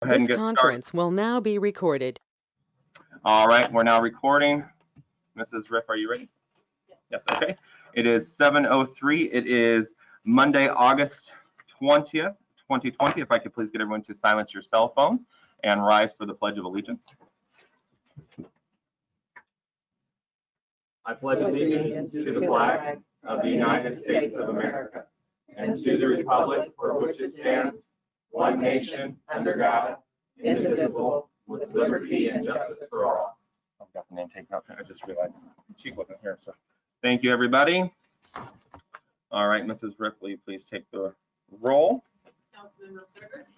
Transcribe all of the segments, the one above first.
This conference will now be recorded. All right, we're now recording. Mrs. Riff, are you ready? Yes, okay. It is 7:03. It is Monday, August 20th, 2020. If I could please get everyone to silence your cell phones and rise for the Pledge of Allegiance. I pledge allegiance to the flag of the United States of America and to the republic for which it stands, one nation, under God, indivisible, with liberty and justice for all. I've got the name tags out. I just realized she wasn't here. So thank you, everybody. All right, Mrs. Ripley, please take the roll. Councilmember Frederick.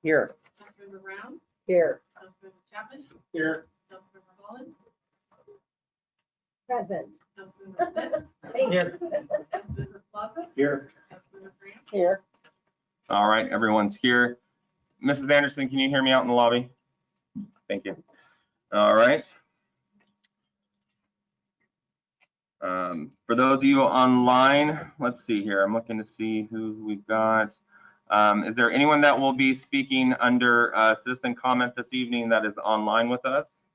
Here. Councilmember Brown. Here. Councilmember Chapman. Here. Councilmember Holland. Present. Councilmember Smith. Here. Councilmember Plaza. Here. Councilmember Graham. Here. All right, everyone's here. Mrs. Anderson, can you hear me out in the lobby? Thank you. All right. For those of you online, let's see here. I'm looking to see who we've got. Is there anyone that will be speaking under citizen comment this evening that is online with us?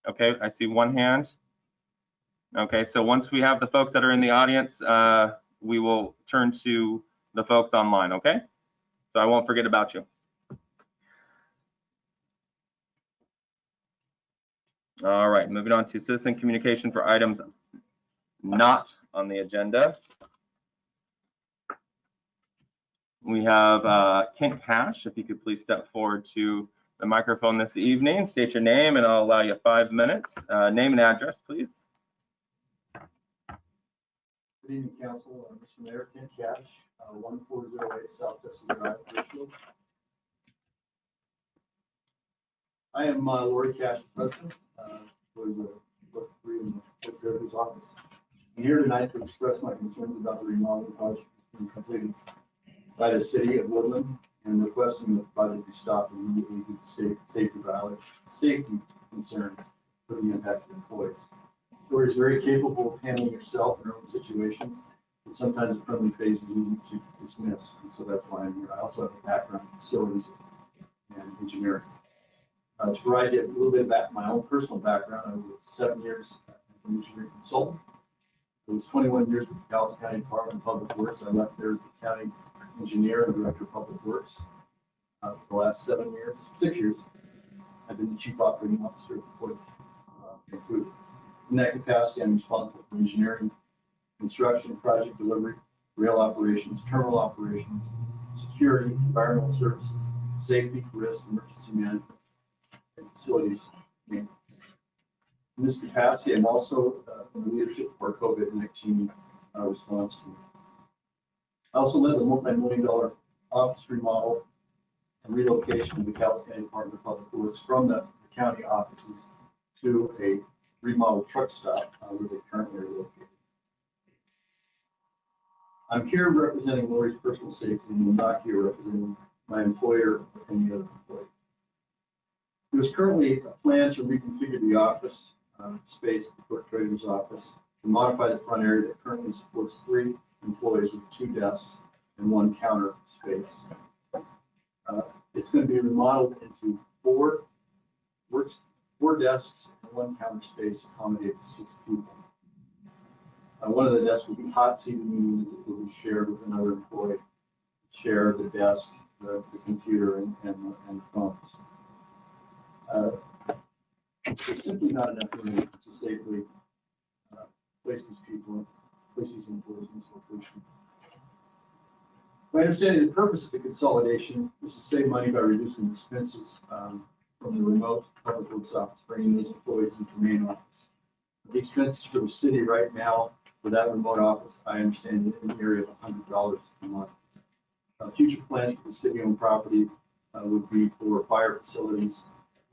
Okay, I see one hand. Okay, so once we have the folks that are in the audience, we will turn to the folks online, okay? So I won't forget about you. All right, moving on to citizen communication for items not on the agenda. We have Kent Cash, if you could please step forward to the microphone this evening, state your name, and I'll allow you 5 minutes. Name and address, please. Good evening, Council. Mr. Mayor, Kent Cash, 1408 South Dustin Drive, Richfield. I am Lori Cash's husband, was work free in the Clerk-Treasurer's office. I'm here tonight to express my concerns about the remodeling project being completed by the city of Woodland and requesting the project be stopped immediately due to safety concerns for the impacted employees. Lori is very capable of handling herself in her own situations, but sometimes a friendly face is easy to dismiss, and so that's why I'm here. I also have a background in facilities and engineering. To provide you a little bit about my own personal background, I worked 7 years as an engineering consultant. It was 21 years with the Dallas County Department of Public Works. I left there as the county engineer and director of public works. For the last 6 years, I've been the chief operating officer of the Port of Vancouver. In that capacity, I'm responsible for engineering, construction, project delivery, rail operations, terminal operations, security, environmental services, safety, risk, emergency management, and facilities maintenance. In this capacity, I'm also in the leadership for our COVID-19 response team. I also led the multi-million-dollar office remodel and relocation of the Dallas County Department of Public Works from the county offices to a remodeled truck stop where they currently are located. I'm here representing Lori's personal safety and I'm not here representing my employer or any other employee. There's currently a plan to reconfigure the office space at the Clerk-Treasurer's office to modify the front area that currently supports 3 employees with 2 desks and 1 counter space. It's going to be remodeled into 4 desks and 1 counter space accommodating 6 people. One of the desks will be hot seated, meaning it will be shared with another employee. Share the desk, the computer, and the phones. There's simply not enough room to safely place these employees in this location. My understanding of the purpose of the consolidation is to save money by reducing expenses from the remote public works office, bringing these employees into the main office. The expenses for the city right now for that remote office, I understand, in the area of $100 a month. Future plans for the city-owned property would be for fire facilities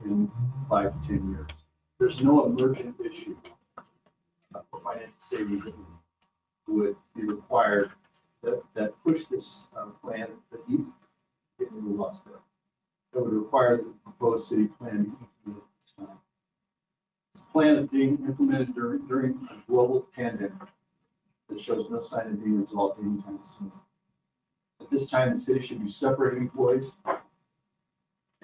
in 5 to 10 years. There's no emergent issue for financial savings that would be required that push this plan that you get a little lost there. That would require the proposed city plan to be implemented at this time. This plan is being implemented during a global pandemic that shows no sign of being resolved anytime soon. At this time, the city should be separating employees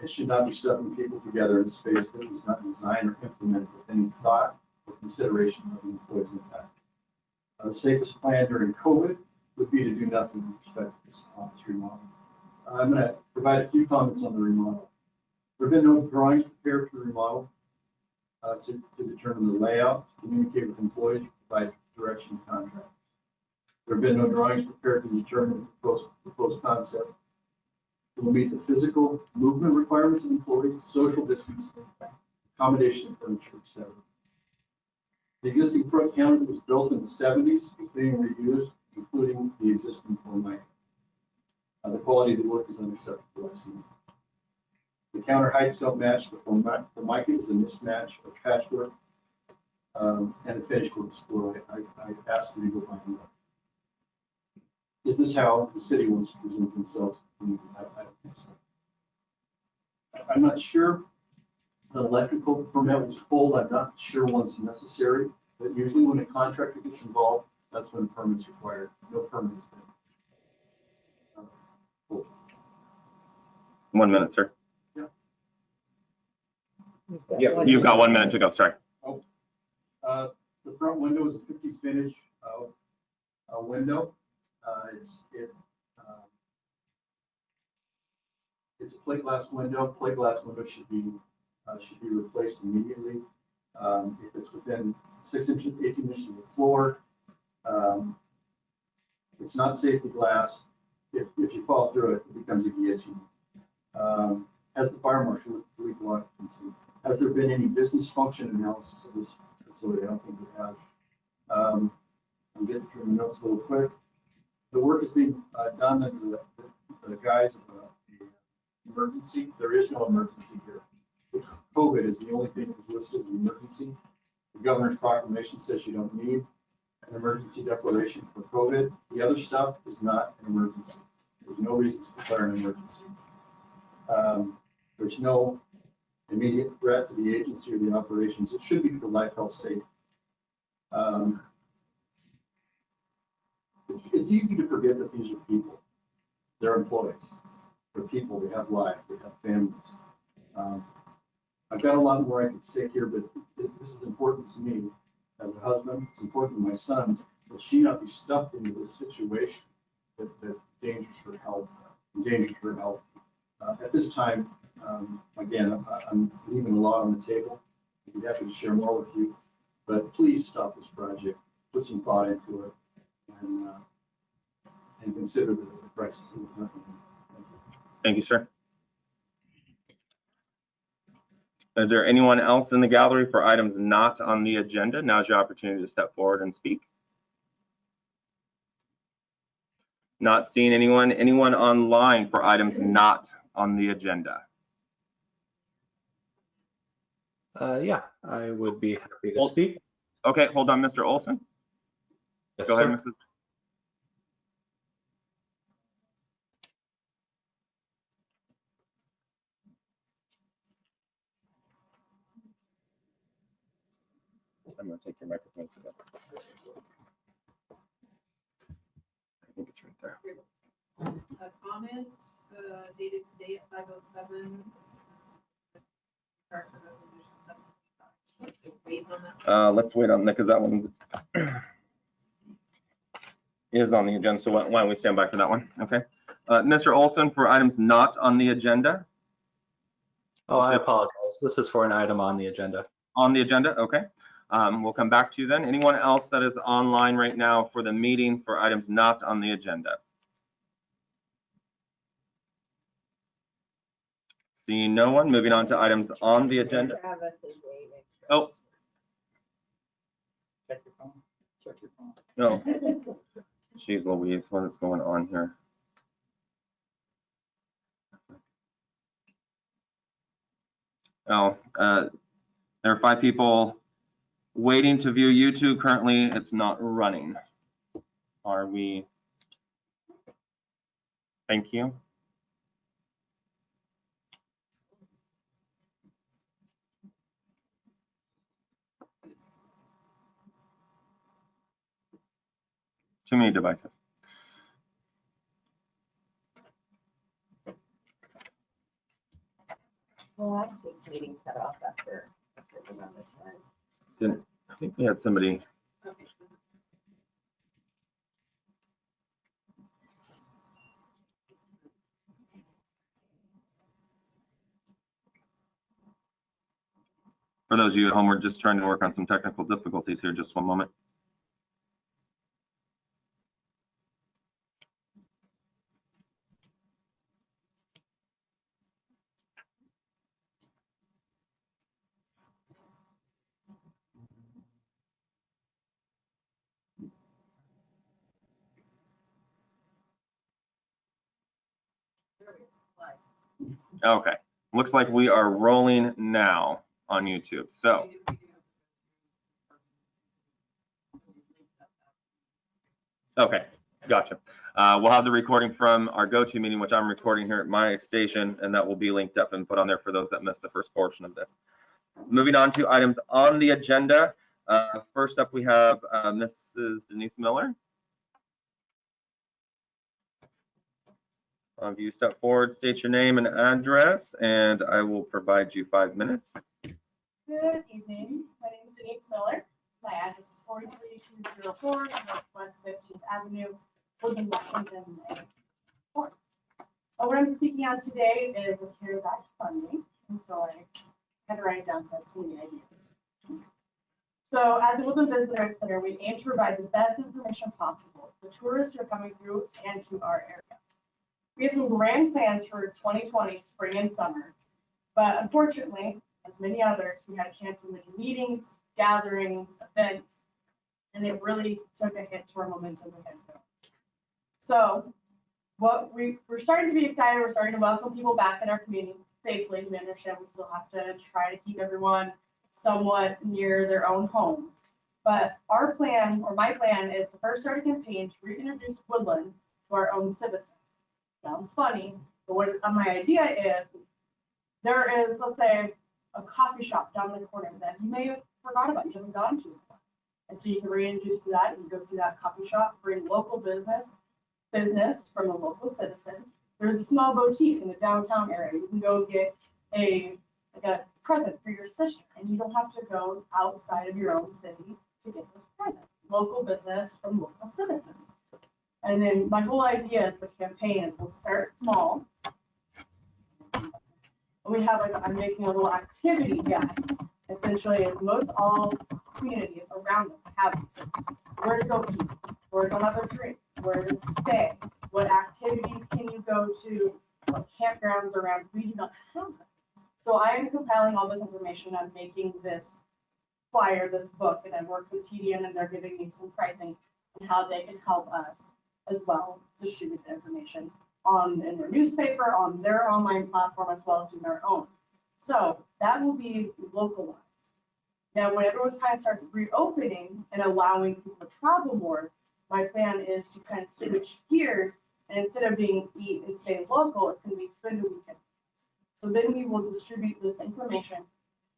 It should not be stuffing people together in a space that was not designed or implemented with any thought or consideration of the employee's impact. The safest plan during COVID would be to do nothing with respect to this office remodel. I'm going to provide a few comments on the remodel. There have been no drawings prepared for the remodel to determine the layout, to communicate with employees, provide direction to contractors. There have been no drawings prepared to determine the proposed concept. It will meet the physical movement requirements of employees, social distancing, accommodation of furniture, etc. The existing front counter was built in the 70s, is being reused, including the existing formica. The quality of the work is unacceptable, I've seen. The counter heights don't match the formica is a mismatch of patchwork, and the finish works poor. I asked you to go find out. Is this how the city wants to present themselves? I don't think so. I'm not sure the electrical permit was pulled. I'm not sure one's necessary, but usually when a contractor gets involved, that's when a permit's required. No permit has been pulled. 1 minute, sir. Yeah. Yeah, you've got 1 minute to go. Sorry. The front window is a 50s finish window. It's a plate glass window. Plate glass window should be replaced immediately. If it's within 6 inches, 18 inches of the floor, it's not safety glass. If you fall through it, it becomes a guillotine. As the fire marshal with legal occupancy, has there been any business function analysis of this facility? I don't think it has. I'm getting through the notes a little quick. The work is being done under the guise of an emergency. There is no emergency here. COVID is the only thing that's listed as an emergency. The governor's proclamation says you don't need an emergency declaration for COVID. The other stuff is not an emergency. There's no reason to declare an emergency. There's no immediate threat to the agency or the operations. It should be for life, health, safety. It's easy to forget that these are people. They're employees. They're people. They have lives. They have families. I've got a lot more I could say here, but this is important to me as a husband. It's important to my sons that she not be stuffed into this situation that endangers her health. At this time, again, I'm leaving a lot on the table. I'd be happy to share more with you, but please stop this project. Put some thought into it, and consider the crisis that we're having. Thank you, sir. Is there anyone else in the gallery for items not on the agenda? Now's your opportunity to step forward and speak. Not seeing anyone. Anyone online for items not on the agenda? Yeah, I would be happy to speak. Okay, hold on, Mr. Olson. Yes, Go ahead, Mrs. I'm going to take your microphone for that. I think it's right there. A comment dated today at 5:07. Let's wait on that because that one is on the agenda. So why don't we stand by for that one? Okay. Mr. Olson, for items not on the agenda. Oh, I apologize. This is for an item on the agenda. On the agenda, okay. We'll come back to you then. Anyone else that is online right now for the meeting for items not on the agenda? Seeing no one, moving on to items on the agenda. Travis is waving. Oh. Check your phone. Check your phone. No. Jeez Louise, what is going on here? Oh, there are 5 people waiting to view YouTube. Currently, it's not running. Are we? Thank you. Too many devices. Well, actually, this meeting cut off after a certain amount of time. I think we had somebody. Okay. For those of you at home, we're just trying to work on some technical difficulties here. Just one moment. Okay, looks like we are rolling now on YouTube. So, okay, gotcha. We'll have the recording from our GoToMeeting, which I'm recording here at my station, and that will be linked up and put on there for those that missed the first portion of this. Moving on to items on the agenda. First up, we have Mrs. Denise Miller. If you step forward, state your name and address, and I will provide you 5 minutes. Good evening. My name is Denise Miller. My address is 43204 Northwest 15th Avenue, Woodland, Washington. What I'm speaking on today is the CARES Act funding, and so I had to write it down so I have too many ideas. So at the Woodland Visitor Center, we aim to provide the best information possible to tourists who are coming through and to our area. We have some grand plans for 2020 spring and summer, but unfortunately, as many others, we had to cancel many meetings, gatherings, events, and it really took a hit to our momentum ahead. So what we're starting to be excited, we're starting to welcome people back in our community safely. We understand we still have to try to keep everyone somewhat near their own home. But our plan, or my plan, is to first start a campaign to reintroduce Woodland to our own citizens. Sounds funny, but what my idea is there is, let's say, a coffee shop down the corner that you may have forgot about, you haven't gone to. And so you can reintroduce to that, you can go see that coffee shop, bring local business from a local citizen. There's a small boutique in the downtown area. You can go get a present for your sister, and you don't have to go outside of your own city to get this present. Local business from local citizens. And then my whole idea is the campaign is we'll start small. We have I'm making a little activity guide. Essentially, as most all communities around us have this. Where to go eat, where to go have a drink, where to stay, what activities can you go to, what campgrounds around, we do not have them. So I am compiling all this information. I'm making this flyer, this book, and I worked with TDN and they're giving me some pricing on how they can help us as well distribute the information in their newspaper, on their online platform, as well as in their own. So that will be localized. Now, when everyone kind of starts reopening and allowing people to travel more, my plan is to kind of switch gears, and instead of being eat and stay local, it's going to be spend a weekend. So then we will distribute this information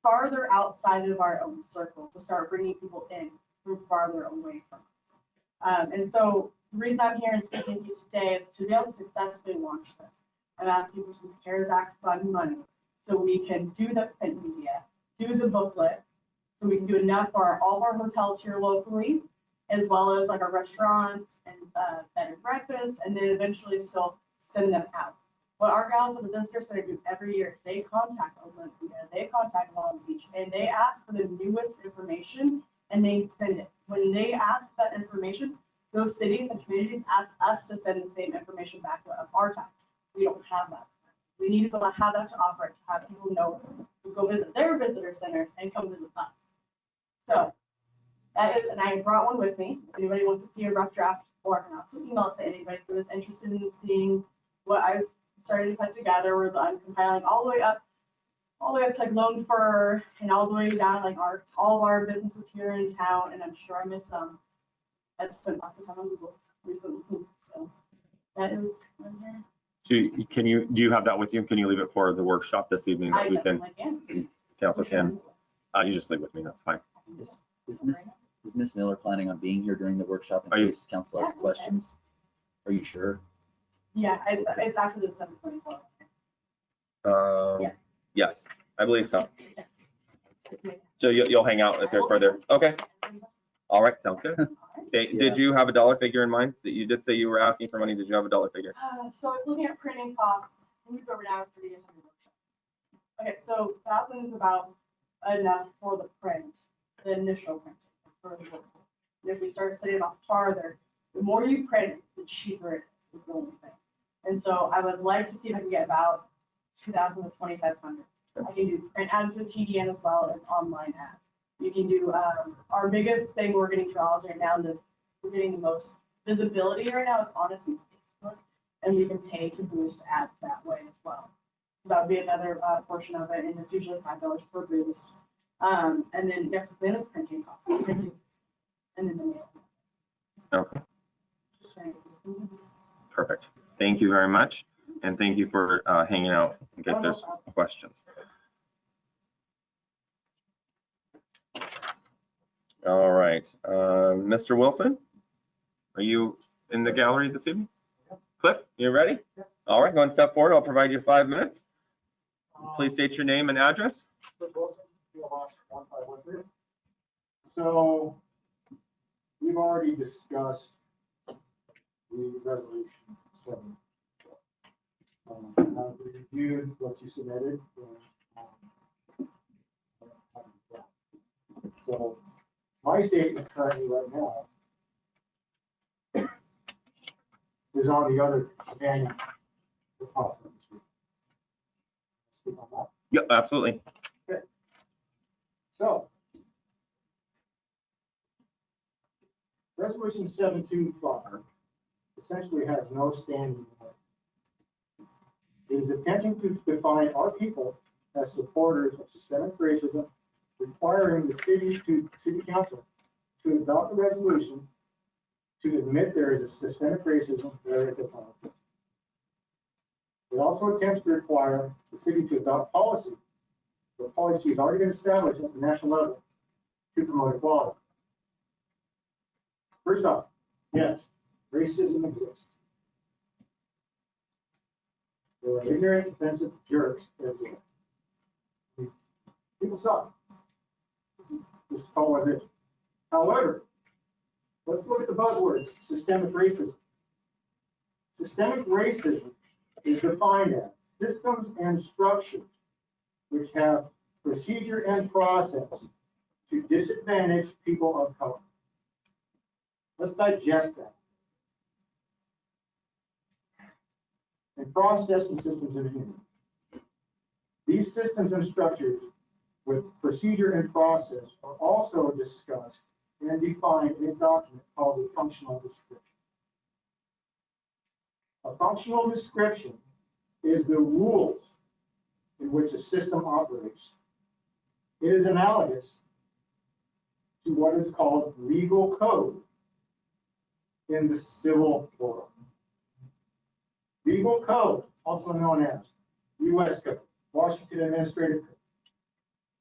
farther outside of our own circle to start bringing people in from farther away from us. And so the reason I'm here and speaking to you today is to be able to successfully launch this. I'm asking for some CARES Act fund money so we can do the print media, do the booklets, so we can do enough for all of our hotels here locally, as well as like our restaurants and bed and breakfast, and then eventually still send them out. What our gals at the Visitor Center do every year is they contact Olympia, they contact Long Beach, and they ask for the newest information and they send it. When they ask for that information, those cities and communities ask us to send the same information back to our time. We don't have that. We need to have that to offer it, to have people know to go visit their visitor centers and come visit us. So that is, and I brought one with me. If anybody wants to see a rough draft, or I can also email it to anybody who is interested in seeing what I've started to put together, where I'm compiling all the way up to like Lone Fir and all the way down like all of our businesses here in town, and I'm sure I missed some. I've spent lots of time on Google recently, so that is right here. Do you have that with you? Can you leave it for the workshop this evening that I we can, definitely can. council can? You just leave with me, that's fine. Is Ms. Miller planning on being here during the workshop in case council has questions? Are you sure? Yeah, it's after the 7:24. Yes. I believe so. So you'll hang out if there's further. Okay. All right, sounds good. Did you have a dollar figure in mind? You did say you were asking for money. Did you have a dollar figure? So it's looking at printing costs. Let me go over down for you guys on the workshop. Okay, so 1,000 is about enough for the print, the initial printing. For the work. If we start setting it off farther, the more you print, the cheaper it is the only thing. And so I would like to see if I can get about 2,000 to 2,500. I can do print ads with TDN as well as online ads. You can do, our biggest thing we're getting trials right now, and we're getting the most visibility right now is honestly Facebook, and we can pay to boost ads that way as well. So that would be another portion of it, and it's usually $5 per boost. And then yes, then it's printing costs, and then the mail. Okay. Perfect. Thank you very much, and thank you for hanging out in case there's questions. All right, Mr. Wilson, are you in the gallery this evening? Cliff, you ready? All right, go and step forward. I'll provide you 5 minutes. Please state your name and address. So we've already discussed the resolution 7. I've reviewed what you submitted. So my statement currently right now is on the other companion. Yeah, absolutely. Okay. So Resolution 725 essentially has no standing. It is attempting to define our people as supporters of systemic racism, requiring the city council to adopt a resolution to admit there is a systemic racism where it does not exist. It also attempts to require the city to adopt policy. The policy has already been established at the national level to promote equality. First off, yes, racism exists. There are ignorant, offensive jerks everywhere. People suck. This is all what it is. However, let's look at the buzzword, systemic racism. Systemic racism is defined as systems and structures which have procedure and process to disadvantage people of color. Let's digest that. And process and systems and human. These systems and structures with procedure and process are also discussed and defined in a document called a functional description. A functional description is the rules in which a system operates. It is analogous to what is called legal code in the civil world. Legal code, also known as U.S. Code, Washington Administrative Code,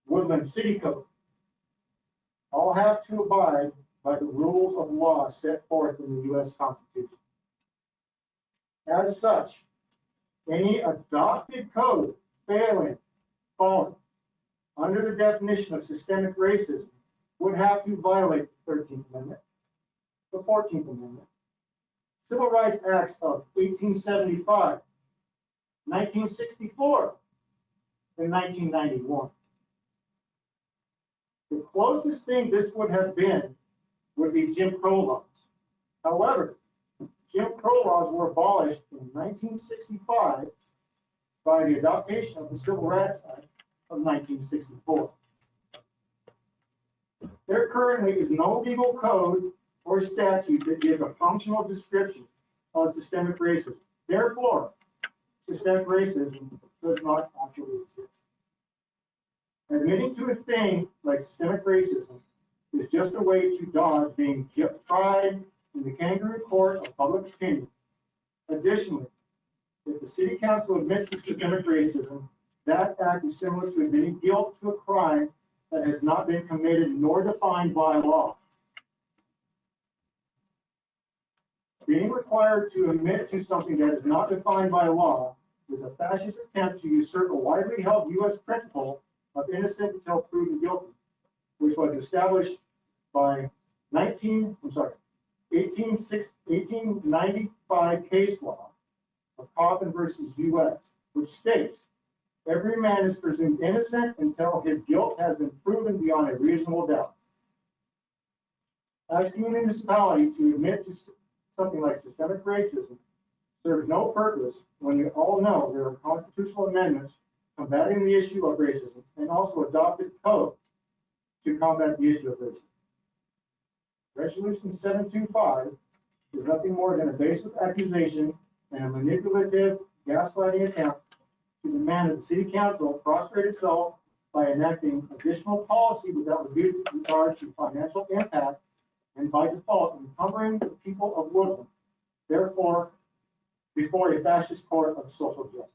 Woodland City Code, all have to abide by the rules of law set forth in the U.S. Constitution. As such, any adopted code falling under the definition of systemic racism would have to violate the 13th Amendment, the 14th Amendment, Civil Rights Acts of 1875, 1964, and 1991. The closest thing this would have been would be Jim Crow laws. However, Jim Crow laws were abolished in 1965 by the adoption of the Civil Rights Act of 1964. There currently is no legal code or statute that gives a functional description of systemic racism. Therefore, systemic racism does not actually exist. Admitting to a thing like systemic racism is just a way to dodge being tried in the kangaroo court of public opinion. Additionally, if the city council admits to systemic racism, that act is similar to admitting guilt to a crime that has not been committed nor defined by law. Being required to admit to something that is not defined by law is a fascist attempt to usurp a widely held U.S. principle of innocent until proven guilty, which was established by 1895 case law of Coffin versus U.S., which states every man is presumed innocent until his guilt has been proven beyond a reasonable doubt. Asking a municipality to admit to something like systemic racism serves no purpose when we all know there are constitutional amendments combating the issue of racism and also adopted code to combat the issue of racism. Resolution 725 is nothing more than a baseless accusation and a manipulative gaslighting attempt to demand that the city council prostrate itself by enacting additional policy without regard to financial impact and by default encumbering the people of Woodland, therefore, before a fascist court of social justice.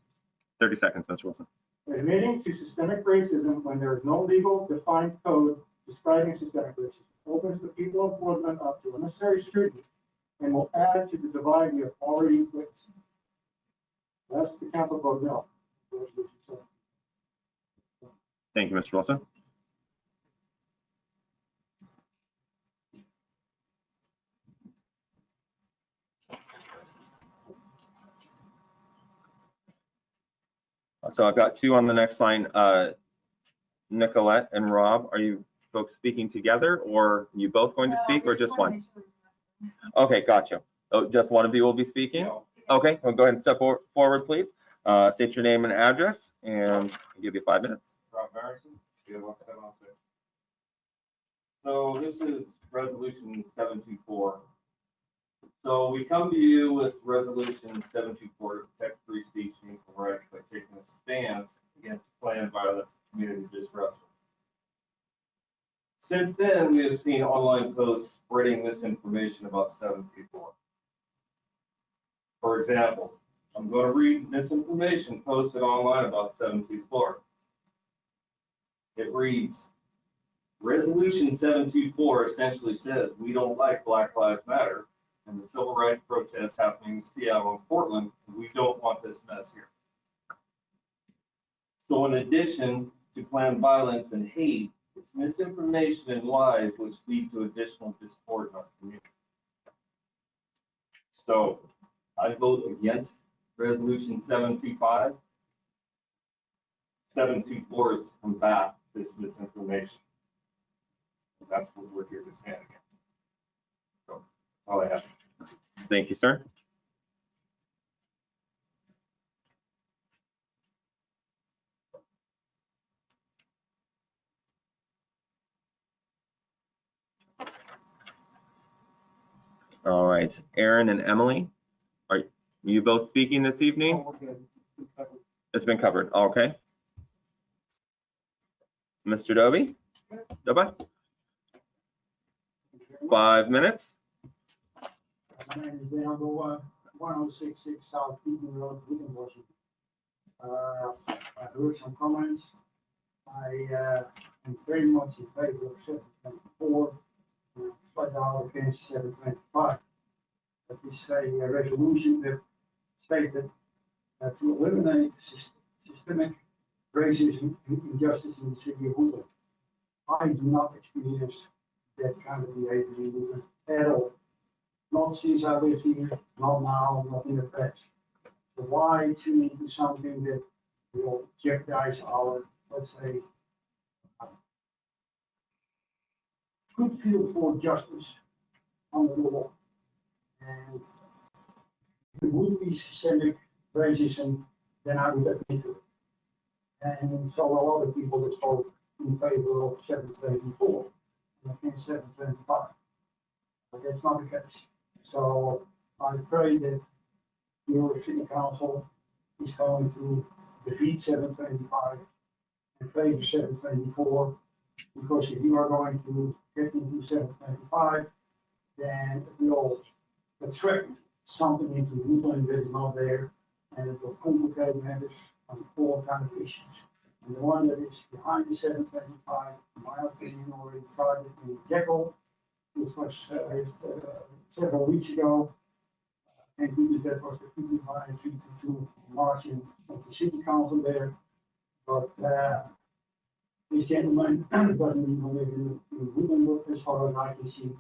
30 seconds, Mr. Wilson. Admitting to systemic racism when there is no legal defined code describing systemic racism opens the people of Woodland up to unnecessary scrutiny and will add to the divide we have already witnessed. Thus, the council vote no. Resolution 7. Thank you, Mr. Wilson. So I've got two on the next line. Nicolette and Rob, are you folks speaking together, or are you both going to speak, or just one? Okay, gotcha. Oh, just one of you will be speaking? Okay, well, go ahead and step forward, please. State your name and address, and I'll give you 5 minutes. Rob Harrison, PO 1706. So this is resolution 724. So we come to you with resolution 724 to protect free speech and equal rights by taking a stance against planned violence and community disruption. Since then, we have seen online posts spreading misinformation about 724. For example, I'm going to read misinformation posted online about 724. It reads, Resolution 724 essentially says we don't like Black Lives Matter and the civil rights protests happening in Seattle and Portland, and we don't want this mess here. So in addition to planned violence and hate, it's misinformation and lies which lead to additional discord in our community. So I vote against Resolution 725. 724 is to combat this misinformation. That's what we're here to stand against. So that's all I have. Thank you, sir. All right, Aaron and Emily, are you both speaking this evening? It's been covered, okay. Mr. Dovey? 5 minutes. My name is Dan, 1066 South Eaton Road, Wheaton, Washington. I heard some comments. I am very much in favor of 724, but now against 725. That is a resolution that stated that to eliminate systemic racism and injustice in the city of Woodland. I do not experience that kind of behavior in Woodland at all. Not since I lived here, not now, not in the past. So why tune into something that will jeopardize our, let's say, good feel for justice on the law? And if it would be systemic racism, then I would admit to it. And so a lot of people that spoke in favor of 724 and against 725. But that's not the case. So I pray that your city council is going to defeat 725 and favor 724, because if you are going to get into 725, then it will attract something into Woodland that is not there, and it will complicate matters on all kinds of issues. And the one that is behind the 725, in my opinion, already tried it in Jekyll, which was several weeks ago. And that was the 55-52 marching of the city council there. But this gentleman doesn't even live in Woodland, as far as I can see.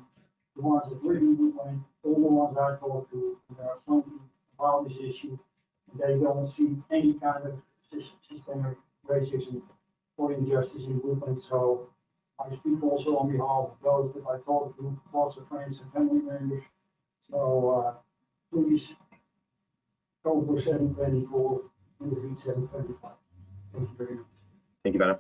The ones that live in Woodland, all the ones I talked to, they're talking about this issue. And they don't see any kind of systemic racism or injustice in Woodland. So I speak also on behalf of those that I talked to, lots of friends and family members. So please go for 724 and defeat 725. Thank you very much. Thank you, Benno.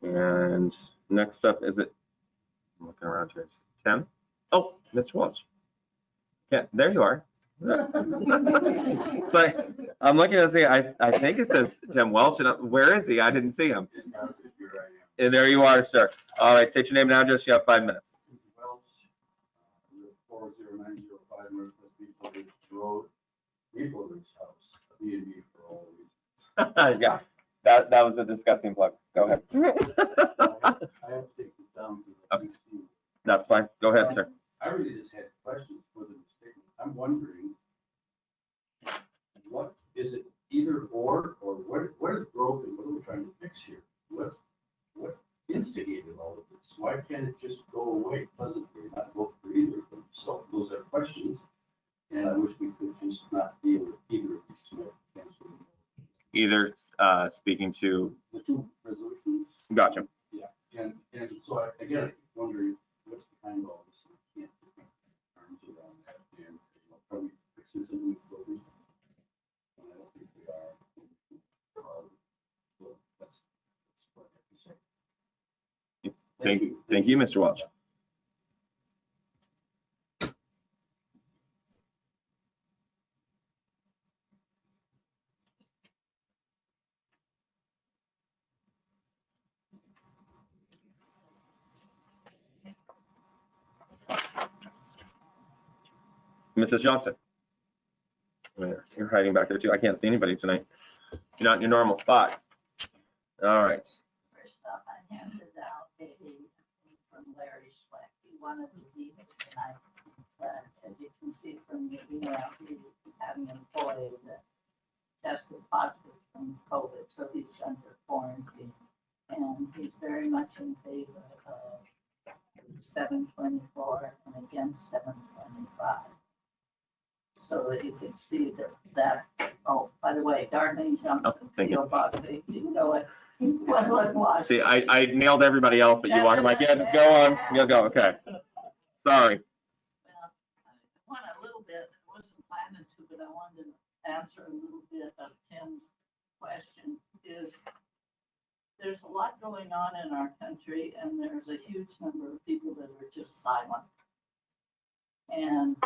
And next up, is it, I'm looking around here, Tim? Oh, Mr. Walsh. Yeah, there you are. So I'm looking to see, I think it says Tim Welch, and where is he? I didn't see him. And there you are, sir. All right, state your name and address. You have 5 minutes. Welch, 40905 Northwest Beechwood Road, Maple Ridge House, B&B for all reasons. Yeah, that was a disgusting plug. Go ahead. I have to take this down. Okay. That's fine. Go ahead, sir. I really just had questions for the statement. I'm wondering, what is it, either or what is broken? What are we trying to fix here? What instigated all of this? Why can't it just go away pleasantly, not vote for either of them? So those are questions, and I wish we could just not deal with either of these two. Either speaking to. The two resolutions. Gotcha. Yeah, and so again, I keep wondering what's behind all this. I can't put my arms around that, and probably fixes it with voters. And I don't think we are. So that's what I have to say. Thank you, Mr. Welch. Mrs. Johnson. You're hiding back there too. I can't see anybody tonight. You're not in your normal spot. All right. First off, I handed out a from Larry Schleck. He wanted to leave it tonight, but as you can see from the email, he had an employee that tested positive from COVID, so he's under quarantine. And he's very much in favor of 724 and against 725. So that you can see that, oh, by the way, Darlene Johnson, P.O. Box 18, go ahead. See, I nailed everybody else, but you walk. I'm like, yeah, just go on. You go. Okay. Sorry. Well, I want a little bit, I wasn't planning to, but I wanted to answer a little bit of Tim's question. Is there's a lot going on in our country, and there's a huge number of people that are just silent. And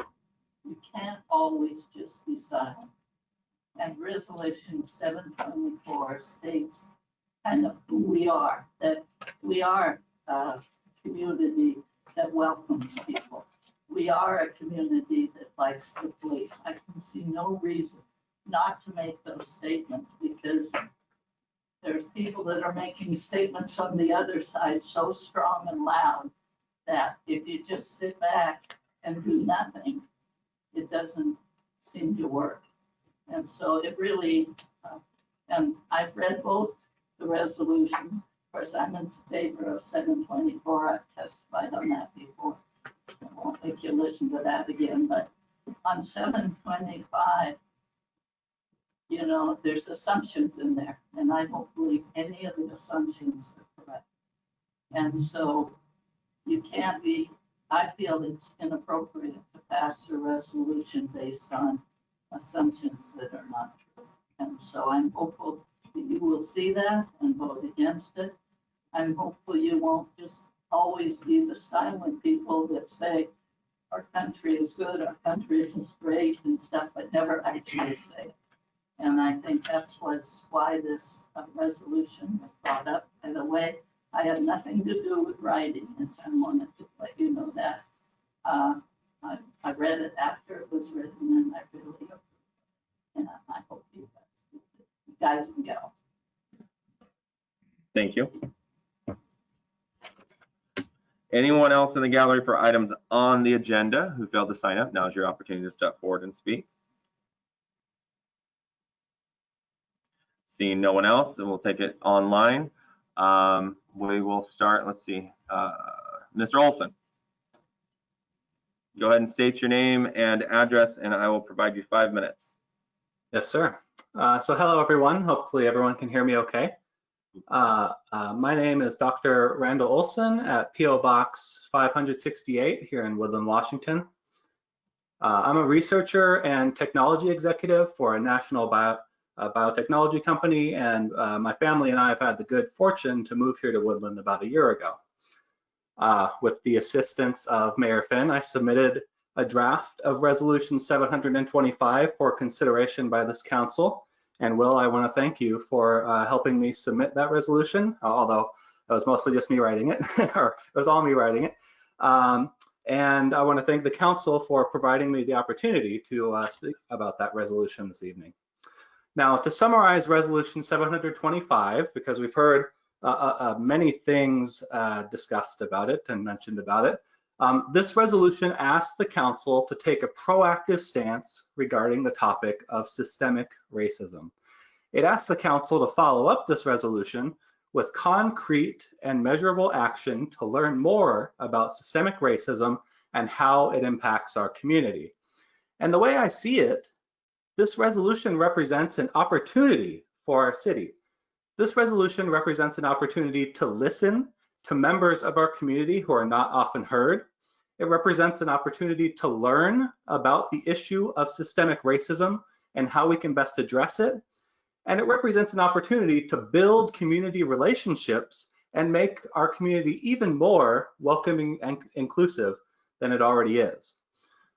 you can't always just be silent. And Resolution 724 states kind of who we are, that we are a community that welcomes people. We are a community that likes the police. I can see no reason not to make those statements, because there's people that are making statements on the other side so strong and loud that if you just sit back and do nothing, it doesn't seem to work. And so it really, and I've read both the resolutions. Of course, I'm in favor of 724. I've testified on that before. I won't make you listen to that again, but on 725, you know, there's assumptions in there, and I don't believe any of the assumptions are correct. And so you can't be, I feel it's inappropriate to pass a resolution based on assumptions that are not true. And so I'm hopeful that you will see that and vote against it. I'm hopeful you won't just always be the silent people that say our country is good, our country is great and stuff, but never actually say it. And I think that's why this resolution was brought up. By the way, I had nothing to do with writing it. I wanted to let you know that. I read it after it was written, and I really approved it. And I hope you guys and gals. Thank you. Anyone else in the gallery for items on the agenda who failed to sign up? Now is your opportunity to step forward and speak. Seeing no one else, and we'll take it online. We will start, let's see, Mr. Olson. Go ahead and state your name and address, and I will provide you 5 minutes. Yes, sir. So hello, everyone. Hopefully everyone can hear me okay. My name is Dr. Randall Olson at P.O. Box 568 here in Woodland, Washington. I'm a researcher and technology executive for a national biotechnology company, and my family and I have had the good fortune to move here to Woodland about a year ago. With the assistance of Mayor Finn, I submitted a draft of Resolution 725 for consideration by this council. And Will, I want to thank you for helping me submit that resolution, although it was mostly just me writing it, or it was all me writing it. And I want to thank the council for providing me the opportunity to speak about that resolution this evening. Now, to summarize Resolution 725, because we've heard many things discussed about it and mentioned about it, this resolution asks the council to take a proactive stance regarding the topic of systemic racism. It asks the council to follow up this resolution with concrete and measurable action to learn more about systemic racism and how it impacts our community. And the way I see it, this resolution represents an opportunity for our city. This resolution represents an opportunity to listen to members of our community who are not often heard. It represents an opportunity to learn about the issue of systemic racism and how we can best address it. And it represents an opportunity to build community relationships and make our community even more welcoming and inclusive than it already is.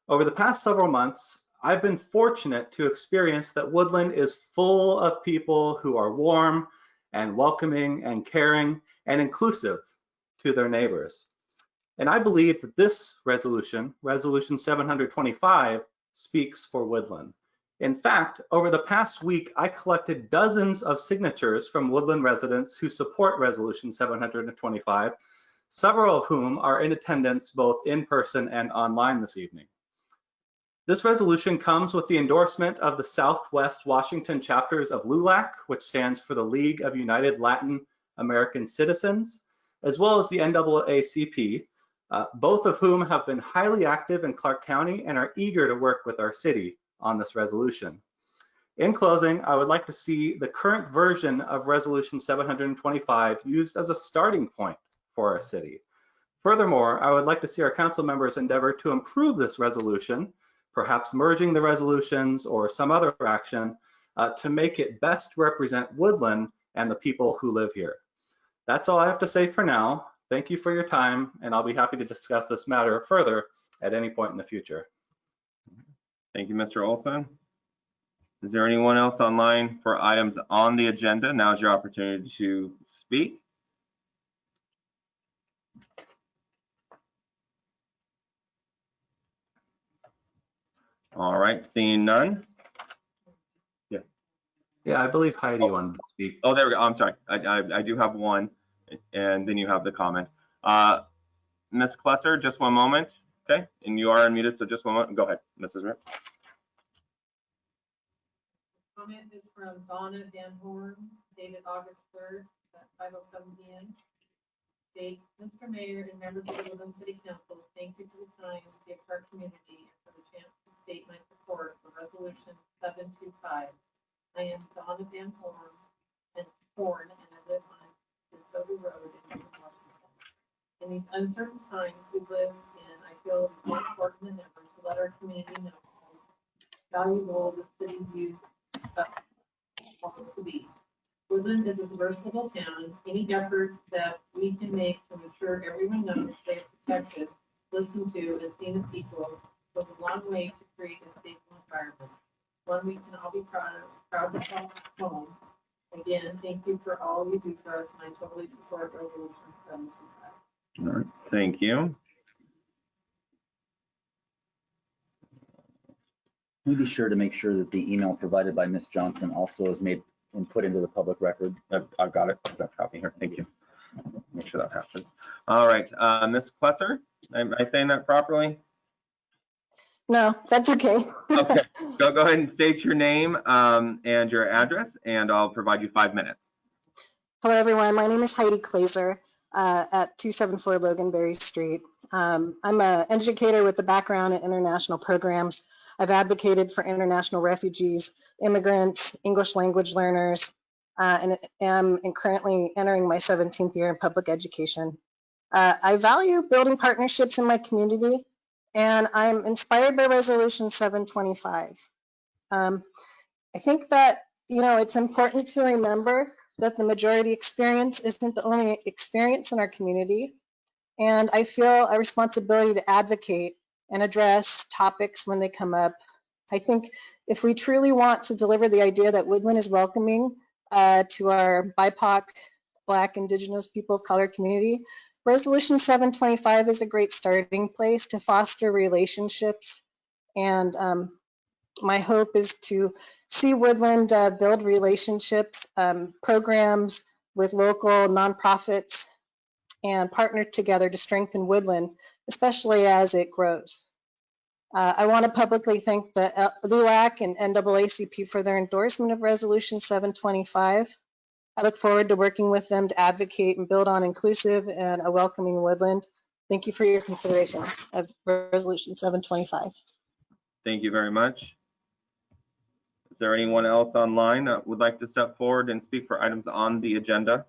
Over the past several months, I've been fortunate to experience that Woodland is full of people who are warm and welcoming and caring and inclusive to their neighbors. And I believe that this resolution, Resolution 725, speaks for Woodland. In fact, over the past week, I collected dozens of signatures from Woodland residents who support Resolution 725, several of whom are in attendance both in person and online this evening. This resolution comes with the endorsement of the Southwest Washington chapters of LULAC, which stands for the League of United Latin American Citizens, as well as the NAACP, both of whom have been highly active in Clark County and are eager to work with our city on this resolution. In closing, I would like to see the current version of Resolution 725 used as a starting point for our city. Furthermore, I would like to see our council members endeavor to improve this resolution, perhaps merging the resolutions or some other action to make it best represent Woodland and the people who live here. That's all I have to say for now. Thank you for your time, and I'll be happy to discuss this matter further at any point in the future. Thank you, Mr. Olson. Is there anyone else online for items on the agenda? Now's your opportunity to speak. All right, seeing none. Yeah, I believe Heidi wanted to speak. Oh, there we go. I'm sorry. I do have one, and then you have the comment. Ms. Klesser, just one moment. Okay, and you are unmuted, so just one moment. Go ahead, Mrs. Rip. Comment is from Donna Van Horn, dated August 3rd at 5:07 p.m. Date, Mr. Mayor and members of the Woodland City Council, thank you for the time to give our community and for the chance to state my support for Resolution 725. I am Donna Van Horn, and I live on DeSoto Road in Washington. In these uncertain times we live in, I feel it is more important than ever to let our community know how valuable the city views to be. Woodland is a versatile town. Any effort that we can make to ensure everyone knows they are protected, listened to, and seen as equal goes a long way to create a stable environment, one we can all be proud to call home. Again, thank you for all you do for us, and I totally support Resolution 725. All right, thank you. Can we be sure to make sure that the email provided by Ms. Johnson also is made and put into the public record? I've got it. I've got a copy here. Thank you. Make sure that happens. All right, Ms. Klesser, am I saying that properly? No, that's okay. Okay, go ahead and state your name and your address, and I'll provide you 5 minutes. Hello, everyone. My name is Heidi Klaser at 274 Loganberry Street. I'm an educator with a background in international programs. I've advocated for international refugees, immigrants, English language learners, and am currently entering my 17th year in public education. I value building partnerships in my community, and I'm inspired by Resolution 725. I think that, it's important to remember that the majority experience isn't the only experience in our community. And I feel a responsibility to advocate and address topics when they come up. I think if we truly want to deliver the idea that Woodland is welcoming to our BIPOC, Black, Indigenous, people of color community, Resolution 725 is a great starting place to foster relationships. And my hope is to see Woodland build relationships, programs with local nonprofits, and partner together to strengthen Woodland, especially as it grows. I want to publicly thank the LULAC and NAACP for their endorsement of Resolution 725. I look forward to working with them to advocate and build on inclusive and a welcoming Woodland. Thank you for your consideration of Resolution 725. Thank you very much. Is there anyone else online that would like to step forward and speak for items on the agenda?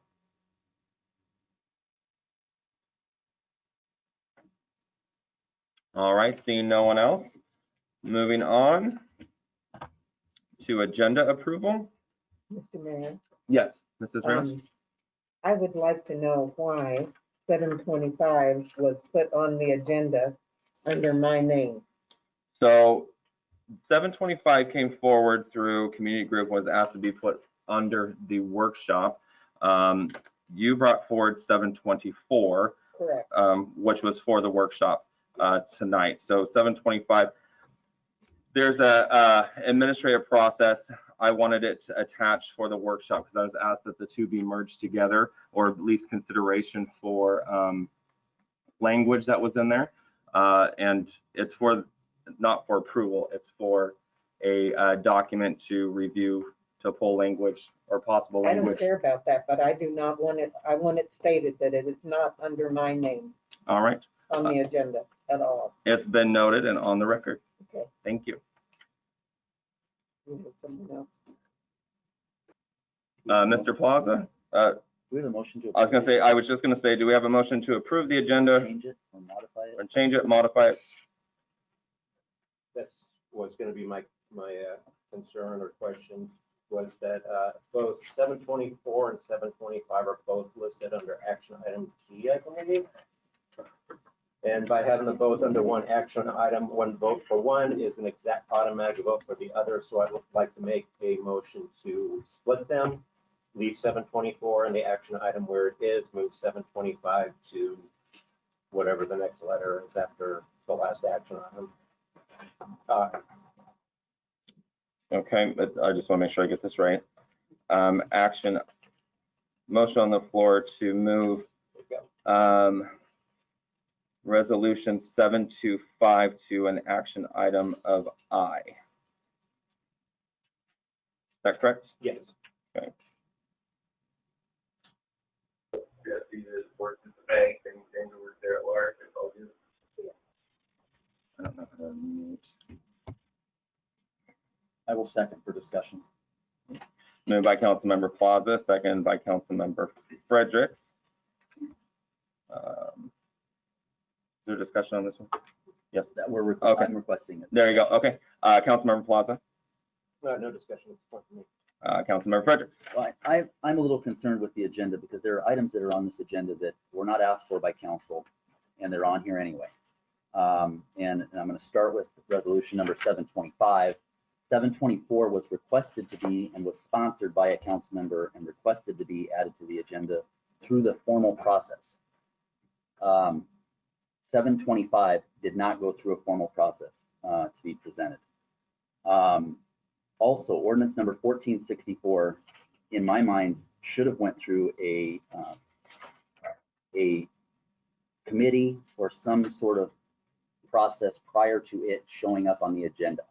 All right, seeing no one else, moving on to agenda approval. Mr. Mayor, Yes, Mrs. Ramos. I would like to know why 725 was put on the agenda under my name. So 725 came forward through community group, was asked to be put under the workshop. You brought forward 724, correct, which was for the workshop tonight. So 725, there's a administrative process. I wanted it attached for the workshop because I was asked that the two be merged together, or at least consideration for language that was in there. And it's for, not for approval, it's for a document to review, to pull language or possible language. I don't care about that, but I do not want it, I want it stated that it is not under my name. All right. On the agenda at all. It's been noted and on the record. Okay. Thank you. Mr. Plaza? We have a motion to. I was going to say, I was just going to say, do we have a motion to approve the agenda? Change it or modify it? Or change it, modify it? That's what's going to be my concern or question, was that both 724 and 725 are both listed under action item G, I believe. And by having them both under one action item, one vote for one is an exact automatic vote for the other. So I would like to make a motion to split them, leave 724 in the action item where it is, move 725 to whatever the next letter is after the last action item. Okay, but I just want to make sure I get this right. Action, motion on the floor to move Resolution 725 to an action item of I. Is that correct? Yes. Okay. Jesse that works at the bank and came to work there at large. I told you. I don't know how to mute. I will second for discussion. Moved by Councilmember Plaza, second by Councilmember Fredericks. Is there discussion on this one? Yes. That we're okay. I'm requesting it. There you go. Okay. Councilmember Plaza. No discussion. Councilmember Fredericks. Well, I'm a little concerned with the agenda because there are items that are on this agenda that were not asked for by council, and they're on here anyway. And I'm going to start with resolution number 725. 724 was requested to be and was sponsored by a council member and requested to be added to the agenda through the formal process. 725 did not go through a formal process to be presented. Also, ordinance number 1464, in my mind, should have went through a a committee or some sort of process prior to it showing up on the agenda.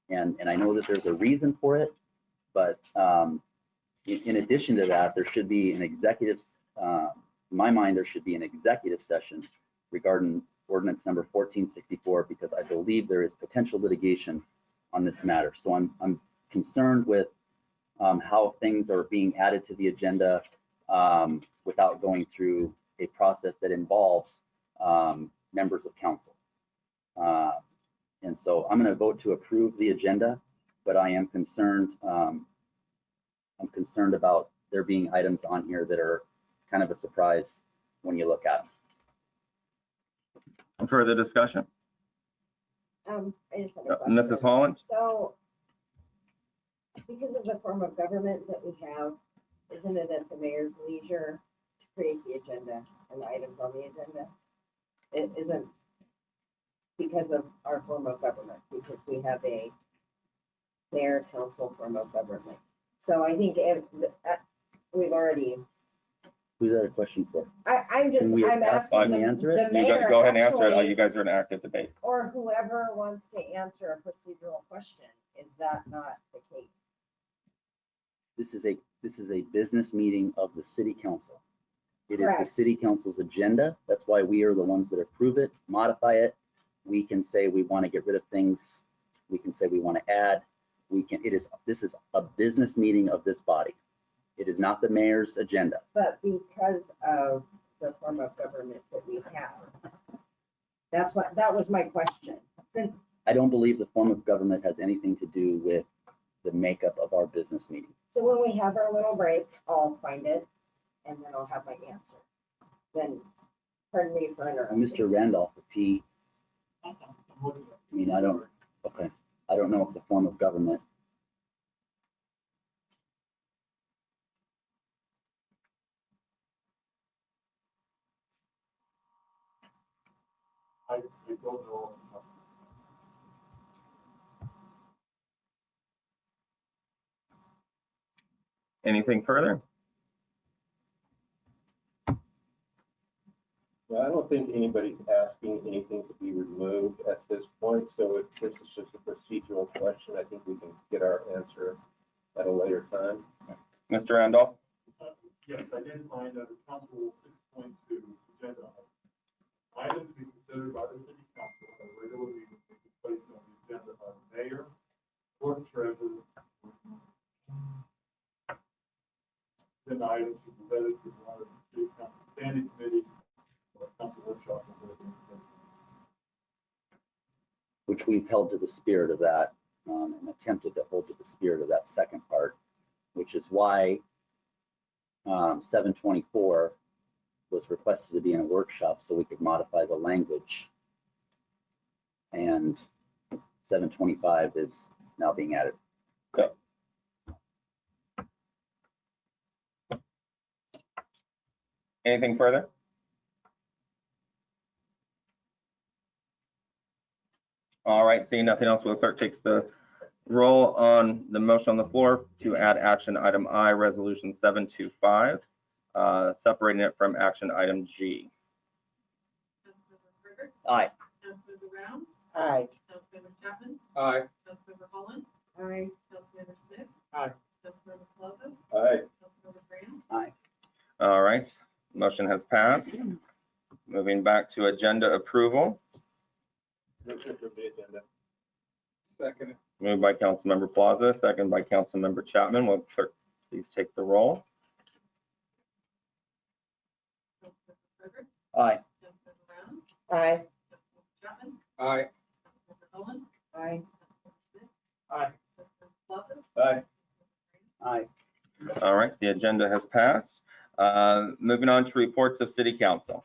And I know that there's a reason for it, but in addition to that, there should be an executive, in my mind, there should be an executive session regarding ordinance number 1464, because I believe there is potential litigation on this matter. So I'm concerned with how things are being added to the agenda without going through a process that involves members of council. And so I'm going to vote to approve the agenda, but I am concerned. I'm concerned about there being items on here that are kind of a surprise when you look at them. Further discussion? I just have a question. Mrs. Holland? So, because of the form of government that we have, isn't it at the mayor's leisure to create the agenda and the items on the agenda? It isn't because of our form of government, because we have a mayor council form of government. So I think we've already. Who's that a question for? I'm asking Can we the answer it? mayor. Go ahead and answer it. actually, You guys are in active debate. or whoever wants to answer a procedural question. Is that not the case? This is a business meeting of the city council. It is the Correct. city council's agenda. That's why we are the ones that approve it, modify it. We can say we want to get rid of things. We can say we want to add. This is a business meeting of this body. It is not the mayor's agenda. But because of the form of government that we have, that was my question. Since I don't believe the form of government has anything to do with the makeup of our business meeting. so when we have our little break, I'll find it and then I'll have my answer. Then, pardon me for interrupting. Mr. Randolph, if he, I don't know if the form of government. I don't know. Anything further? Yeah, I don't think anybody's asking anything to be removed at this point, so if this is just a procedural question, I think we can get our answer at a later time. Mr. Randolph? Yes, I did find that Council Rule 6.2 agenda items to be considered by the city council at a regular meeting will be placed on the agenda by the mayor, Clerk-Treasurer. Then items to be vetted through one of the city council standing committees or council workshop. Which we've held to the spirit of that and attempted to hold to the spirit of that second part, which is why 724 was requested to be in a workshop so we could modify the language. And 725 is now being added. Okay. Anything further? All right, seeing nothing else, will the clerk takes the roll on the motion on the floor to add action item I, resolution 725, separating it from action item G. Councilmember Herder, Aye. Councilmember Brown, Aye. Councilmember Chapman, Aye. Councilmember Holland, Aye. Councilmember Smith, Aye. Councilmember Plaza, Aye. Councilmember Graham, Aye. All right, motion has passed. Moving back to agenda approval. Second. Moved by Councilmember Plaza, second by Councilmember Chapman. Will clerk please take the roll? Councilmember Herder, Aye. Councilmember Brown, Aye. Councilmember Chapman, Aye. Councilmember Holland, Aye. Councilmember Smith, Aye. Councilmember Plaza, Aye. Aye. All right, the agenda has passed. Moving on to reports of City Council.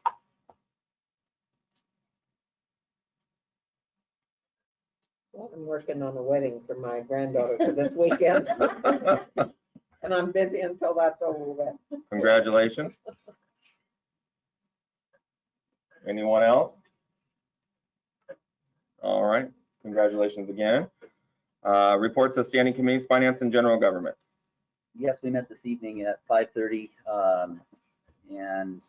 Well, I'm working on a wedding for my granddaughter for this weekend. And I'm busy until that's over with. Congratulations. Anyone else? All right, congratulations again. Reports of standing committees, finance and general government. Yes, we met this evening at 5:30, and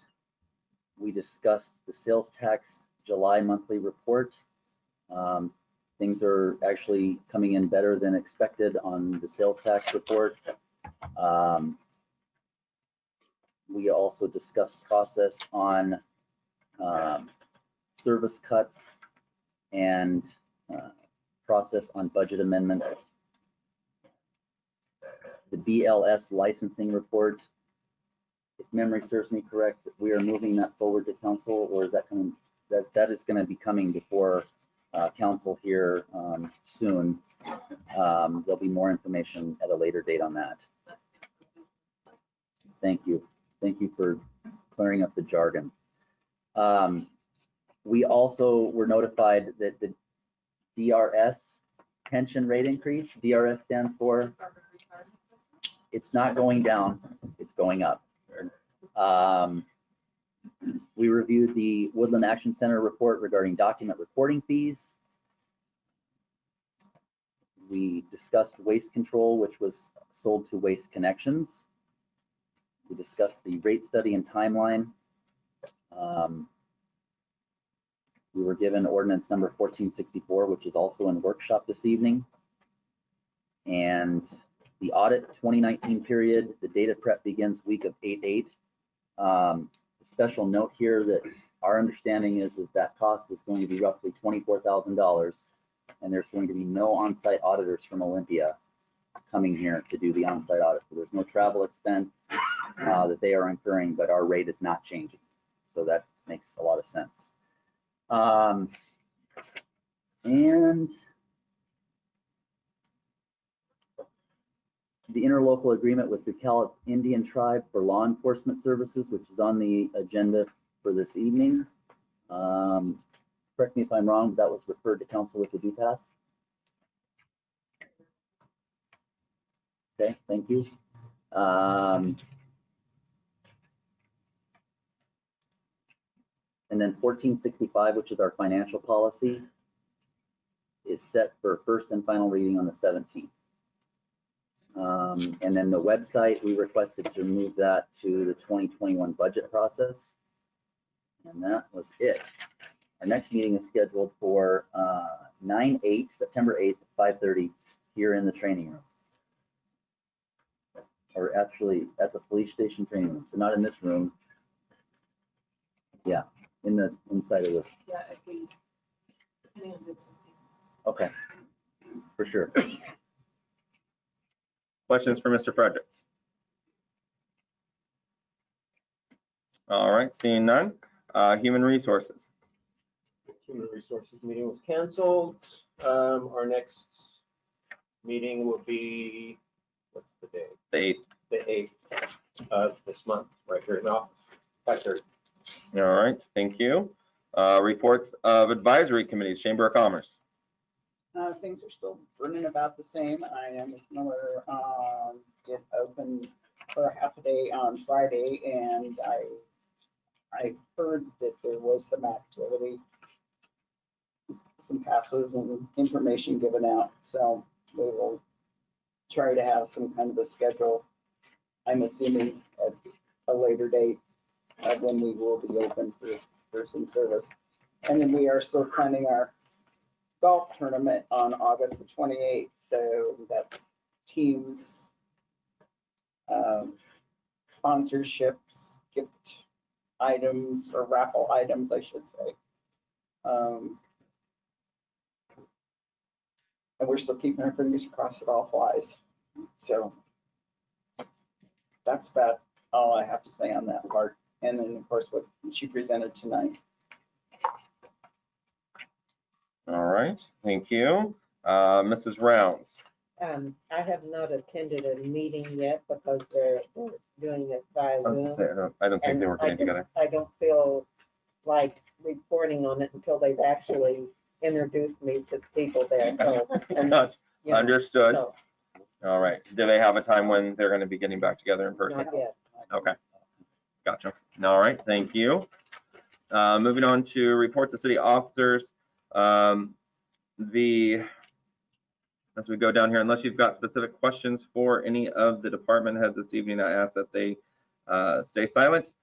We discussed the sales tax July monthly report. Things are actually coming in better than expected on the sales tax report. We also discussed process on service cuts and process on budget amendments. The BLS licensing report, if memory serves me correct, we are moving that forward to council, or is that coming? That is going to be coming before council here soon. There'll be more information at a later date on that. Thank you. Thank you for clearing up the jargon. We also were notified that the DRS pension rate increase, DRS stands for, it's not going down, it's going up. We reviewed the Woodland Action Center report regarding document recording fees. We discussed waste control, which was sold to Waste Connections. We discussed the rate study and timeline. We were given ordinance number 1464, which is also in workshop this evening. And the audit 2019 period, the data prep begins week of 8/8. Special note here that our understanding is that cost is going to be roughly $24,000, and there's going to be no on-site auditors from Olympia coming here to do the on-site audit. So there's no travel expense that they are incurring, but our rate is not changing. So that makes a lot of sense. And the interlocal agreement with the Cowlitz Indian Tribe for law enforcement services, which is on the agenda for this evening. Correct me if I'm wrong, but that was referred to council with the DPAS. Okay, thank you. And then 1465, which is our financial policy, is set for first and final reading on the 17th. And then the website, we requested to move that to the 2021 budget process. And that was it. Our next meeting is scheduled for September 8th at 5:30 here in the training room. Or actually at the police station training room. So not in this room. Yeah, in the inside of the. Yeah, if we, depending on distancing. Okay, for sure. Questions for Mr. Fredericks? All right, seeing none. Human Resources. Human Resources meeting was canceled. Our next meeting will be, what's the day? The 8th. The 8th of this month, right here in the office, 5:30. All right, thank you. Reports of advisory committees, Chamber of Commerce. Things are still running about the same. I am Ms. Miller, did open for a half a day on Friday, and I heard that there was some activity, some passes and information given out. So we will try to have some kind of a schedule, I'm assuming at a later date of when we will be open for some service. And then we are still planning our golf tournament on August the 28th. So that's teams, sponsorships, gift items, or raffle items, I should say. And we're still keeping our fingers crossed it all flies. So that's about all I have to say on that part. And then, of course, what she presented tonight. All right, thank you. Mrs. Rounds. I have not attended a meeting yet because they're doing it by Zoom. I don't think they were getting together. I don't feel like reporting on it until they've actually introduced me to people there. So, and, you know, Understood. so, All right. Do they have a time when they're going to be getting back together in person? not yet. Okay. Gotcha. All right. Thank you. Moving on to reports of city officers. As we go down here, unless you've got specific questions for any of the department heads this evening, I ask that they stay silent.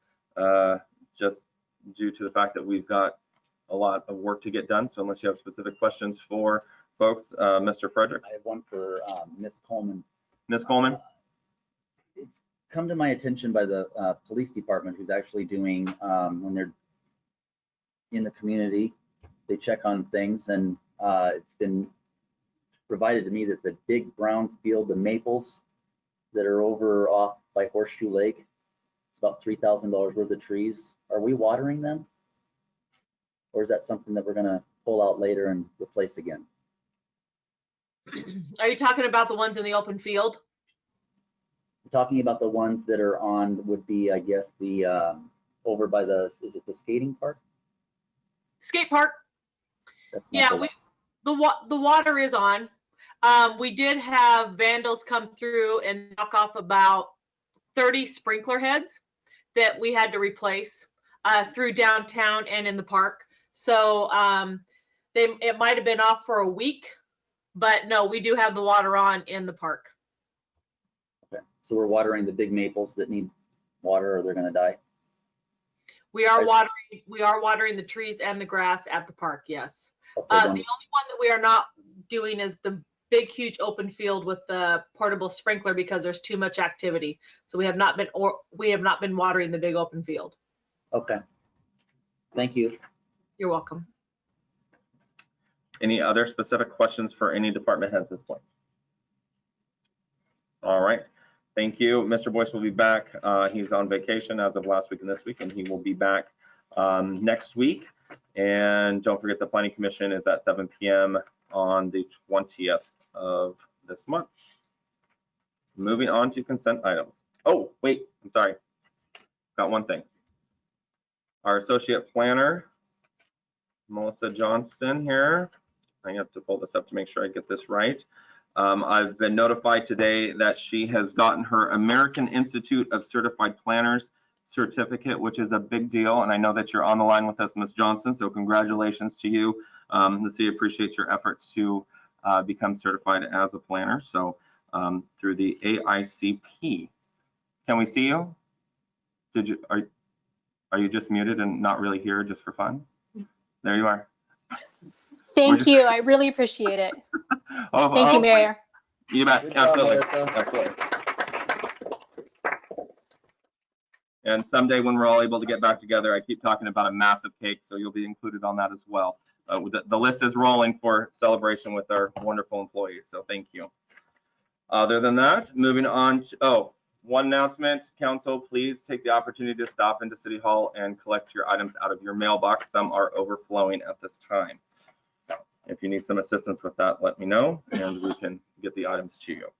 Just due to the fact that we've got a lot of work to get done. So unless you have specific questions for folks, Mr. Fredericks. I have one for Ms. Coleman. Ms. Coleman? It's come to my attention by the police department, who's actually doing, when they're in the community, they check on things, and it's been provided to me that the big brown field, the maples that are over off by Horseshoe Lake, it's about $3,000 worth of trees. Are we watering them? Or is that something that we're gonna pull out later and replace again? Are you talking about the ones in the open field? I'm talking about the ones that are on, would be, I guess, the, over by the, is it the skating park? Skate park. That's not Yeah, the water is on. We did have vandals come through and knock off about 30 sprinkler heads that we had to replace through downtown and in the park. So it might have been off for a week, but no, we do have the water on in the park. Okay, so we're watering the big maples that need water, or they're gonna die? We are watering the trees and the grass at the park, yes. Okay, The only one that we are not doing is the big, huge open field with the portable sprinkler because there's too much activity. So we have not been watering the big open field. Okay. Thank you. You're welcome. Any other specific questions for any department head at this point? All right. Thank you. Mr. Boyce will be back. He's on vacation as of last week and this week, and he will be back next week. And don't forget the Planning Commission is at 7 p.m. on the 20th of this month. Moving on to consent items. Oh, wait, I'm sorry. Got one thing. Our associate planner, Melissa Johnston here. I have to pull this up to make sure I get this right. I've been notified today that she has gotten her American Institute of Certified Planners certificate, which is a big deal. And I know that you're on the line with us, Ms. Johnston, so congratulations to you. The city appreciates your efforts to become certified as a planner. So through the AICP. Can we see you? Are you just muted and not really here just for fun? There you are. Thank you. I really appreciate it. Thank you, Mayor. You bet. Absolutely. Absolutely. And someday when we're all able to get back together, I keep talking about a massive cake, so you'll be included on that as well. The list is rolling for celebration with our wonderful employees, so thank you. Other than that, moving on to, one announcement. Council, please take the opportunity to stop into City Hall and collect your items out of your mailbox. Some are overflowing at this time. If you need some assistance with that, let me know and we can get the items to you.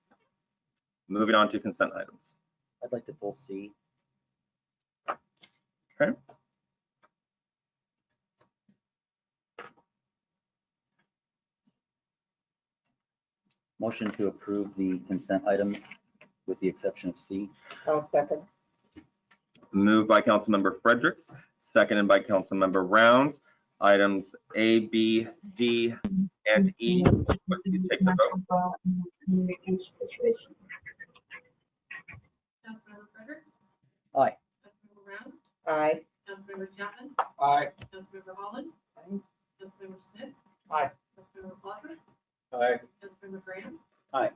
Moving on to consent items. I'd like to pull C. Okay. Motion to approve the consent items with the exception of C. I'll second. Moved by Councilmember Fredericks, seconded by Councilmember Rounds. Items A, B, D, and E. Please take the vote. Councilmember Frederick. Aye. Councilmember Rounds. Aye. Councilmember Chapman. Aye. Councilmember Holland. Aye. Councilmember Smith. Aye. Councilmember Plotter. Aye. Councilmember Graham. Aye.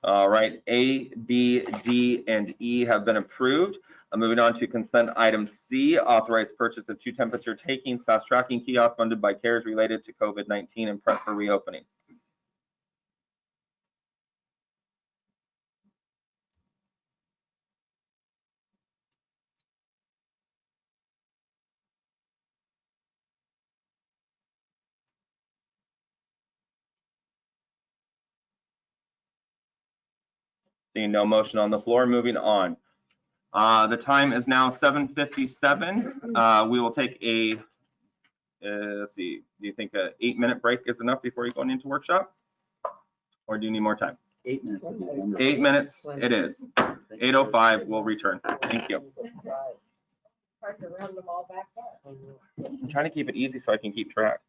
All right, A, B, D, and E have been approved. Moving on to consent item C, authorized purchase of 2 temperature taking / tracking kiosks funded by CARES related to COVID-19 and prep for reopening. Seeing no motion on the floor, moving on. The time is now 7:57. We will take a, let's see, do you think an 8-minute break is enough before you go into workshop? Or do you need more time? 8 minutes. Would be wonderful. 8 minutes, it is. 8:05, we'll return. Thank you. Hard to round them all back up. I'm trying to keep it easy so I can keep track.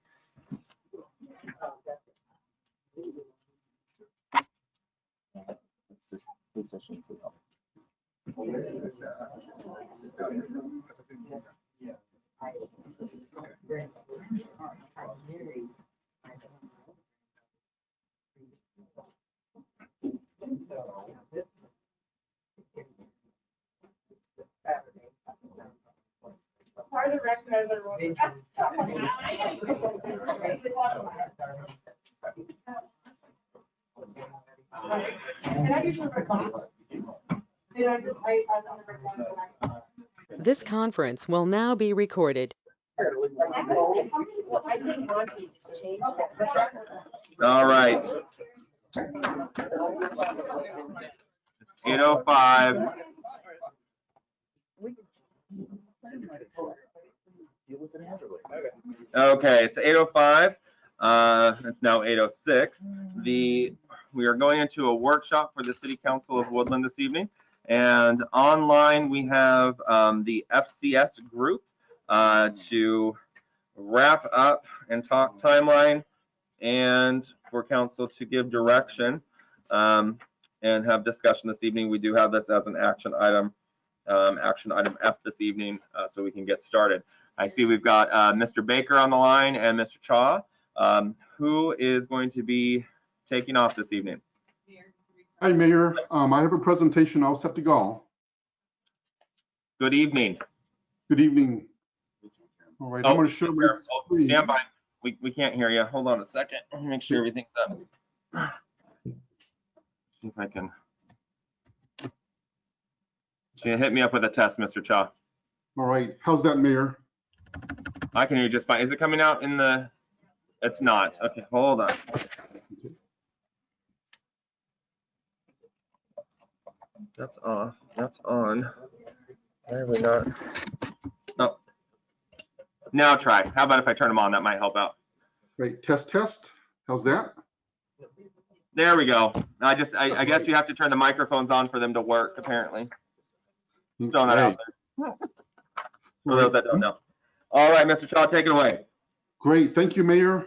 This conference will now be recorded. All right. 8:05. Okay, it's 8:05. It's now 8:06. We are going into a workshop for the City Council of Woodland this evening. And online we have the FCS group to wrap up and talk timeline, and for council to give direction and have discussion this evening. We do have this as an action item F this evening, so we can get started. I see we've got Mr. Baker on the line and Mr. Chaw. Who is going to be taking off this evening? Hi, Mayor. I have a presentation all set to go. Good evening. Good evening. All right, I'm going to show my screen. Stand by. We can't hear you. Hold on a second. Let me make sure everything's up. See if I can. So hit me up with a test, Mr. Chaw. All right. How's that, Mayor? I can hear you just fine. Is it coming out in the? It's not. Okay, hold on. That's off. That's on. Why are we not? Oh. Now try. How about if I turn them on? That might help out. Great. Test. How's that? There we go. I guess you have to turn the microphones on for them to work, apparently. Just throwing that out there. For those that don't know. All right, Mr. Chaw, take it away. Great. Thank you, Mayor,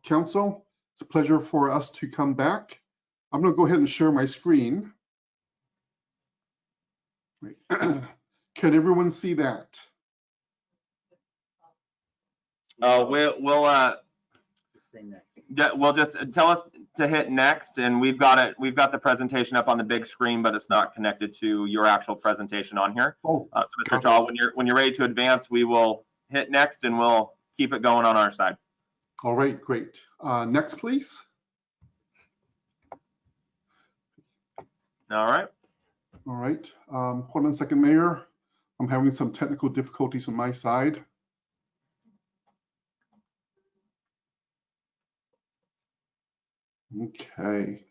Council. It's a pleasure for us to come back. I'm going to go ahead and share my screen. Can everyone see that? We'll just tell us to hit next, and we've got the presentation up on the big screen, but it's not connected to your actual presentation on here. So Mr. Chaw, when you're ready to advance, we will hit next, and we'll keep it going on our side. All right, great. Next, please. All right. All right. Hold on a second, Mayor. I'm having some technical difficulties on my side. Okay.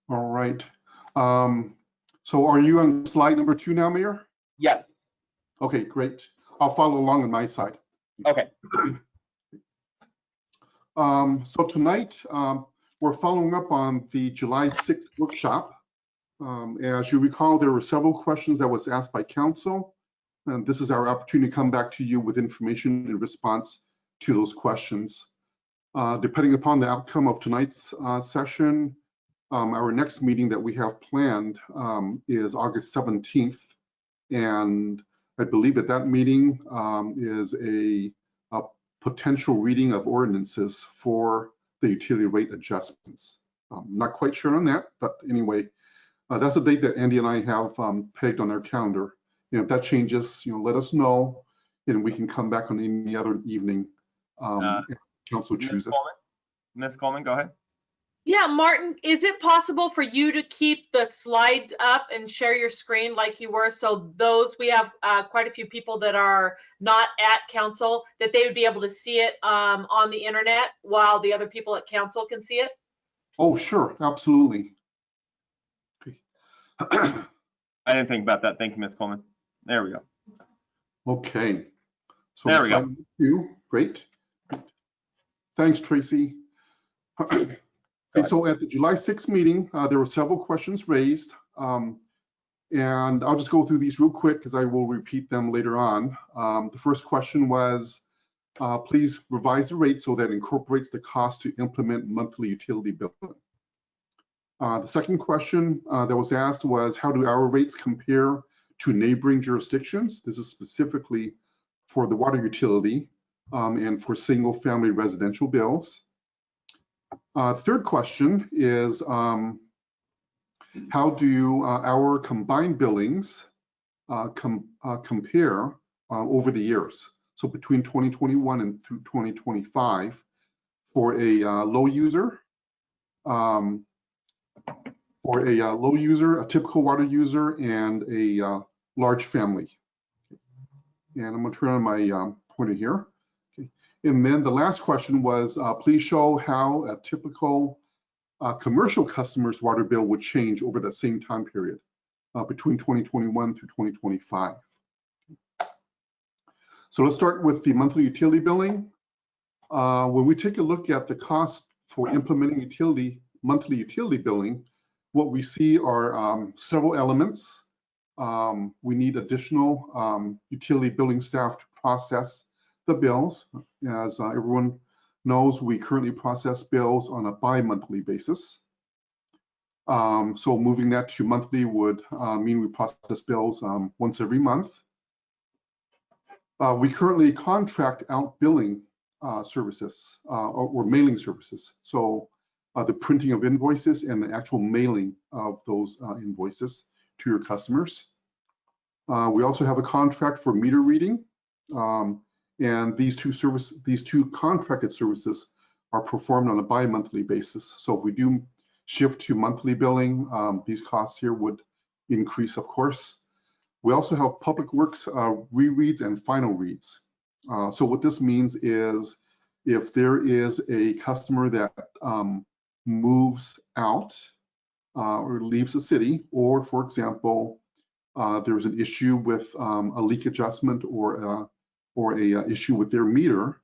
All right. So are you on slide number 2 now, Mayor? Yes. Okay, great. I'll follow along on my side. Okay. So tonight, we're following up on the July 6th workshop. As you recall, there were several questions that was asked by council, and this is our opportunity to come back to you with information in response to those questions. Depending upon the outcome of tonight's session, our next meeting that we have planned is August 17th, and I believe at that meeting is a potential reading of ordinances for the utility rate adjustments. Not quite sure on that, but anyway, that's a date that Andy and I have pegged on our calendar. And if that changes, let us know, and we can come back on any other evening if council chooses. Ms. Coleman, go ahead. Yeah, Martin, is it possible for you to keep the slides up and share your screen like you were, so we have quite a few people that are not at council, that they would be able to see it on the internet while the other people at council can see it? Oh, sure, absolutely. Okay. I didn't think about that. Thank you, Ms. Coleman. There we go. Okay. So there we go. Great. Thanks, Tracy. Okay, so at the July 6th meeting, there were several questions raised, and I'll just go through these real quick because I will repeat them later on. The first question was, please revise the rate so that it incorporates the cost to implement monthly utility billing. The second question that was asked was, how do our rates compare to neighboring jurisdictions? This is specifically for the water utility and for single-family residential bills. Third question is, how do our combined billings compare over the years. So between 2021 and through 2025, for a low user, a typical water user, and a large family. And I'm going to turn on my pointer here. Okay. And then the last question was, please show how a typical commercial customer's water bill would change over that same time period between 2021 through 2025. So let's start with the monthly utility billing. When we take a look at the cost for implementing monthly utility billing, what we see are several elements. We need additional utility billing staff to process the bills. As everyone knows, we currently process bills on a bi-monthly basis. So moving that to monthly would mean we process bills once every month. We currently contract out billing services or mailing services. So the printing of invoices and the actual mailing of those invoices to your customers. We also have a contract for meter reading, and these two contracted services are performed on a bi-monthly basis. So if we do shift to monthly billing, these costs here would increase, of course. We also have public works rereads and final reads. So what this means is if there is a customer that moves out or leaves the city, or for example, there's an issue with a leak adjustment or a issue with their meter,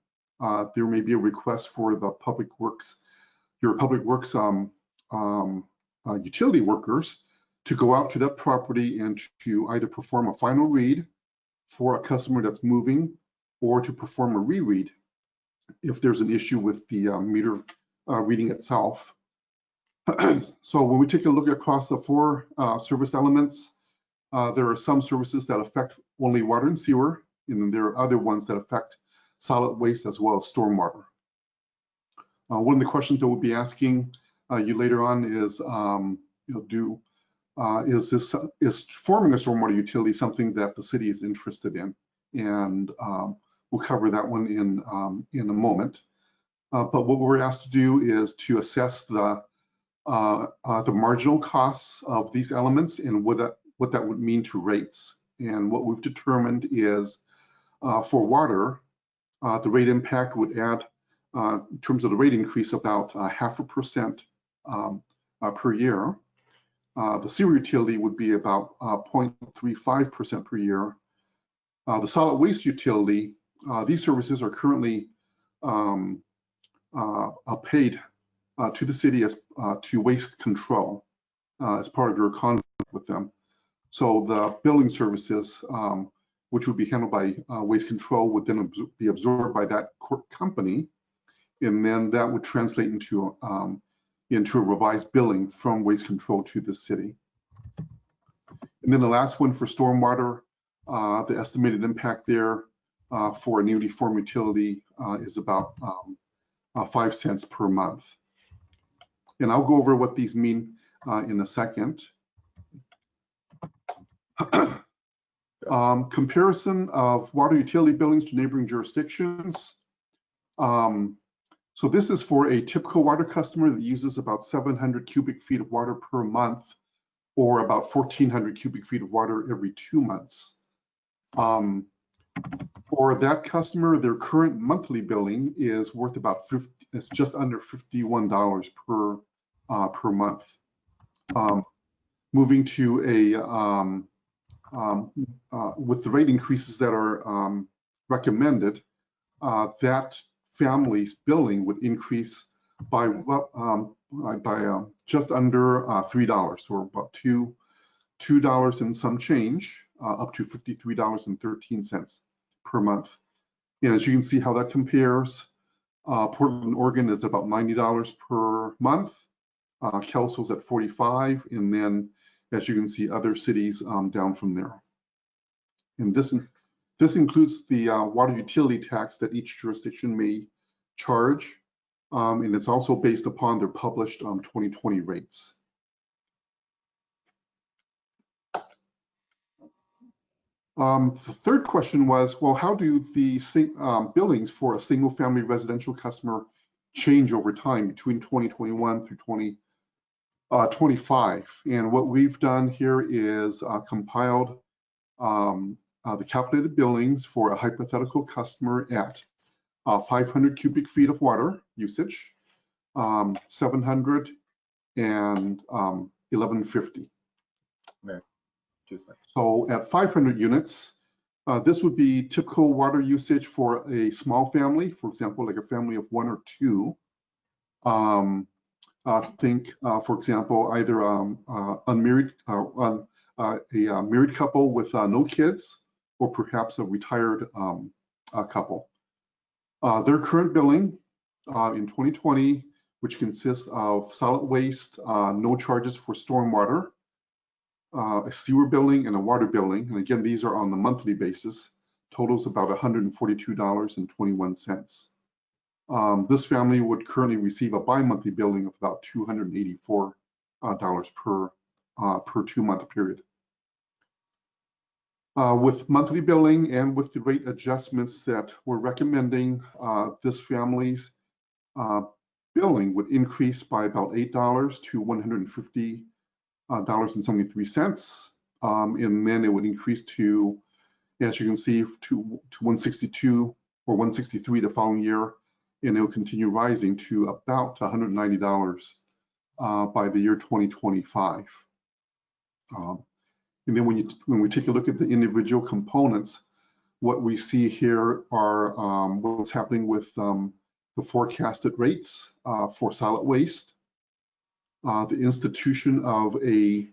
there may be a request for the your public works utility workers to go out to that property and to either perform a final read for a customer that's moving, or to perform a reread if there's an issue with the meter reading itself. So when we take a look across the four service elements, there are some services that affect only water and sewer, and then there are other ones that affect solid waste as well as stormwater. One of the questions that we'll be asking you later on is, is forming a stormwater utility something that the city is interested in? And we'll cover that one in a moment. But what we're asked to do is to assess the marginal costs of these elements and what that would mean to rates. And what we've determined is for water, the rate impact would add, in terms of the rate increase, about 0.5% per year. The sewer utility would be about 0.35% per year. The solid waste utility, these services are currently paid to the city as to waste control as part of your contract with them. So the billing services, which would be handled by waste control, would then be absorbed by that company, and then that would translate into a revised billing from waste control to the city. And then the last one for stormwater, the estimated impact there for a newly formed utility is about 5 cents per month. And I'll go over what these mean in a second. Comparison of water utility billings to neighboring jurisdictions. So this is for a typical water customer that uses about 700 cubic feet of water per month, or about 1,400 cubic feet of water every 2 months. For that customer, their current monthly billing is worth about it's just under $51 per month. Moving to with the rate increases that are recommended, that family's billing would increase by just under $3, or about $2 and some change, up to $53.13 per month. And as you can see how that compares, Portland, Oregon is about $90 per month. Kelso's at $45, and then as you can see, other cities down from there. And this includes the water utility tax that each jurisdiction may charge, and it's also based upon their published 2020 rates. The third question was, well, how do the billings for a single family residential customer change over time between 2021 through 2025? And what we've done here is compiled the calculated billings for a hypothetical customer at 500 cubic feet of water usage, 700 and 1150. So at 500 units, this would be typical water usage for a small family, for example, like a family of 1 or 2. Think, for example, either unmarried, a married couple with no kids, or perhaps a retired couple. Their current billing in 2020, which consists of solid waste, no charges for stormwater, a sewer billing and a water billing, and again, these are on the monthly basis, totals about $142.21. This family would currently receive a bi-monthly billing of about $284 per 2-month period. With monthly billing and with the rate adjustments that we're recommending, this family's billing would increase by about $8 to $150.73, and then it would increase to, as you can see, to 162 or 163 the following year, and it will continue rising to about $190 by the year 2025. And then when we take a look at the individual components, what we see here are what's happening with the forecasted rates for solid waste, the institution of a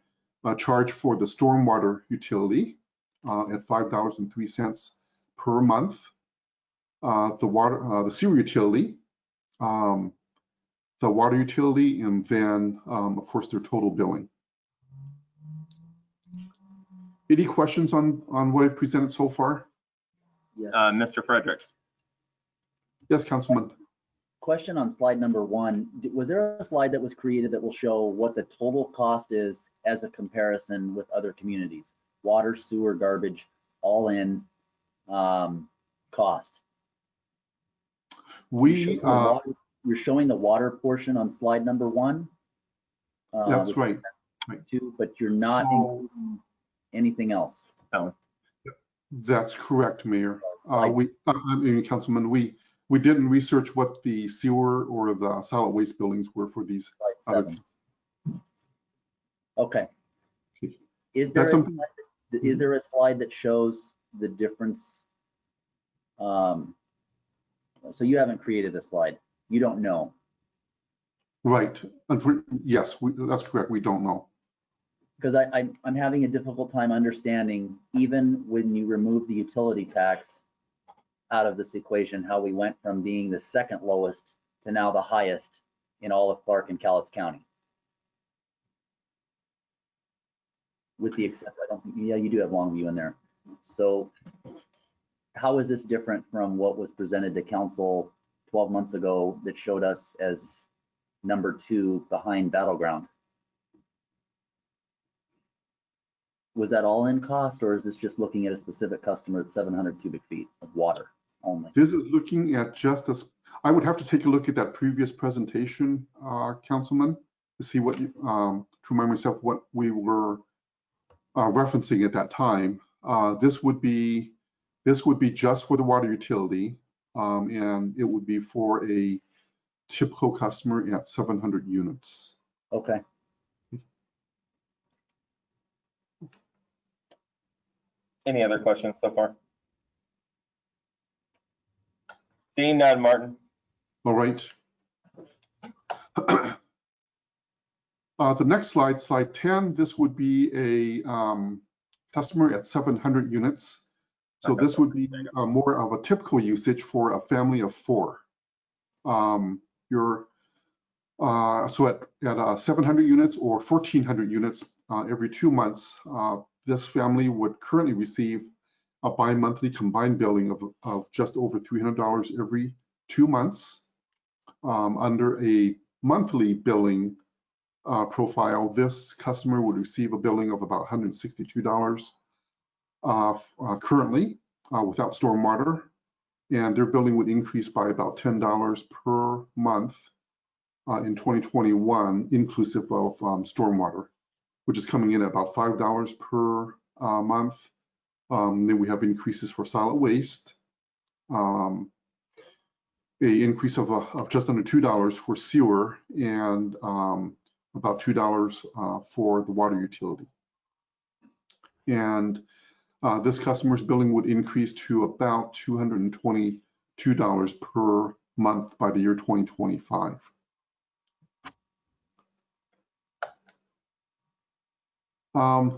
charge for the stormwater utility at $5.03 per month, the sewer utility, the water utility, and then of course their total billing. Any questions on what I've presented so far? Yes. Mr. Fredericks. Yes, Councilman. Question on slide number 1. Was there a slide that was created that will show what the total cost is as a comparison with other communities? Water, sewer, garbage, all in cost. You're showing the water portion on slide number 1. That's right. But you're not including anything else. No. That's correct, Mayor. Councilman, we didn't research what the sewer or the solid waste buildings were for these other. Okay. Is there a slide that shows the difference? So you haven't created a slide. You don't know. Right. Yes, that's correct. We don't know. Because I'm having a difficult time understanding, even when you remove the utility tax out of this equation, how we went from being the second lowest to now the highest in all of Clark and Cowlitz County. With the exception, I don't think, yeah, you do have Longview in there. So how is this different from what was presented to council 12 months ago that showed us as number 2 behind Battleground? Was that all in cost, or is this just looking at a specific customer at 700 cubic feet of water only? This is looking at just as, I would have to take a look at that previous presentation, Councilman, to see what, to remind myself what we were referencing at that time. This would be just for the water utility, and it would be for a typical customer at 700 units. Okay. Any other questions so far? Seeing none, Martin. All right. The next slide, slide 10, this would be a customer at 700 units. So this would be more of a typical usage for a family of 4. So at 700 units or 1,400 units every 2 months, this family would currently receive a bi-monthly combined billing of just over $300 every 2 months. Under a monthly billing profile, this customer would receive a billing of about $162 currently without stormwater, and their billing would increase by about $10 per month in 2021, inclusive of stormwater, which is coming in at about $5 per month. Then we have increases for solid waste, a increase of just under $2 for sewer, and about $2 for the water utility. And this customer's billing would increase to about $222 per month by the year 2025.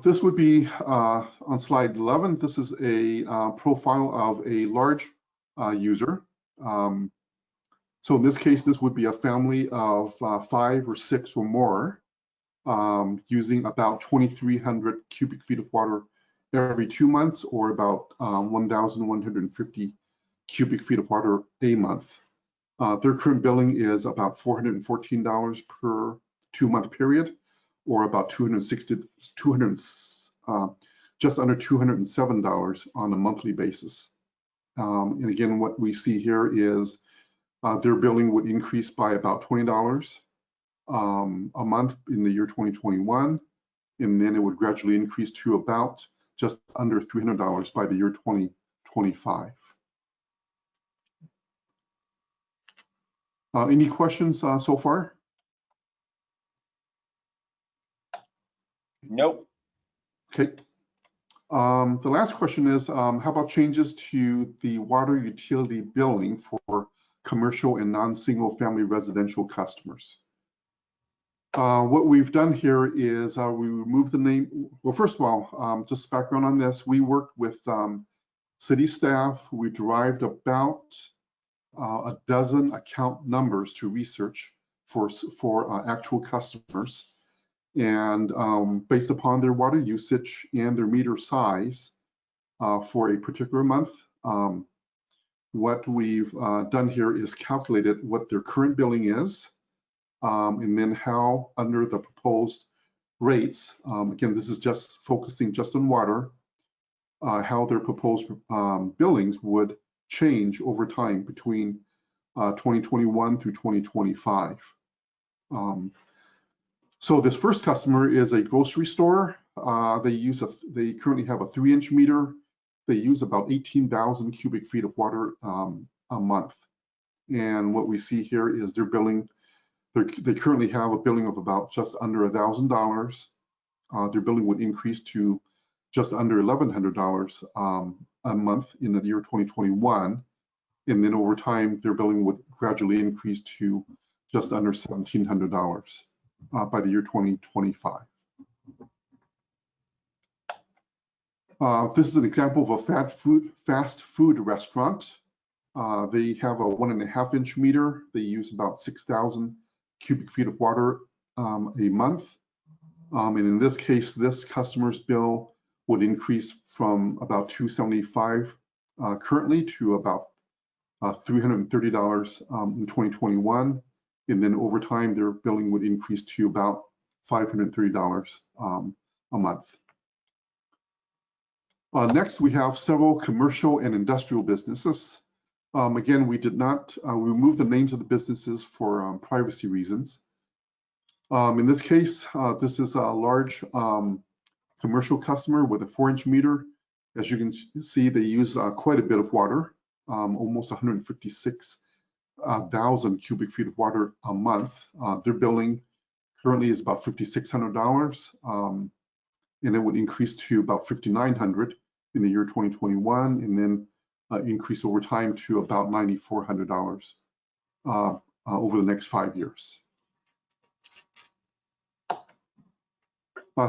This would be on slide 11. This is a profile of a large user. So in this case, this would be a family of 5 or 6 or more, using about 2,300 cubic feet of water every 2 months, or about 1,150 cubic feet of water a month. Their current billing is about $414 per 2-month period, or about just under $207 on a monthly basis. And again, what we see here is their billing would increase by about $20 a month in the year 2021, and then it would gradually increase to about just under $300 by the year 2025. Any questions so far? Nope. Okay. The last question is, how about changes to the water utility billing for commercial and non-single family residential customers? What we've done here is we removed the name. Well, first of all, just background on this, we worked with city staff. We derived about a dozen account numbers to research for actual customers. And based upon their water usage and their meter size for a particular month, what we've done here is calculated what their current billing is, and then how under the proposed rates, again, this is just focusing just on water, how their proposed billings would change over time between 2021 through 2025. So this first customer is a grocery store. They currently have a 3-inch meter. They use about 18,000 cubic feet of water a month. And what we see here is their billing. They currently have a billing of about just under $1,000. Their billing would increase to just under $1,100 a month in the year 2021. And then over time, their billing would gradually increase to just under $1,700 by the year 2025. This is an example of a fast food restaurant. They have a 1.5-inch meter. They use about 6,000 cubic feet of water a month. And in this case, this customer's bill would increase from about $275 currently to about $330 in 2021. And then over time, their billing would increase to about $530 a month. Next, we have several commercial and industrial businesses. Again, we did not remove the names of the businesses for privacy reasons. In this case, this is a large commercial customer with a 4-inch meter. As you can see, they use quite a bit of water, almost 156,000 cubic feet of water a month. Their billing currently is about $5,600, and it would increase to about $5,900 in the year 2021, and then increase over time to about $9,400 over the next 5 years.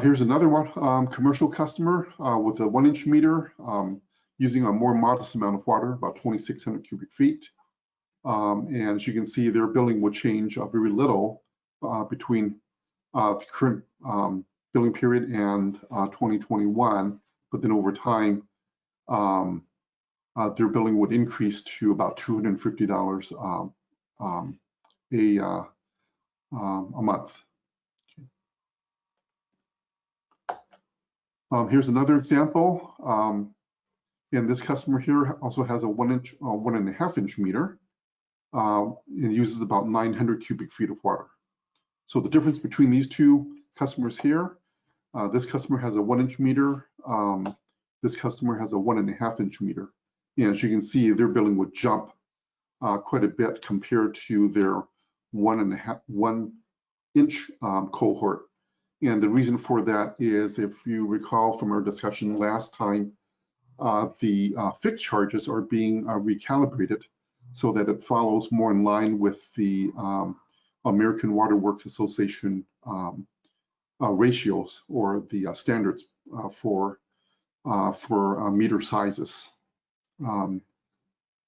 Here's another one, commercial customer with a 1-inch meter, using a more modest amount of water, about 2,600 cubic feet. And as you can see, their billing would change very little between the current billing period and 2021, but then over time, their billing would increase to about $250 a month. Here's another example. And this customer here also has a 1.5 inch meter. It uses about 900 cubic feet of water. So the difference between these two customers here, this customer has a 1 inch meter. This customer has a 1.5 inch meter. And as you can see, their billing would jump quite a bit compared to their 1 inch cohort. And the reason for that is, if you recall from our discussion last time, the fixed charges are being recalibrated so that it follows more in line with the American Water Works Association ratios, or the standards for meter sizes.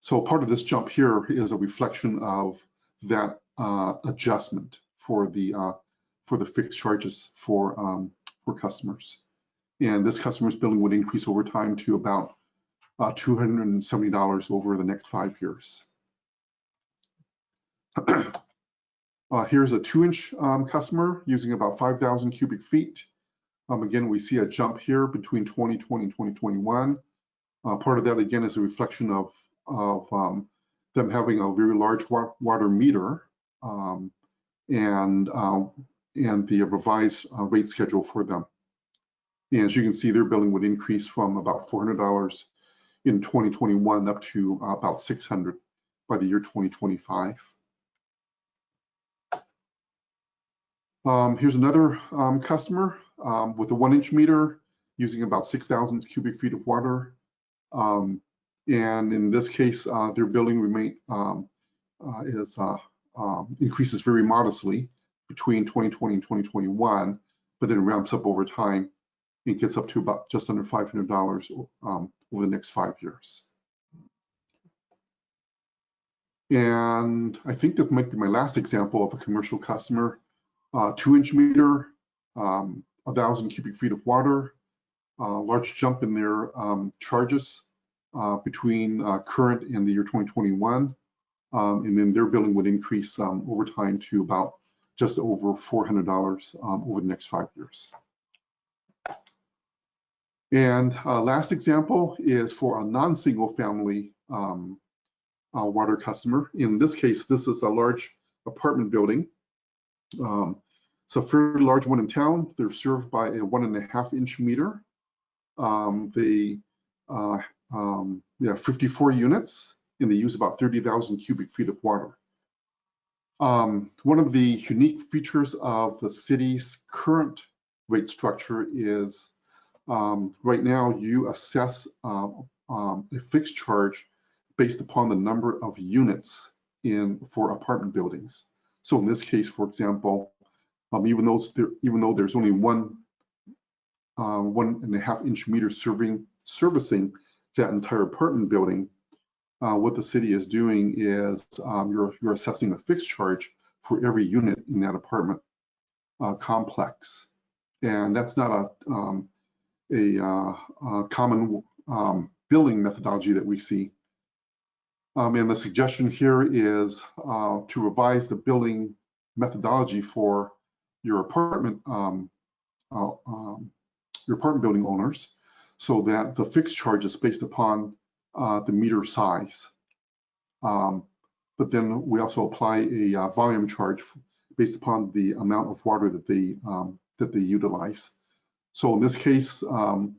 So part of this jump here is a reflection of that adjustment for the fixed charges for customers. And this customer's billing would increase over time to about $270 over the next 5 years. Here's a 2 inch customer using about 5,000 cubic feet. Again, we see a jump here between 2020 and 2021. Part of that, again, is a reflection of them having a very large water meter and the revised rate schedule for them. And as you can see, their billing would increase from about $400 in 2021 up to about $600 by the year 2025. Here's another customer with a 1 inch meter using about 6,000 cubic feet of water. And in this case, their billing increases very modestly between 2020 and 2021, but then it ramps up over time. It gets up to about just under $500 over the next 5 years. And I think that might be my last example of a commercial customer. 2 inch meter, 1,000 cubic feet of water, large jump in their charges between current and the year 2021. And then their billing would increase over time to about just over $400 over the next 5 years. And last example is for a non-single family water customer. In this case, this is a large apartment building. It's a fairly large one in town. They're served by a 1.5 inch meter. They have 54 units, and they use about 30,000 cubic feet of water. One of the unique features of the city's current rate structure is right now you assess a fixed charge based upon the number of units for apartment buildings. So in this case, for example, even though there's only 1.5 inch meter servicing that entire apartment building, what the city is doing is you're assessing a fixed charge for every unit in that apartment complex, and that's not a common billing methodology that we see. And the suggestion here is to revise the billing methodology for your apartment building owners, so that the fixed charge is based upon the meter size. But then we also apply a volume charge based upon the amount of water that they utilize. So in this case, in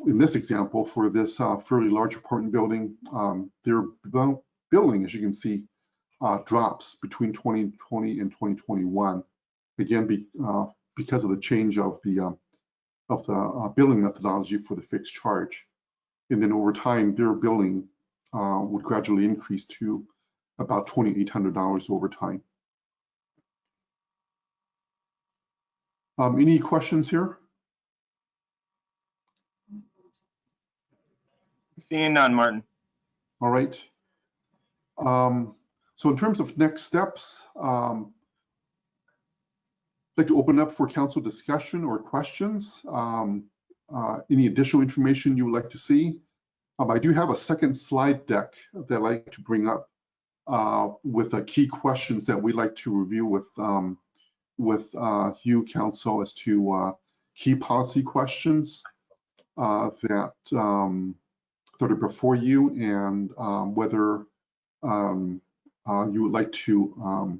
this example, for this fairly large apartment building, their billing, as you can see, drops between 2020 and 2021. Again, because of the change of the billing methodology for the fixed charge. And then over time, their billing would gradually increase to about $2,800 over time. Any questions here? Seeing none, Martin. All right. So in terms of next steps, I'd like to open up for council discussion or questions. Any additional information you would like to see? I do have a second slide deck that I'd like to bring up with key questions that we'd like to review with you, council, as to key policy questions that are before you, and whether you would like to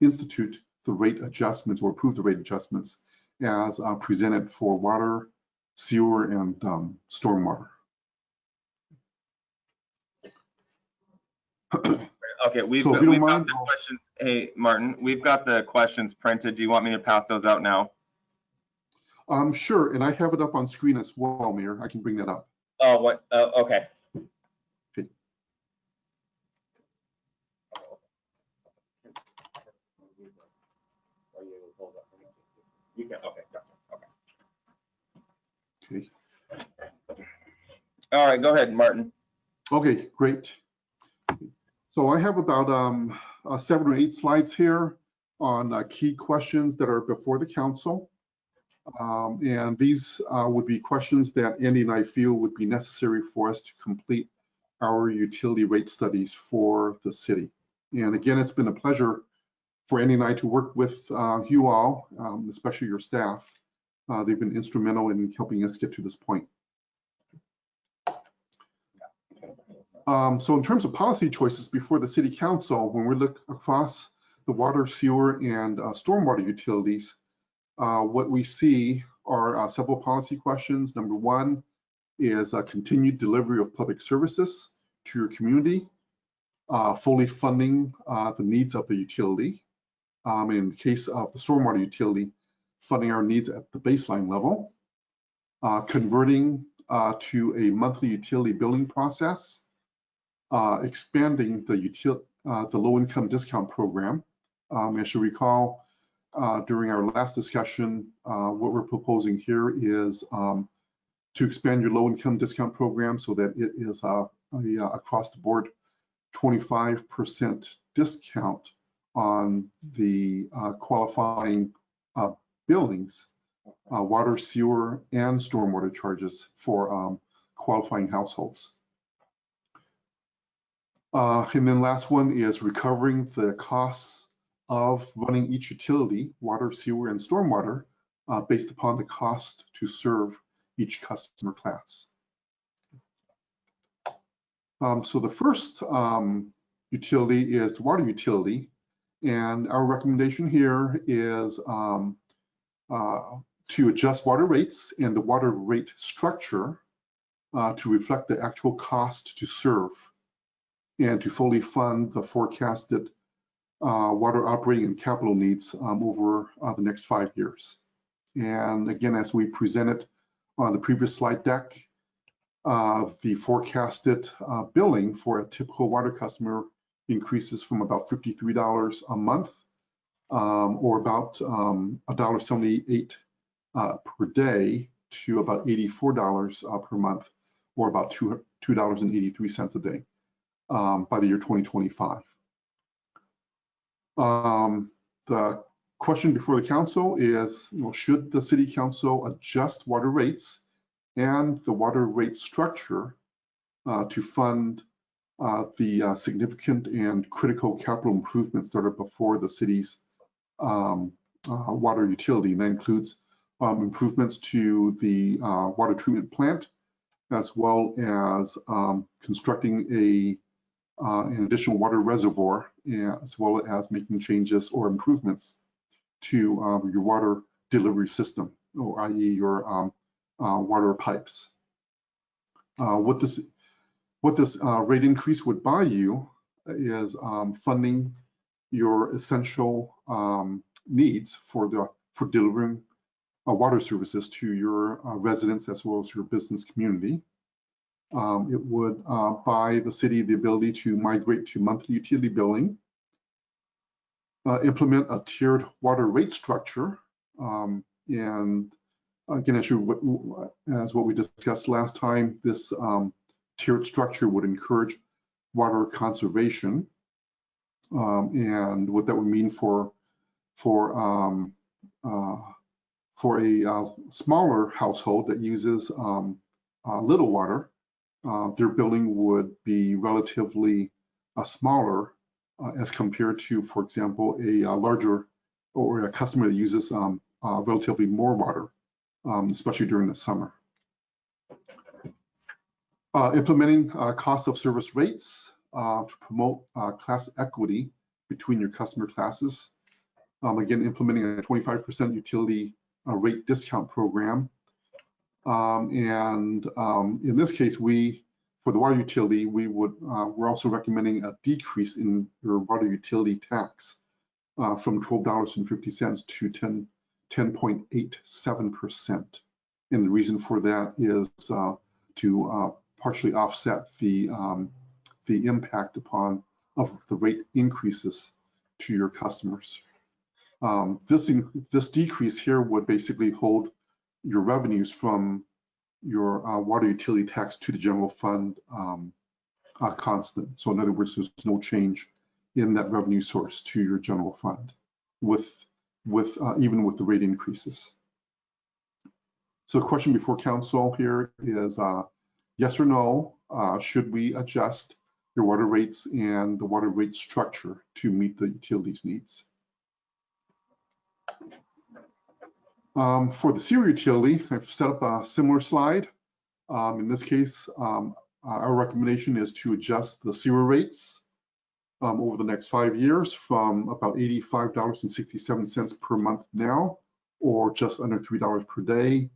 institute the rate adjustments or approve the rate adjustments as presented for water, sewer, and stormwater. Okay, we've So if got you don't mind, the questions. Hey, Martin, we've got the questions printed. Do you want me to pass those out now? Sure, and I have it up on screen as well, Mayor. I can bring that up. Oh, what? Okay. Okay. You can. Okay. Gotcha. Okay. Okay. All right. Go ahead, Martin. Okay, great. So I have about 7 or 8 slides here on key questions that are before the council. And these would be questions that Andy and I feel would be necessary for us to complete our utility rate studies for the city. And again, it's been a pleasure for Andy and I to work with you all, especially your staff. They've been instrumental in helping us get to this point. So in terms of policy choices before the city council, when we look across the water, sewer, and stormwater utilities, what we see are several policy questions. Number one is continued delivery of public services to your community, fully funding the needs of the utility. In the case of the stormwater utility, funding our needs at the baseline level, converting to a monthly utility billing process, expanding the low-income discount program. As you recall, during our last discussion, what we're proposing here is to expand your low-income discount program so that it is across the board 25% discount on the qualifying billings, water, sewer, and stormwater charges for qualifying households. And then last one is recovering the costs of running each utility, water, sewer, and stormwater, based upon the cost to serve each customer class. So the first utility is the water utility, and our recommendation here is to adjust water rates and the water rate structure to reflect the actual cost to serve, and to fully fund the forecasted water operating and capital needs over the next 5 years. And again, as we presented on the previous slide deck, the forecasted billing for a typical water customer increases from about $53 a month, or about $1.78 per day, to about $84 per month, or about $2.83 a day by the year 2025. The question before the council is, should the city council adjust water rates and the water rate structure to fund the significant and critical capital improvements that are before the city's water utility? And that includes improvements to the water treatment plant, as well as constructing an additional water reservoir, as well as making changes or improvements to your water delivery system, or i.e. your water pipes. What this rate increase would buy you is funding your essential needs for delivering water services to your residents as well as your business community. It would buy the city the ability to migrate to monthly utility billing, implement a tiered water rate structure, and again, as what we discussed last time, this tiered structure would encourage water conservation, and what that would mean for a smaller household that uses little water, their billing would be relatively smaller as compared to, for example, a larger or a customer that uses relatively more water. especially during the summer. Implementing cost of service rates to promote class equity between your customer classes. Again, implementing a 25% utility rate discount program. In this case, for the water utility, we're also recommending a decrease in your water utility tax from $12.50 to 10.87%. And the reason for that is to partially offset the impact of the rate increases to your customers. This decrease here would basically hold your revenues from your water utility tax to the general fund constant. So in other words, there's no change in that revenue source to your general fund even with the rate increases. So the question before council here is yes or no, should we adjust your water rates and the water rate structure to meet the utilities needs? For the sewer utility, I've set up a similar slide. In this case, our recommendation is to adjust the sewer rates over the next 5 years from about $85.67 per month now, or just under $3 per day,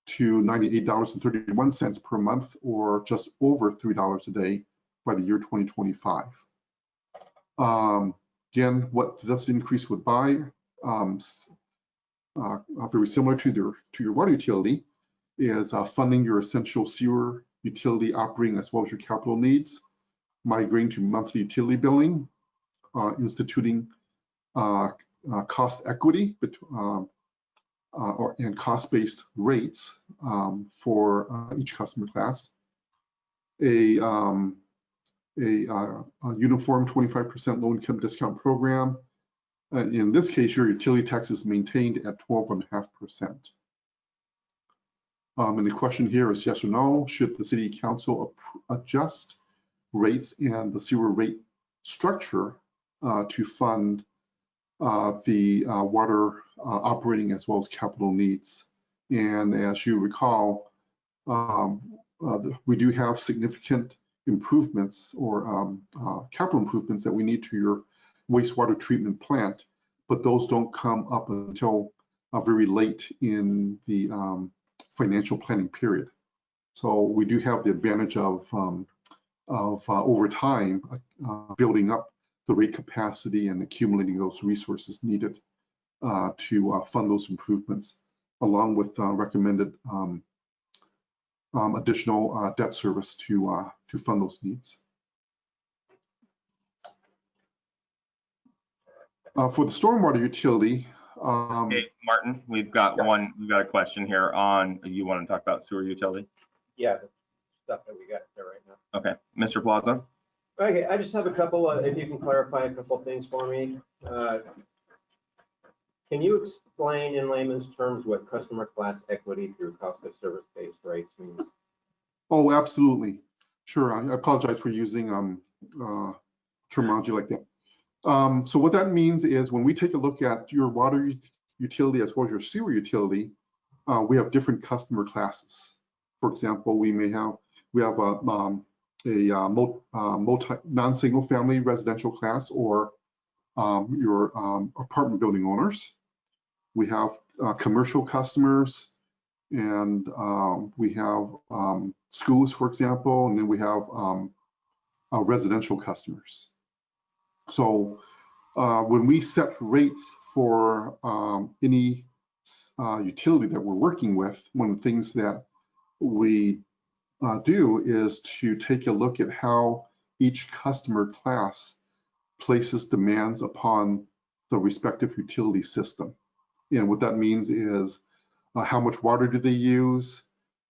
to $98.31 per month, or just over $3 a day by the year 2025. Again, what this increase would buy, very similar to your water utility, is funding your essential sewer utility operating as well as your capital needs, migrating to monthly utility billing, instituting cost equity and cost-based rates for each customer class, a uniform 25% low income discount program. In this case, your utility tax is maintained at 12.5%. And the question here is yes or no, should the city council adjust rates and the sewer rate structure to fund the water operating as well as capital needs? And as you recall, we do have significant improvements or capital improvements that we need to your wastewater treatment plant, but those don't come up until very late in the financial planning period. So we do have the advantage of over time building up the rate capacity and accumulating those resources needed to fund those improvements, along with recommended additional debt service to fund those needs. For the stormwater utility. Hey, Martin, we've got a question here on, you want to talk about sewer utility? Yeah, the stuff that we got there right now. Okay, Mr. Plaza. Okay, I just have a couple, if you can clarify a couple of things for me. Can you explain in layman's terms what customer class equity through cost of service-based rates means? Oh, absolutely. Sure, I apologize for using terminology like that. So what that means is when we take a look at your water utility as well as your sewer utility, we have different customer classes. For example, we have a non-single family residential class, or your apartment building owners. We have commercial customers, and we have schools, for example, and then we have residential customers. So when we set rates for any utility that we're working with, one of the things that we do is to take a look at how each customer class places demands upon the respective utility system. And what that means is how much water do they use,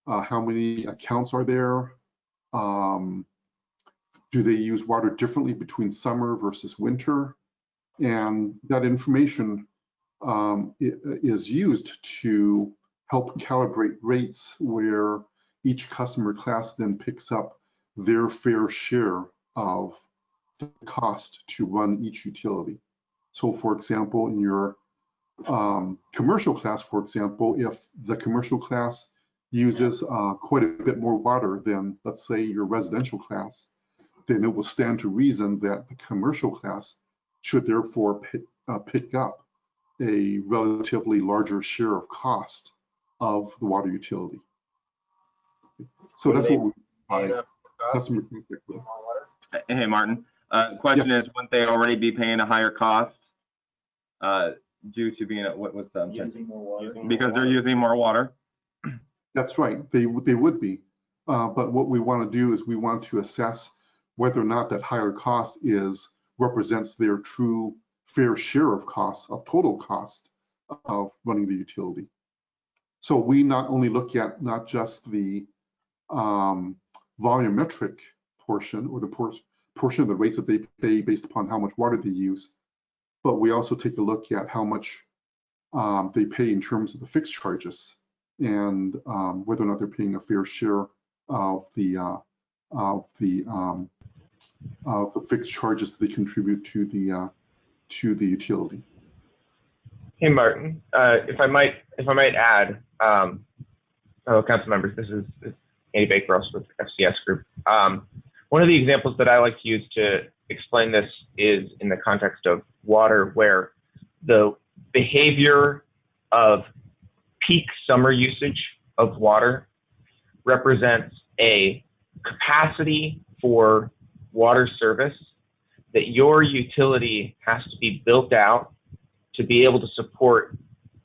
how many accounts are there, do they use water differently between summer versus winter? And that information is used to help calibrate rates where each customer class then picks up their fair share of the cost to run each utility. So for example, in your commercial class, for example, if the commercial class uses quite a bit more water than, let's say, your residential class, then it will stand to reason that the commercial class should therefore pick up a relatively larger share of cost of the water utility. So that's what we buy customer class equity. Hey, Martin. Question is, wouldn't they already be paying a higher cost due to being what was that? Using more water. Because they're using more water. That's right. They would be. But what we want to do is we want to assess whether or not that higher cost represents their true fair share of costs, of total cost of running the utility. So we not only look at not just the volumetric portion or the portion of the rates that they pay based upon how much water they use, but we also take a look at how much they pay in terms of the fixed charges and whether or not they're paying a fair share of the fixed charges that they contribute to the utility. Hey, Martin, if I might add, fellow council members, this is Andy Baker with FCS Group. One of the examples that I like to use to explain this is in the context of water, where the behavior of peak summer usage of water represents a capacity for water service that your utility has to be built out to be able to support,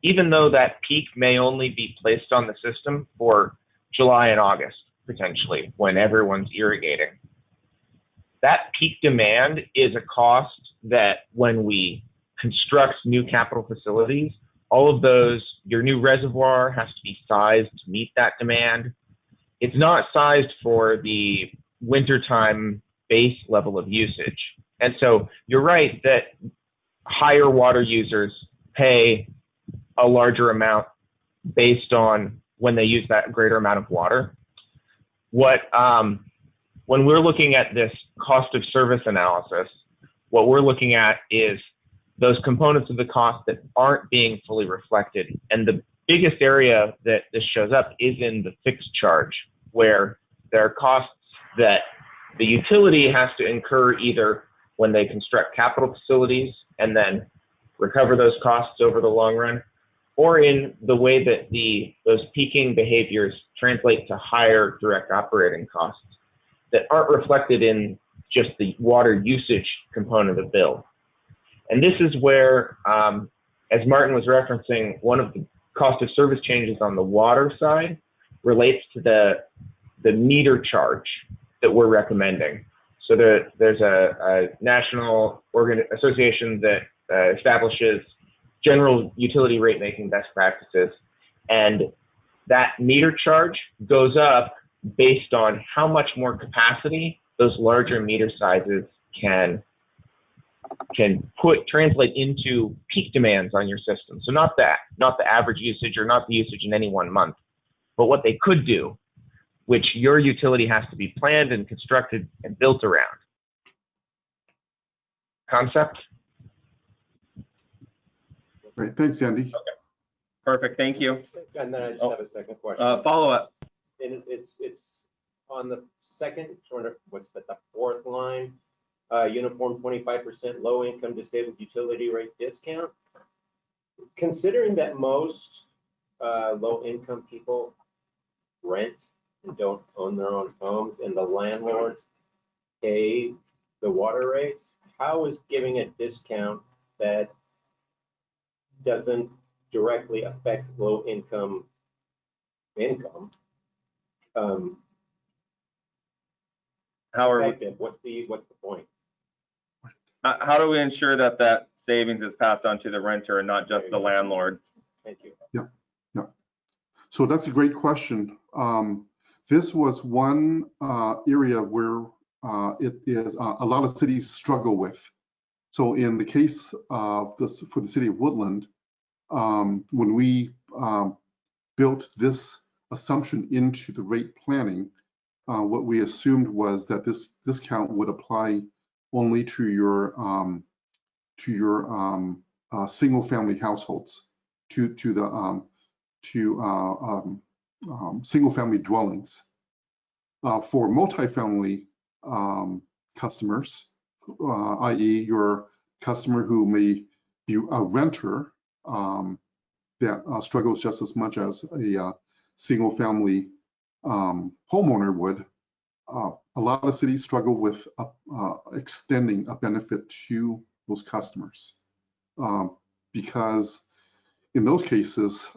even though that peak may only be placed on the system for July and August, potentially, when everyone's irrigating. That peak demand is a cost that when we construct new capital facilities, all of those, your new reservoir has to be sized to meet that demand. It's not sized for the wintertime base level of usage. And so you're right that higher water users pay a larger amount based on when they use that greater amount of water. When we're looking at this cost of service analysis, what we're looking at is those components of the cost that aren't being fully reflected. And the biggest area that this shows up is in the fixed charge, where there are costs that the utility has to incur either when they construct capital facilities and then recover those costs over the long run, or in the way that those peaking behaviors translate to higher direct operating costs that aren't reflected in just the water usage component of the bill. And this is where, as Martin was referencing, one of the cost of service changes on the water side relates to the meter charge that we're recommending. So there's a national association that establishes general utility rate making best practices, and that meter charge goes up based on how much more capacity those larger meter sizes can translate into peak demands on your system. So not the average usage or not the usage in any one month, but what they could do, which your utility has to be planned and constructed and built around. Concept? Great, thanks, Andy. Okay. Perfect, thank you. And then I just have a second question. Follow up. And it's on the second, sort of, what's that, the fourth line, uniform 25% low income disabled utility rate discount. Considering that most low income people rent and don't own their own homes and the landlords pay the water rates, how is giving a discount that doesn't directly affect low income How are effective? What's the point? how do we ensure that savings is passed on to the renter and not just the landlord? Thank you. Yeah. So that's a great question. This was one area where it is a lot of cities struggle with. So in the case of this, for the city of Woodland, when we built this assumption into the rate planning, what we assumed was that this discount would apply only to your single-family households to the single-family dwellings. For multifamily customers, i.e. your customer who may be a renter that struggles just as much as a single-family homeowner would, a lot of cities struggle with extending a benefit to those customers because in those cases,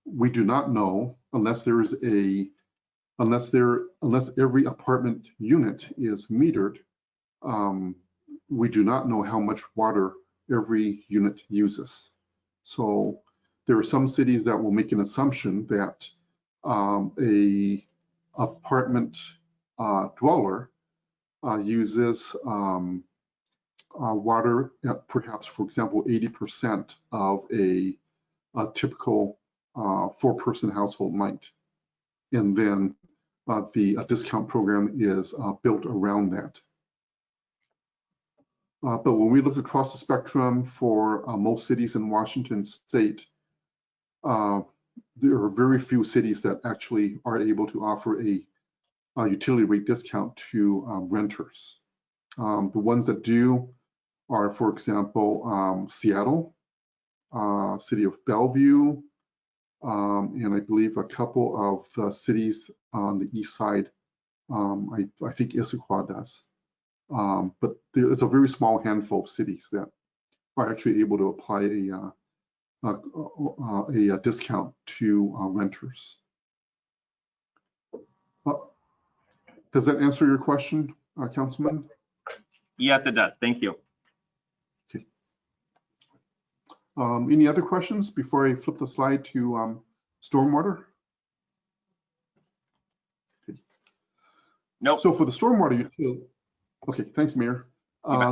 we do not know unless every apartment unit is metered, we do not know how much water every unit uses. So there are some cities that will make an assumption that a apartment dweller uses water at perhaps, for example, 80% of a typical 4-person household might. And then the discount program is built around that. But when we look across the spectrum for most cities in Washington state, there are very few cities that actually are able to offer a utility rate discount to renters. The ones that do are, for example, Seattle, city of Bellevue, and I believe a couple of the cities on the east side. I think Issaquah does. But it's a very small handful of cities that are actually able to apply a discount to renters. Does that answer your question, Councilman? Yes, it does. Thank you. Okay. Any other questions before I flip the slide to stormwater? Okay. Nope. So for the stormwater utility, okay, thanks, Mayor.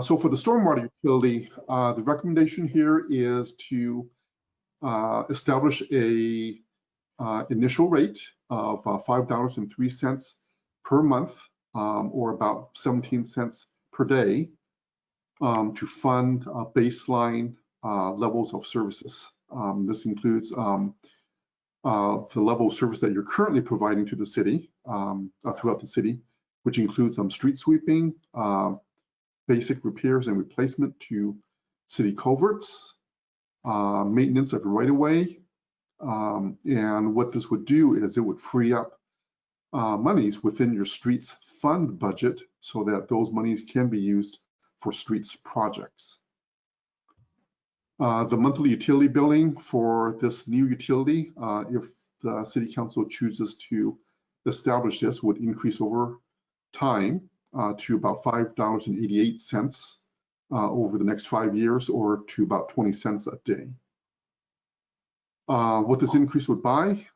So for the stormwater utility, the recommendation here is to establish a initial rate of $5.03 per month, or about 17 cents per day, to fund baseline levels of services. This includes the level of service that you're currently providing to the city, throughout the city, which includes street sweeping, basic repairs and replacement to city culverts, maintenance of right-of-way, and what this would do is it would free up monies within your streets fund budget so that those monies can be used for streets projects. The monthly utility billing for this new utility, if the City Council chooses to establish this, would increase over time to about $5.88 over the next 5 years, or to about 20 cents a day. What this increase would buy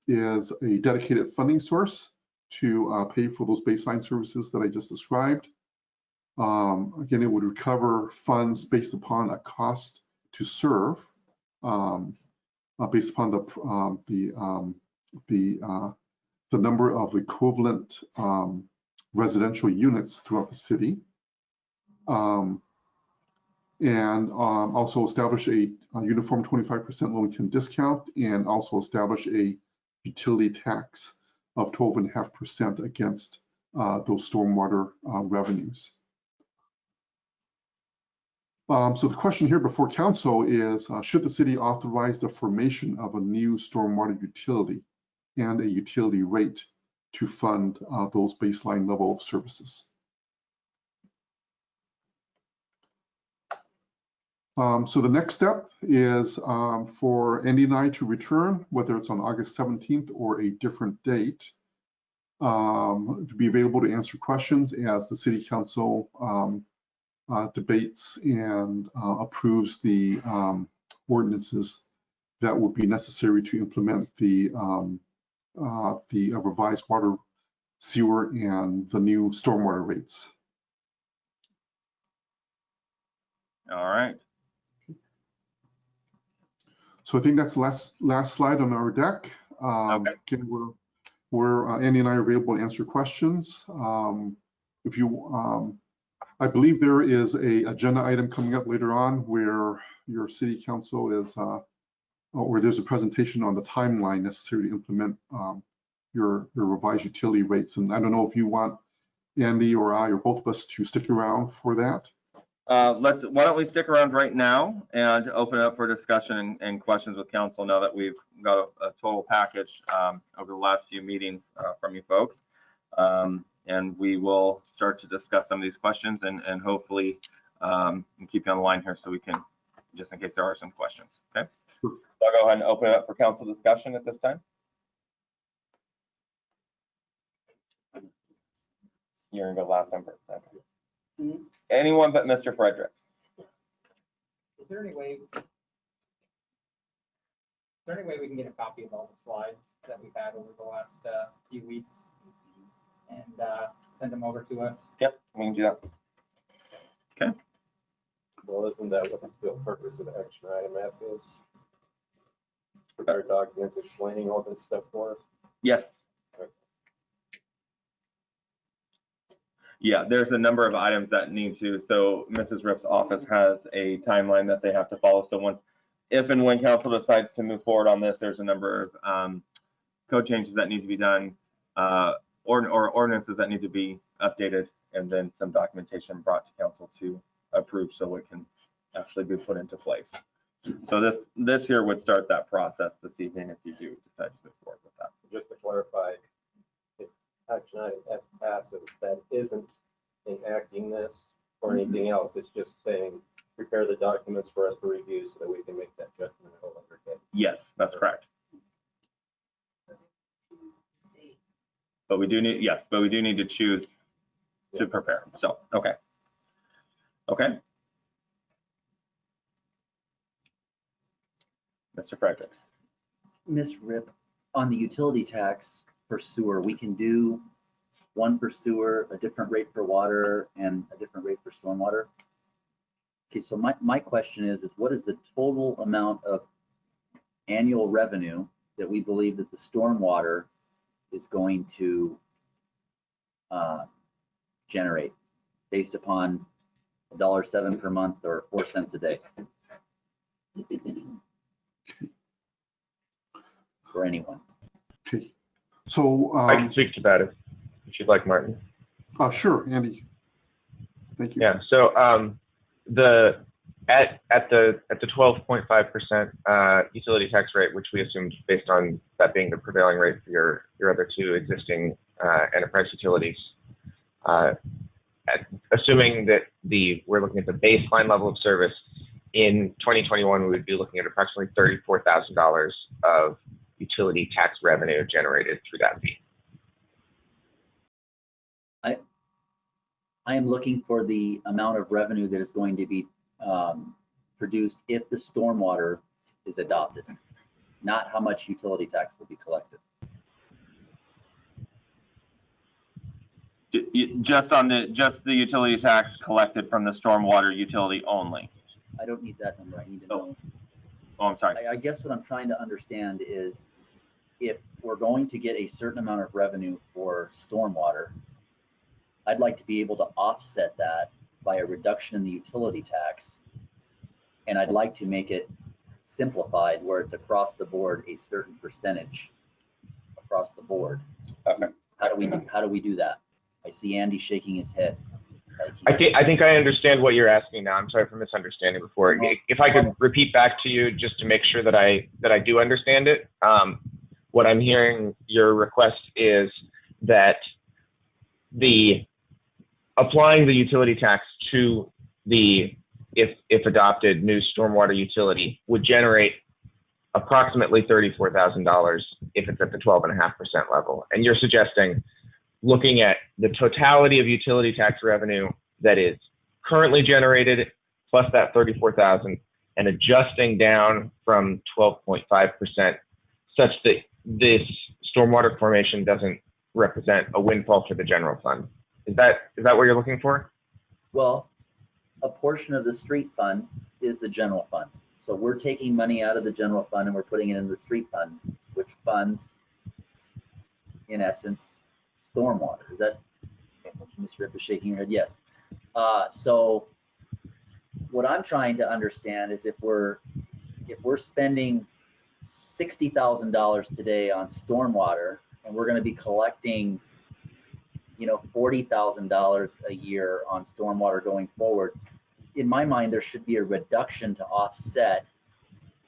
is a dedicated funding source to pay for those baseline services that I just described. Again, it would recover funds based upon a cost to serve, based upon the number of equivalent residential units throughout the city, and also establish a uniform 25% low-income discount, and also establish a utility tax of 12.5% against those stormwater revenues. So the question here before council is, should the city authorize the formation of a new stormwater utility and a utility rate to fund those baseline level of services? So the next step is for Andy and I to return, whether it's on August 17th or a different date, to be available to answer questions as the City Council debates and approves the ordinances that would be necessary to implement the revised water, sewer, and the new stormwater rates. All right. So I think that's the last slide on our deck. Okay. Again, Andy and I are available to answer questions. If you I believe there is a agenda item coming up later on where your city council is, or there's a presentation on the timeline necessary to implement your revised utility rates. And I don't know if you want Andy or I or both of us to stick around for that. Why don't we stick around right now and open it up for discussion and questions with council now that we've got a total package over the last few meetings from you folks. And we will start to discuss some of these questions and hopefully keep you on the line here so we can, just in case there are some questions, okay? So I'll go ahead and open it up for council discussion at this time. You're gonna go last time for a second. Anyone but Mr. Fredericks. Is there any way we can get a copy of all the slides that we've had over the last few weeks and send them over to us? Yep, we can do that. Okay. Well, isn't that what the real purpose of action item F is? Prepare documents explaining all this stuff for us? Yes. Yeah, there's a number of items that need to, so Mrs. Ripp's office has a timeline that they have to follow. So once, if and when council decides to move forward on this, there's a number of code changes that need to be done, or ordinances that need to be updated, and then some documentation brought to council to approve so it can actually be put into place. So this here would start that process this evening if you do decide to move forward with that. Just to clarify, if action item F passes, that isn't enacting this or anything else. It's just saying prepare the documents for us to review so that we can make that judgment at a later date. Yes, that's correct. But we do need, yes, but we do need to choose to prepare. So, okay. Okay. Mr. Fredericks. Ms. Ripp, on the utility tax for sewer, we can do one for sewer, a different rate for water, and a different rate for stormwater. Okay, so my question is what is the total amount of annual revenue that we believe that the stormwater is going to generate based upon $1.07 per month or 4 cents a day? For anyone. Okay. So I can speak to that if you'd like, Martin. Sure, Andy. Thank you. Yeah. So at the 12.5% utility tax rate, which we assumed based on that being the prevailing rate for your other two existing enterprise utilities, assuming that we're looking at the baseline level of service in 2021, we would be looking at approximately $34,000 of utility tax revenue generated through that fee. I am looking for the amount of revenue that is going to be produced if the stormwater is adopted, not how much utility tax will be collected. Just the utility tax collected from the stormwater utility only. I don't need that number. I need to know. Oh, I'm sorry. I guess what I'm trying to understand is if we're going to get a certain amount of revenue for stormwater, I'd like to be able to offset that by a reduction in the utility tax. And I'd like to make it simplified where it's across the board, a certain percentage across the board. Okay. How do we do that? I see Andy shaking his head. I think I understand what you're asking now. I'm sorry for misunderstanding before. If I could repeat back to you just to make sure that I do understand it. What I'm hearing your request is that applying the utility tax to the if adopted new stormwater utility would generate approximately $34,000 if it's at the 12.5% level. And you're suggesting looking at the totality of utility tax revenue that is currently generated plus that 34,000 and adjusting down from 12.5% such that this stormwater formation doesn't represent a windfall for the general fund. Is that what you're looking for? Well, a portion of the street fund is the general fund. So we're taking money out of the general fund and we're putting it in the street fund, which funds, in essence, stormwater. Is that, Ms. Ripp is shaking her head, yes. So what I'm trying to understand is if we're spending $60,000 today on stormwater, and we're going to be collecting, you know, $40,000 a year on stormwater going forward, in my mind, there should be a reduction to offset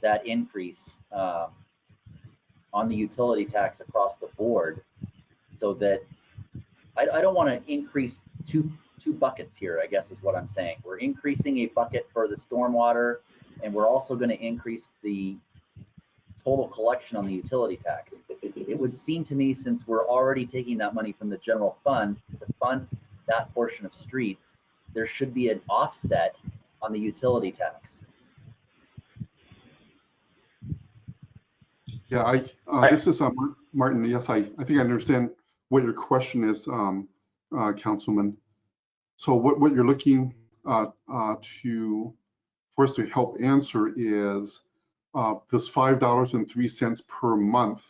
that increase on the utility tax across the board, so that I don't want to increase two buckets here, I guess is what I'm saying. We're increasing a bucket for the stormwater, and we're also going to increase the total collection on the utility tax. It would seem to me, since we're already taking that money from the general fund to fund that portion of streets, there should be an offset on the utility tax. Yeah, this is Martin. Yes, I think I understand what your question is, Councilman. So what you're looking for us to help answer is this $5.03 per month.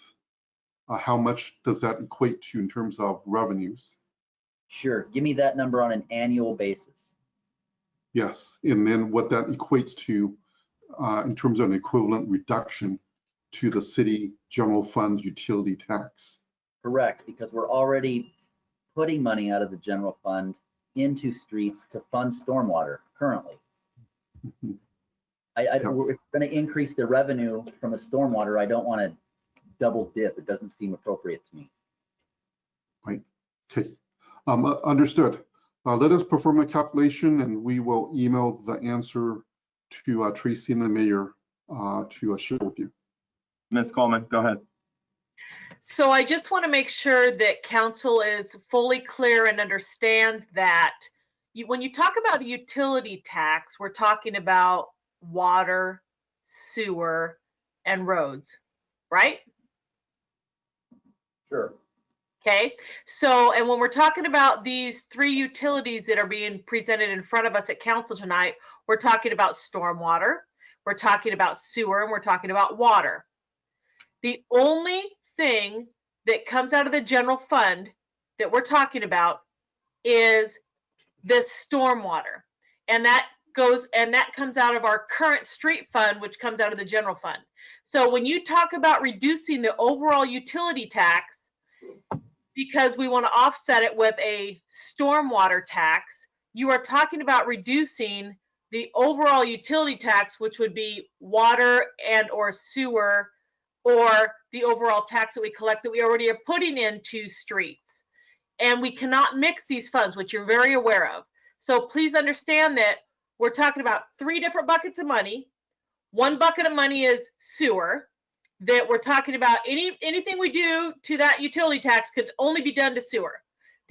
How much does that equate to in terms of revenues? Sure, give me that number on an annual basis. Yes, and then what that equates to in terms of an equivalent reduction to the city general fund utility tax. Correct, because we're already putting money out of the general fund into streets to fund stormwater currently. We're going to increase the revenue from a stormwater. I don't want to double dip. It doesn't seem appropriate to me. Right. Okay. Understood. Let us perform a calculation, and we will email the answer to Tracy and the mayor to share with you. Ms. Coleman, go ahead. So I just want to make sure that council is fully clear and understands that when you talk about a utility tax, we're talking about water, sewer, and roads, right? Sure. Okay, so, and when we're talking about these three utilities that are being presented in front of us at council tonight, we're talking about stormwater, we're talking about sewer, and we're talking about water. The only thing that comes out of the general fund that we're talking about is the stormwater, and that comes out of our current street fund, which comes out of the general fund. So when you talk about reducing the overall utility tax because we want to offset it with a stormwater tax, you are talking about reducing the overall utility tax, which would be water and or sewer, or the overall tax that we collect that we already are putting into streets. And we cannot mix these funds, which you're very aware of. So please understand that we're talking about three different buckets of money. One bucket of money is sewer, that we're talking about anything we do to that utility tax could only be done to sewer.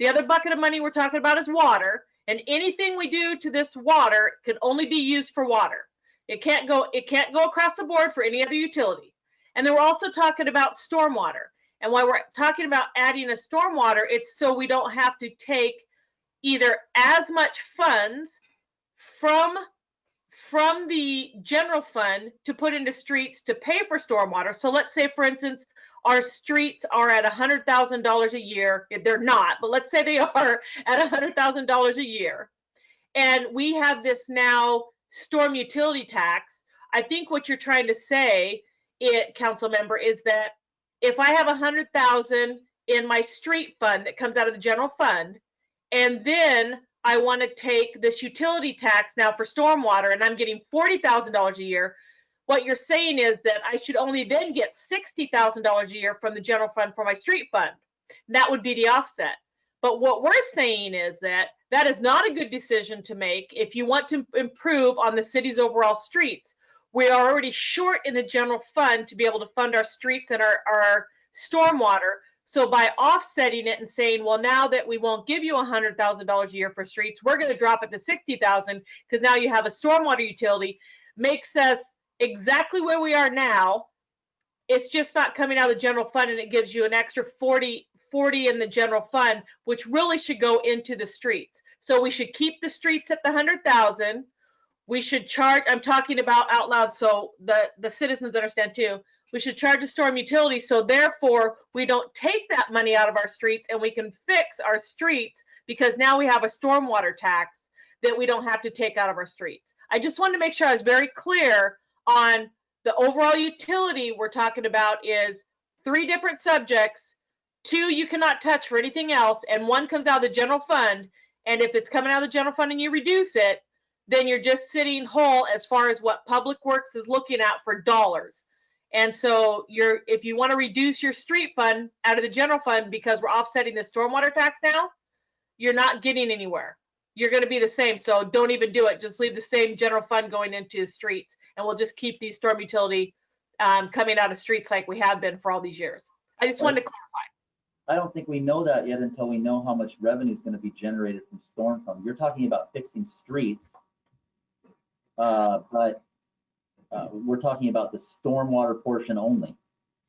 The other bucket of money we're talking about is water, and anything we do to this water can only be used for water. It can't go across the board for any other utility. And then we're also talking about stormwater. And while we're talking about adding a stormwater, it's so we don't have to take either as much funds from the general fund to put into streets to pay for stormwater. So let's say, for instance, our streets are at $100,000 a year. They're not, but let's say they are at $100,000 a year. And we have this now storm utility tax. I think what you're trying to say, council member, is that if I have $100,000 in my street fund that comes out of the general fund, and then I want to take this utility tax now for stormwater, and I'm getting $40,000 a year, what you're saying is that I should only then get $60,000 a year from the general fund for my street fund. That would be the offset. But what we're saying is that that is not a good decision to make if you want to improve on the city's overall streets. We are already short in the general fund to be able to fund our streets and our stormwater. So by offsetting it and saying, well, now that we won't give you $100,000 a year for streets, we're going to drop it to $60,000 because now you have a stormwater utility, makes us exactly where we are now. It's just not coming out of the general fund, and it gives you an extra 40 in the general fund, which really should go into the streets. So we should keep the streets at the 100,000. We should charge, I'm talking about out loud so the citizens understand too. We should charge a storm utility, so therefore we don't take that money out of our streets and we can fix our streets, because now we have a stormwater tax that we don't have to take out of our streets. I just wanted to make sure I was very clear on the overall utility we're talking about is 3 different subjects. 2 you cannot touch for anything else, and 1 comes out of the general fund. And if it's coming out of the general fund and you reduce it, then you're just sitting whole as far as what Public Works is looking at for dollars. And so if you want to reduce your street fund out of the general fund because we're offsetting the stormwater tax now, you're not getting anywhere. You're going to be the same. So don't even do it. Just leave the same general fund going into the streets, and we'll just keep these storm utility coming out of streets like we have been for all these years. I just wanted to clarify. I don't think we know that yet until we know how much revenue is going to be generated from storm fund. You're talking about fixing streets, but we're talking about the stormwater portion only.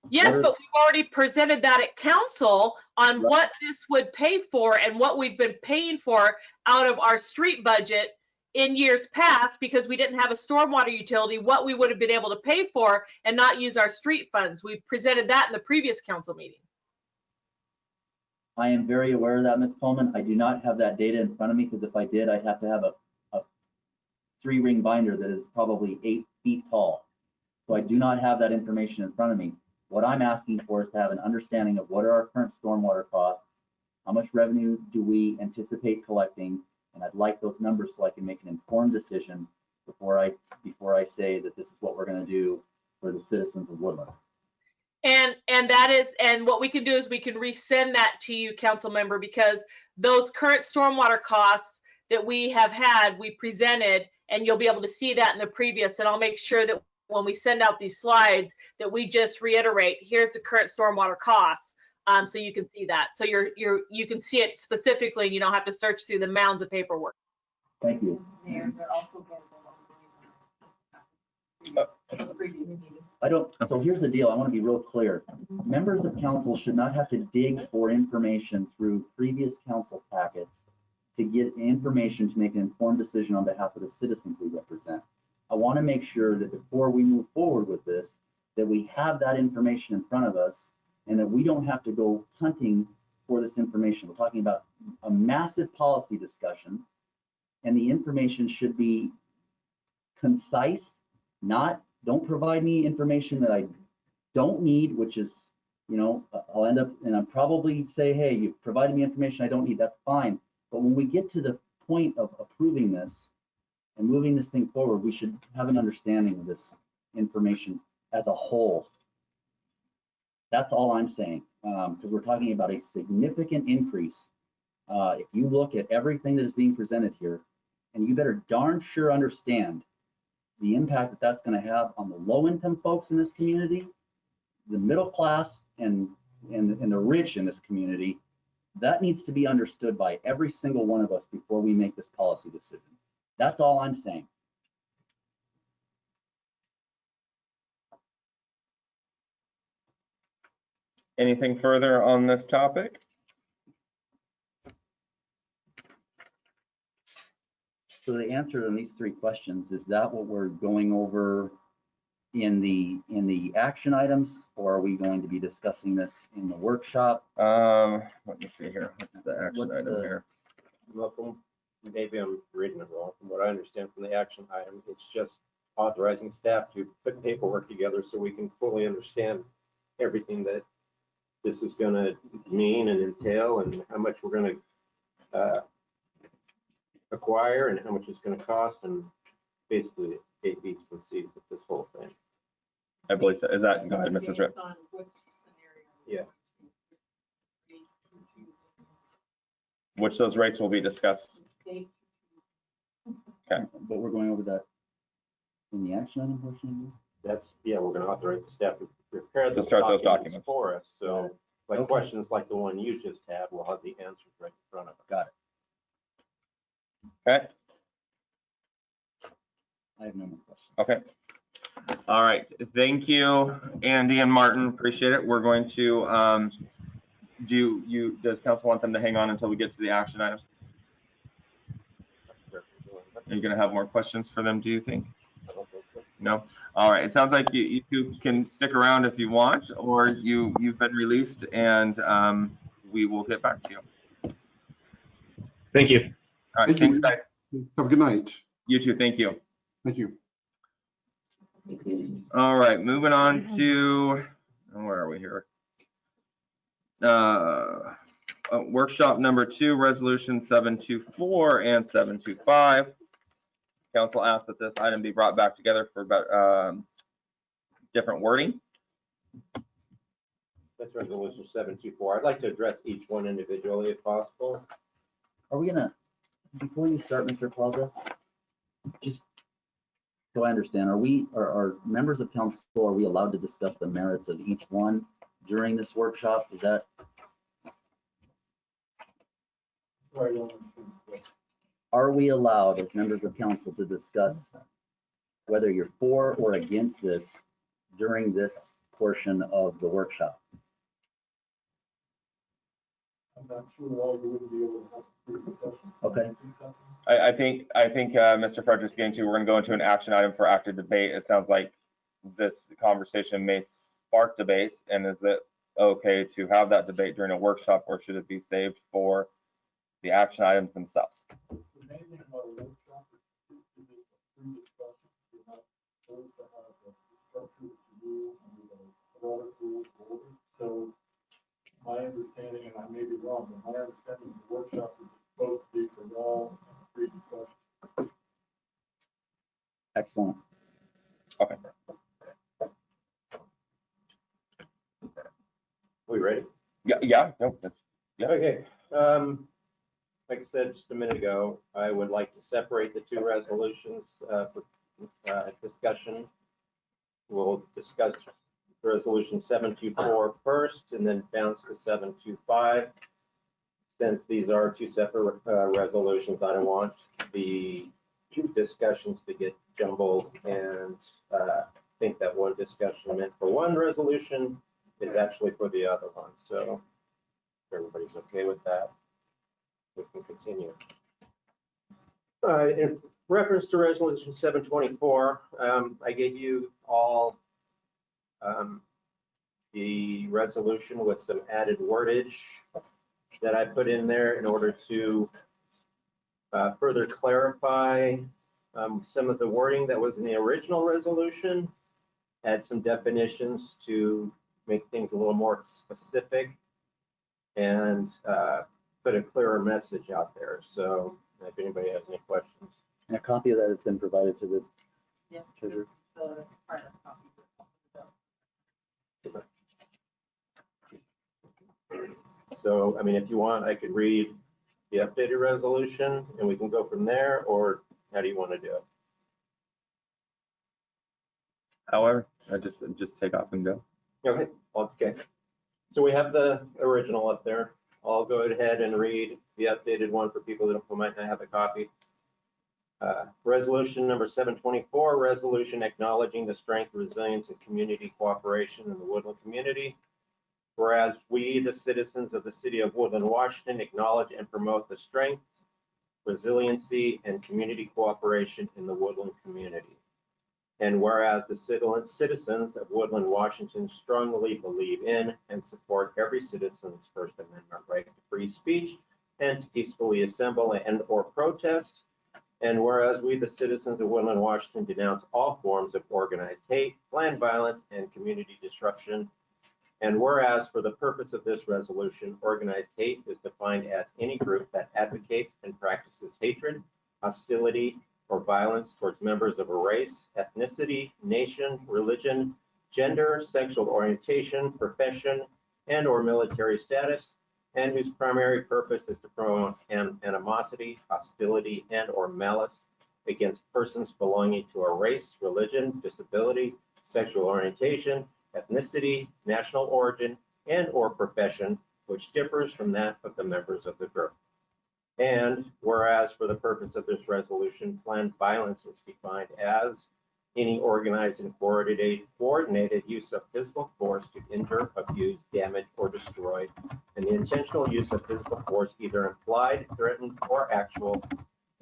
Yes, but we've already presented that at council on what this would pay for and what we've been paying for out of our street budget in years past, because we didn't have a stormwater utility, what we would have been able to pay for and not use our street funds. We presented that in the previous council meeting. I am very aware of that, Ms. Coleman. I do not have that data in front of me, because if I did, I'd have to have a 3-ring binder that is probably 8 feet tall. So I do not have that information in front of me. What I'm asking for is to have an understanding of what are our current stormwater costs, how much revenue do we anticipate collecting, and I'd like those numbers so I can make an informed decision before I say that this is what we're going to do for the citizens of Woodland. And what we can do is we can resend that to you, council member, because those current stormwater costs that we have had, we presented, and you'll be able to see that in the previous, and I'll make sure that when we send out these slides that we just reiterate, here's the current stormwater costs, so you can see that. So you can see it specifically, and you don't have to search through the mounds of paperwork. Thank you. So here's the deal. I want to be real clear. Members of council should not have to dig for information through previous council packets to get information to make an informed decision on behalf of the citizens we represent. I want to make sure that before we move forward with this, that we have that information in front of us and that we don't have to go hunting for this information. We're talking about a massive policy discussion, and the information should be concise, don't provide me information that I don't need, which is, I'll end up, and I'll probably say, hey, you've provided me information I don't need, that's fine. But when we get to the point of approving this and moving this thing forward, we should have an understanding of this information as a whole. That's all I'm saying, because we're talking about a significant increase. If you look at everything that is being presented here, and you better darn sure understand the impact that that's going to have on the low-income folks in this community, the middle class, and the rich in this community. That needs to be understood by every single one of us before we make this policy decision. That's all I'm saying. Anything further on this topic? So the answer to these 3 questions, is that what we're going over in the action items, or are we going to be discussing this in the workshop? Let me see here. What's the action item here? Well, maybe I'm reading it wrong. From what I understand from the action item, it's just authorizing staff to put paperwork together so we can fully understand everything that this is going to mean and entail, and how much we're going to acquire and how much it's going to cost, and basically A, B, and C with this whole thing. I believe so. Is that, go ahead, Mrs. Rip. Yeah. Which those rates will be discussed. Okay. But we're going over that in the action item portion. That's, yeah, we're going to authorize the staff to prepare To start those documents for us. So like questions like the one you just had, we'll have the answers right in front of us. Got Okay. it. I have no more questions. Okay. All right. Thank you, Andy and Martin. Appreciate it. We're going to does council want them to hang on until we get to the action items? Are you going to have more questions for them, do you think? No? All right. It sounds like you two can stick around if you want, or you've been released, and we will get back to you. Thank you. All right. Thanks, guys. Have a good night. You too. Thank you. Thank you. All right, moving on to, where are we here? Workshop number 2, resolution 724 and 725. Council asked that this item be brought back together for different wording. That's resolution 724. I'd like to address each one individually if possible. Are we gonna, before you start, Mr. Plaza, just so I understand, are members of council, are we allowed to discuss the merits of each one during this workshop? Is that? Are we allowed as members of council to discuss whether you're for or against this during this portion of the workshop? I'm not sure why we wouldn't be able to have a free discussion. Okay. I think Mr. Frederick's getting to, we're going to go into an action item for active debate. It sounds like this conversation may spark debate, and is it okay to have that debate during a workshop, or should it be saved for the action items themselves? The main thing about a workshop is a free discussion. You're not supposed to have a structure that you do under the water rules of order. So my understanding, and I may be wrong, but my understanding of the workshop is supposed to be for all free discussion. Excellent. Okay. We ready? Yeah, no, that's, yeah. Okay. Like I said just a minute ago, I would like to separate the two resolutions for discussion. We'll discuss resolution 724 first, and then bounce to 725. Since these are two separate resolutions, I don't want the two discussions to get jumbled and think that one discussion meant for one resolution is actually for the other one. So if everybody's okay with that, we can continue. In reference to resolution 724, I gave you all the resolution with some added wordage that I put in there in order to further clarify some of the wording that was in the original resolution, add some definitions to make things a little more specific, and put a clearer message out there. So if anybody has any questions. And a copy of that has been provided to the treasurer. The prior copy. So, I mean, if you want, I could read the updated resolution and we can go from there, or how do you want to do it? However, I just take off and go. Okay, okay. So we have the original up there. I'll go ahead and read the updated one for people who might not have a copy. Resolution number 724, resolution acknowledging the strength, resilience, and community cooperation in the Woodland community. Whereas we, the citizens of the city of Woodland, Washington, acknowledge and promote the strength, resiliency, and community cooperation in the Woodland community. And whereas the citizens of Woodland, Washington strongly believe in and support every citizen's First Amendment right to free speech and to peacefully assemble and or protest. And whereas we, the citizens of Woodland, Washington, denounce all forms of organized hate, planned violence, and community disruption. And whereas for the purpose of this resolution, organized hate is defined as any group that advocates and practices hatred, hostility, or violence towards members of a race, ethnicity, nation, religion, gender, sexual orientation, profession, and or military status, and whose primary purpose is to promote animosity, hostility, and or malice against persons belonging to a race, religion, disability, sexual orientation, ethnicity, national origin, and or profession, which differs from that of the members of the group. And whereas for the purpose of this resolution, planned violence is defined as any organized and coordinated use of physical force to injure, abuse, damage, or destroy, and the intentional use of physical force, either implied, threatened, or actual,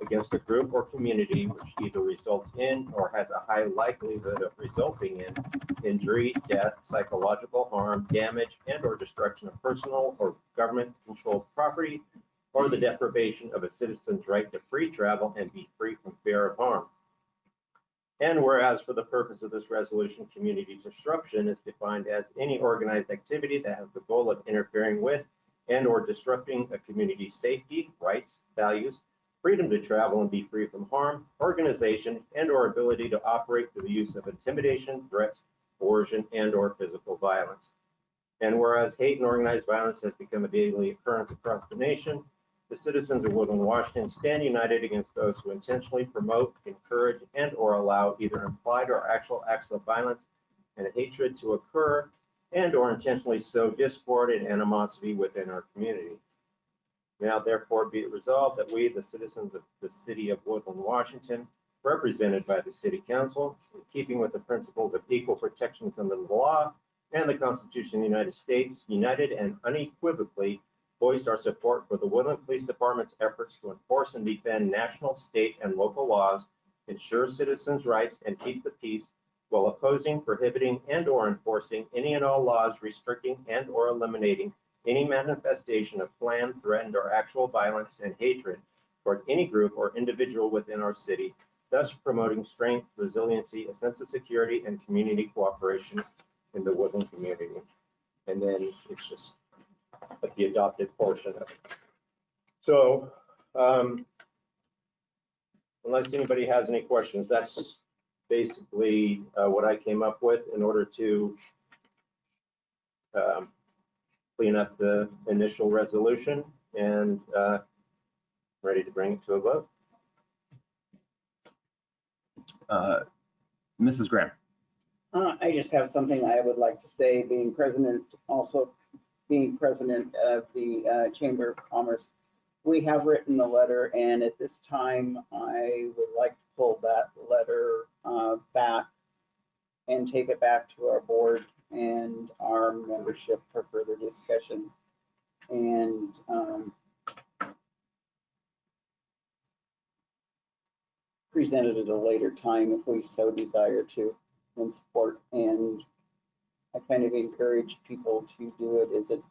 against a group or community which either results in or has a high likelihood of resulting in injury, death, psychological harm, damage, and or destruction of personal or government-controlled property, or the deprivation of a citizen's right to free travel and be free from fear of harm. And whereas for the purpose of this resolution, community disruption is defined as any organized activity that has the goal of interfering with and or disrupting a community's safety, rights, values, freedom to travel and be free from harm, organization, and or ability to operate through the use of intimidation, threats, coercion, and or physical violence. And whereas hate and organized violence has become a daily occurrence across the nation, the citizens of Woodland, Washington stand united against those who intentionally promote, encourage, and or allow either implied or actual acts of violence and hatred to occur and or intentionally sow discord and animosity within our community. Now therefore be it resolved that we, the citizens of the city of Woodland, Washington, represented by the City Council, in keeping with the principles of equal protections under the law and the Constitution of the United States, united and unequivocally voice our support for the Woodland Police Department's efforts to enforce and defend national, state, and local laws, ensure citizens' rights, and keep the peace while opposing, prohibiting, and or enforcing any and all laws restricting and or eliminating any manifestation of planned, threatened, or actual violence and hatred toward any group or individual within our city, thus promoting strength, resiliency, a sense of security, and community cooperation in the Woodland community. And then it's just like the adopted portion of it. So unless anybody has any questions, that's basically what I came up with in order to clean up the initial resolution and ready to bring it to a vote. Mrs. Graham. I just have something I would like to say, being president of the Chamber of Commerce. We have written the letter, and at this time, I would like to pull that letter back and take it back to our board and our membership for further discussion. And present it at a later time if we so desire to, and support. And I kind of encourage people to do it as an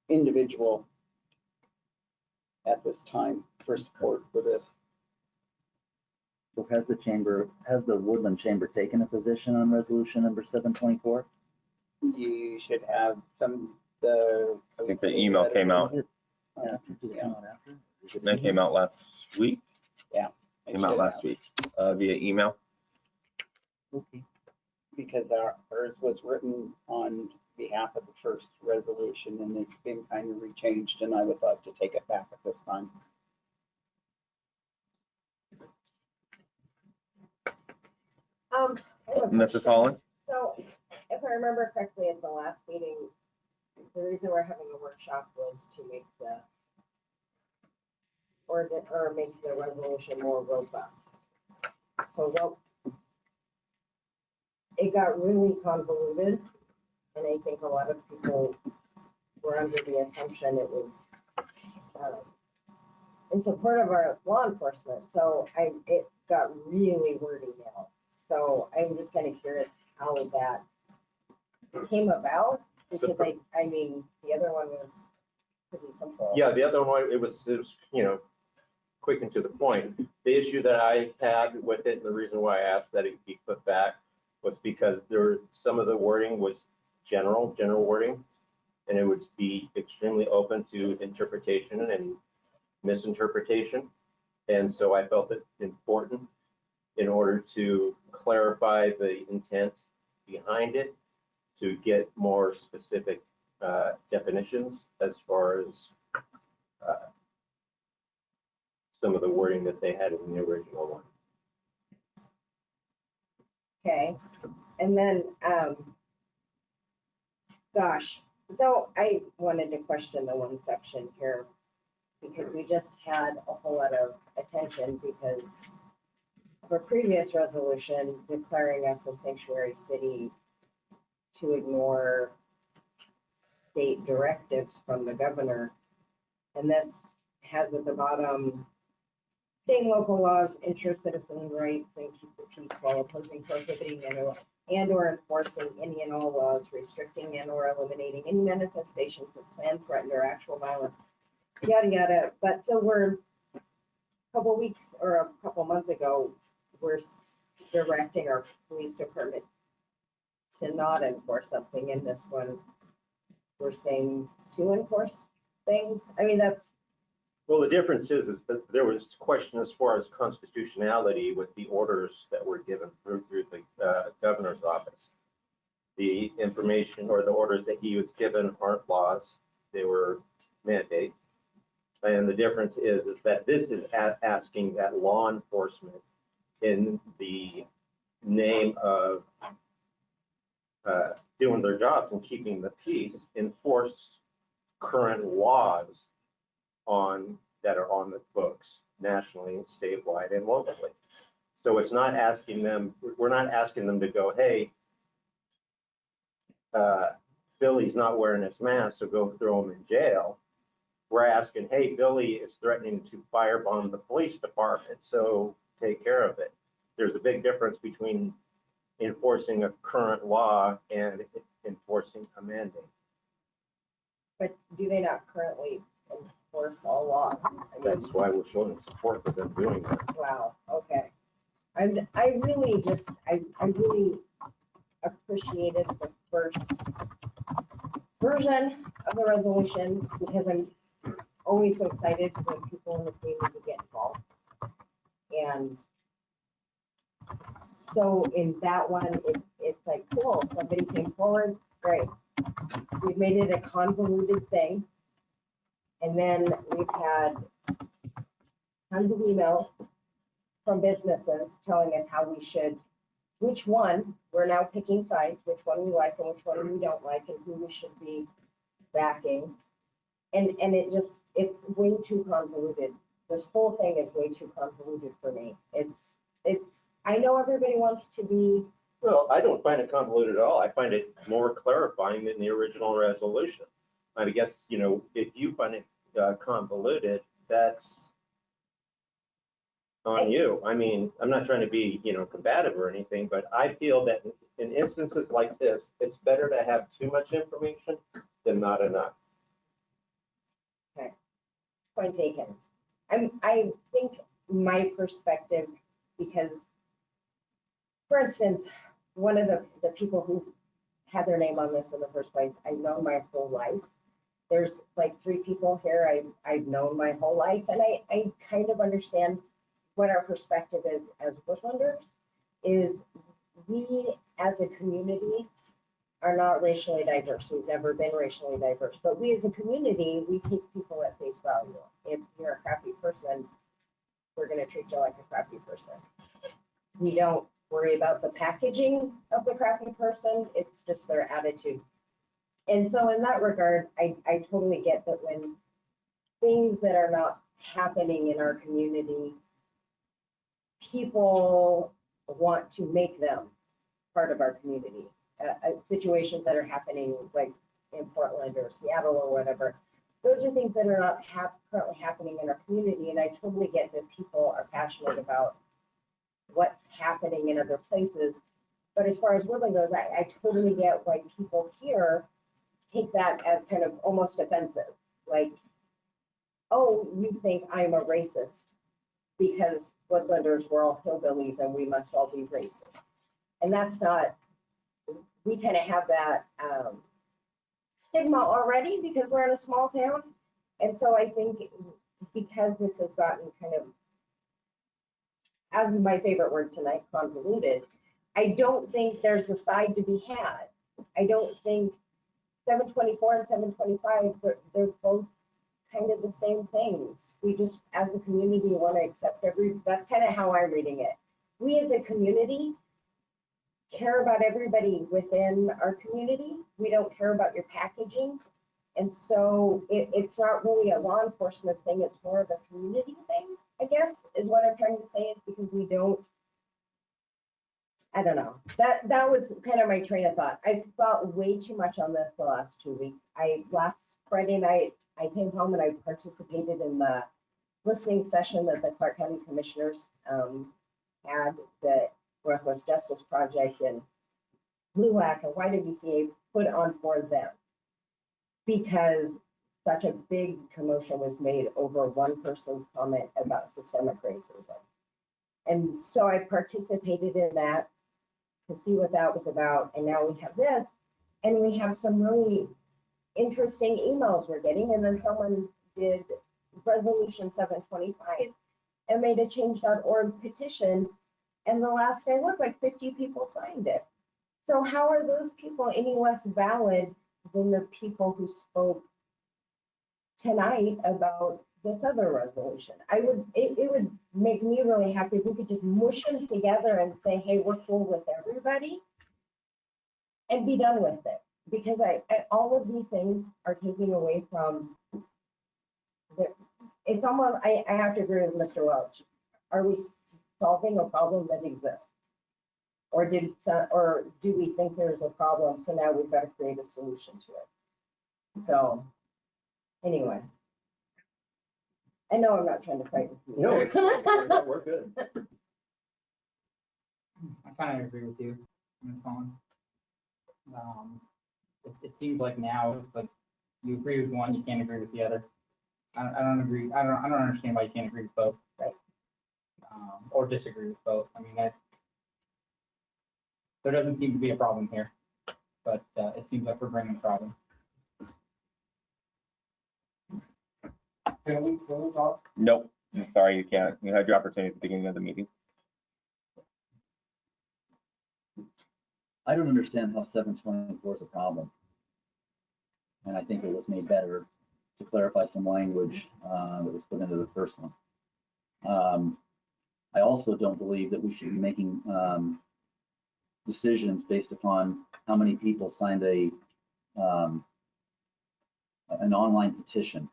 individual at this time for support for this. So has the Woodland Chamber taken a position on resolution number 724? You should have some, I think the email came out. That came out last week? Yeah. Came out last week via email. Okay. Because ours was written on behalf of the first resolution, and it's been kind of rechanged, and I would like to take it back at this time. Mrs. Holland? So if I remember correctly, at the last meeting, the reason we're having a workshop was to make the make the resolution more robust. So it got really convoluted, and I think a lot of people were under the assumption it was in support of our law enforcement. So it got really wordy now. So I'm just kind of curious how that came about, because I mean, the other one was pretty simple. Yeah, the other one, it was quick and to the point. The issue that I had with it, and the reason why I asked that it be put back, was because some of the wording was general wording, and it would be extremely open to interpretation and misinterpretation. And so I felt it important, in order to clarify the intent behind it, to get more specific definitions as far as some of the wording that they had in the original one. Okay, and then, gosh, so I wanted to question the one section here, because we just had a whole lot of attention because of a previous resolution declaring us a sanctuary city to ignore state directives from the governor. And this has at the bottom, state and local laws ensure citizen rights and keep the peace while opposing, prohibiting, and or enforcing any and all laws restricting and or eliminating any manifestations of planned, threatened, or actual violence yada, yada. But so we're a couple weeks or a couple months ago, we're directing our police department to not enforce something. In this one, we're saying to enforce things. I mean, that's, Well, the difference is that there was question as far as constitutionality with the orders that were given through the governor's office. The information or the orders that he was given aren't laws, they were mandates. And the difference is that this is asking that law enforcement, in the name of doing their jobs and keeping the peace, enforce current laws that are on the books nationally, statewide, and locally. So it's not asking them, we're not asking them to go, hey, Billy's not wearing his mask, so go throw him in jail. We're asking, hey, Billy is threatening to firebomb the police department, so take care of it. There's a big difference between enforcing a current law and enforcing a mandate. but do they not currently enforce all laws? I mean, That's why we're showing support for them doing that. wow, okay. I really appreciated the first version of the resolution because I'm always so excited when people in the community get involved. And so in that one, it's like, cool, somebody came forward, great. We've made it a convoluted thing. And then we've had tons of emails from businesses telling us how we should, which one, we're now picking sides, which one we like and which one we don't like and who we should be backing. And it's way too convoluted. This whole thing is way too convoluted for me. I know everybody wants to be. Well, I don't find it convoluted at all. I find it more clarifying than the original resolution. I guess, if you find it convoluted, that's on you. I mean, I'm not trying to be, combative or anything, but I feel that in instances like this, it's better to have too much information than not enough. Okay, point taken. I think my perspective, because, for instance, one of the people who had their name on this in the first place, I've known my whole life. There's like 3 people here I've known my whole life, and I kind of understand what our perspective is as Woodlanders, is we as a community are not racially diverse. We've never been racially diverse, but we as a community, we take people at face value. If you're a crappy person, we're going to treat you like a crappy person. We don't worry about the packaging of the crappy person. It's just their attitude. And so in that regard, I totally get that when things that are not happening in our community, people want to make them part of our community. Situations that are happening like in Portland or Seattle or whatever, those are things that are not currently happening in our community. And I totally get that people are passionate about what's happening in other places. But as far as Woodland goes, I totally get why people here take that as kind of almost offensive. Like, oh, you think I'm a racist because Woodlanders were all hillbillies and we must all be racist. And that's not, we kind of have that stigma already because we're in a small town. And so I think because this has gotten kind of, as my favorite word tonight, convoluted, I don't think there's a side to be had. I don't think 724 and 725, they're both kind of the same things. We just, as a community, want to accept that's kind of how I'm reading it. We as a community care about everybody within our community. We don't care about your packaging. And so it's not really a law enforcement thing, it's more of a community thing, I guess, is what I'm trying to say, is because we don't, I don't know. That was kind of my train of thought. I thought way too much on this the last 2 weeks. Last Friday night, I came home and I participated in the listening session that the Clark County Commissioners had, the Northwest Justice Project and Blue Lac and YWCA put on for them. Because such a big commotion was made over one person's comment about systemic racism. And so I participated in that to see what that was about. And now we have this, and we have some really interesting emails we're getting. And then someone did resolution 725 and made a change.org petition. And the last I looked, like 50 people signed it. So how are those people any less valid than the people who spoke tonight about this other resolution? It would make me really happy if we could just mush them together and say, hey, we're cool with everybody and be done with it. Because all of these things are taking away from it's almost, I have to agree with Mr. Welch. Are we solving a problem that exists? Or do we think there's a problem, so now we've got to create a solution to it? So anyway, I know I'm not trying to fight with you. No, we're good. I kind of agree with you, Ms. Collins. It seems like now, it's like you agree with one, you can't agree with the other. I don't agree. I don't understand why you can't agree with both, right? Or disagree with both. I mean, there doesn't seem to be a problem here, but it seems like we're bringing a problem. Can we talk? Nope, I'm sorry, you can't. You had your opportunity at the beginning of the meeting. I don't understand how 724 is a problem. And I think it was made better to clarify some language that was put into the first one. I also don't believe that we should be making decisions based upon how many people signed an online petition.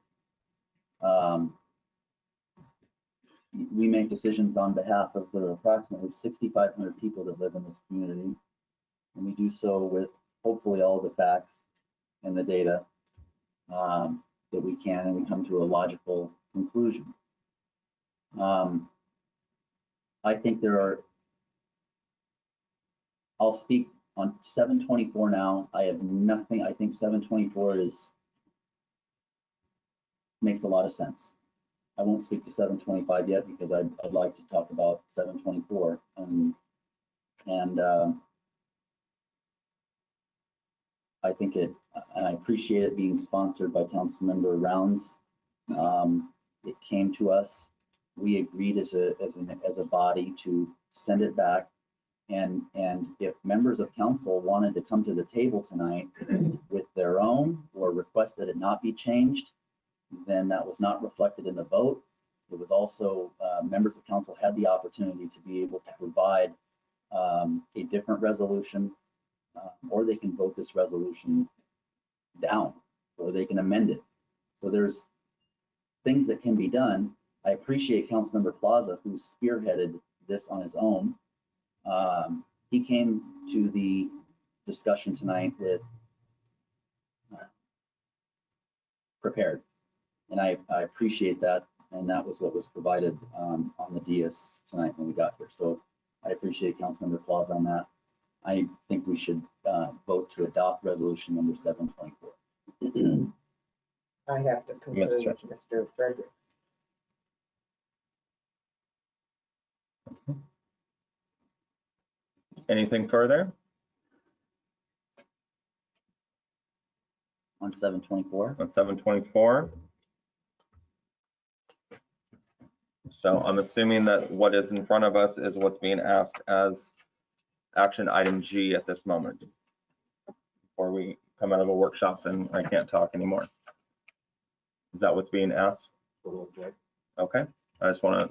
We make decisions on behalf of the approximately 6,500 people that live in this community, and we do so with hopefully all the facts and the data that we can, and we come to a logical conclusion. I think there are, I'll speak on 724 now. I have nothing, I think 724 makes a lot of sense. I won't speak to 725 yet because I'd like to talk about 724. I think and I appreciate it being sponsored by Councilmember Rounds. It came to us. We agreed as a body to send it back. And if members of council wanted to come to the table tonight with their own or request that it not be changed, then that was not reflected in the vote. It was also, members of council had the opportunity to be able to provide a different resolution, or they can vote this resolution down, or they can amend it. So there's things that can be done. I appreciate Councilmember Plaza, who spearheaded this on his own. He came to the discussion tonight with prepared, and I appreciate that. And that was what was provided on the DS tonight when we got here. So I appreciate Councilmember Plaza on that. I think we should vote to adopt resolution number 724. I have to concur with Mr. Frederick. Anything further? On 724? On 724. So I'm assuming that what is in front of us is what's being asked as action item G at this moment. Before we come out of a workshop and I can't talk anymore. Is that what's being asked? Okay, I just want to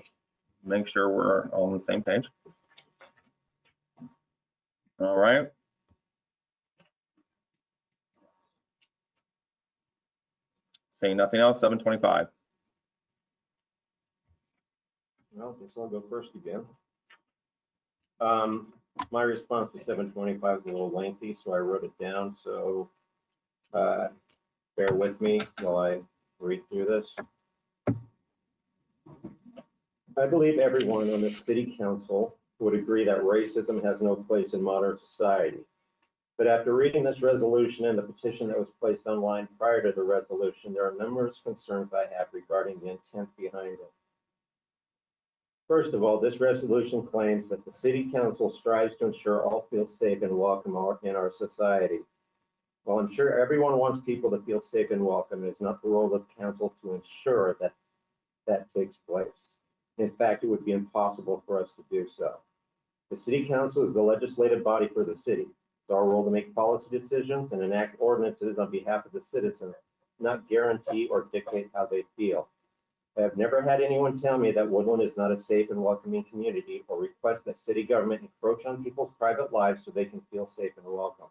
make sure we're all on the same page. All right. Saying nothing else, 725. Well, I guess I'll go first again. My response to 725 is a little lengthy, so I wrote it down. So bear with me while I read through this. I believe everyone on the city council would agree that racism has no place in modern society. But after reading this resolution and the petition that was placed online prior to the resolution, there are numerous concerns I have regarding the intent behind it. First of all, this resolution claims that the City Council strives to ensure all feel safe and welcome in our society. While I'm sure everyone wants people to feel safe and welcome, it is not the role of council to ensure that that takes place. In fact, it would be impossible for us to do so. The City Council is the legislative body for the city. It's our role to make policy decisions and enact ordinances on behalf of the citizens, not guarantee or dictate how they feel. I have never had anyone tell me that Woodland is not a safe and welcoming community or request that city government encroach on people's private lives so they can feel safe and welcome.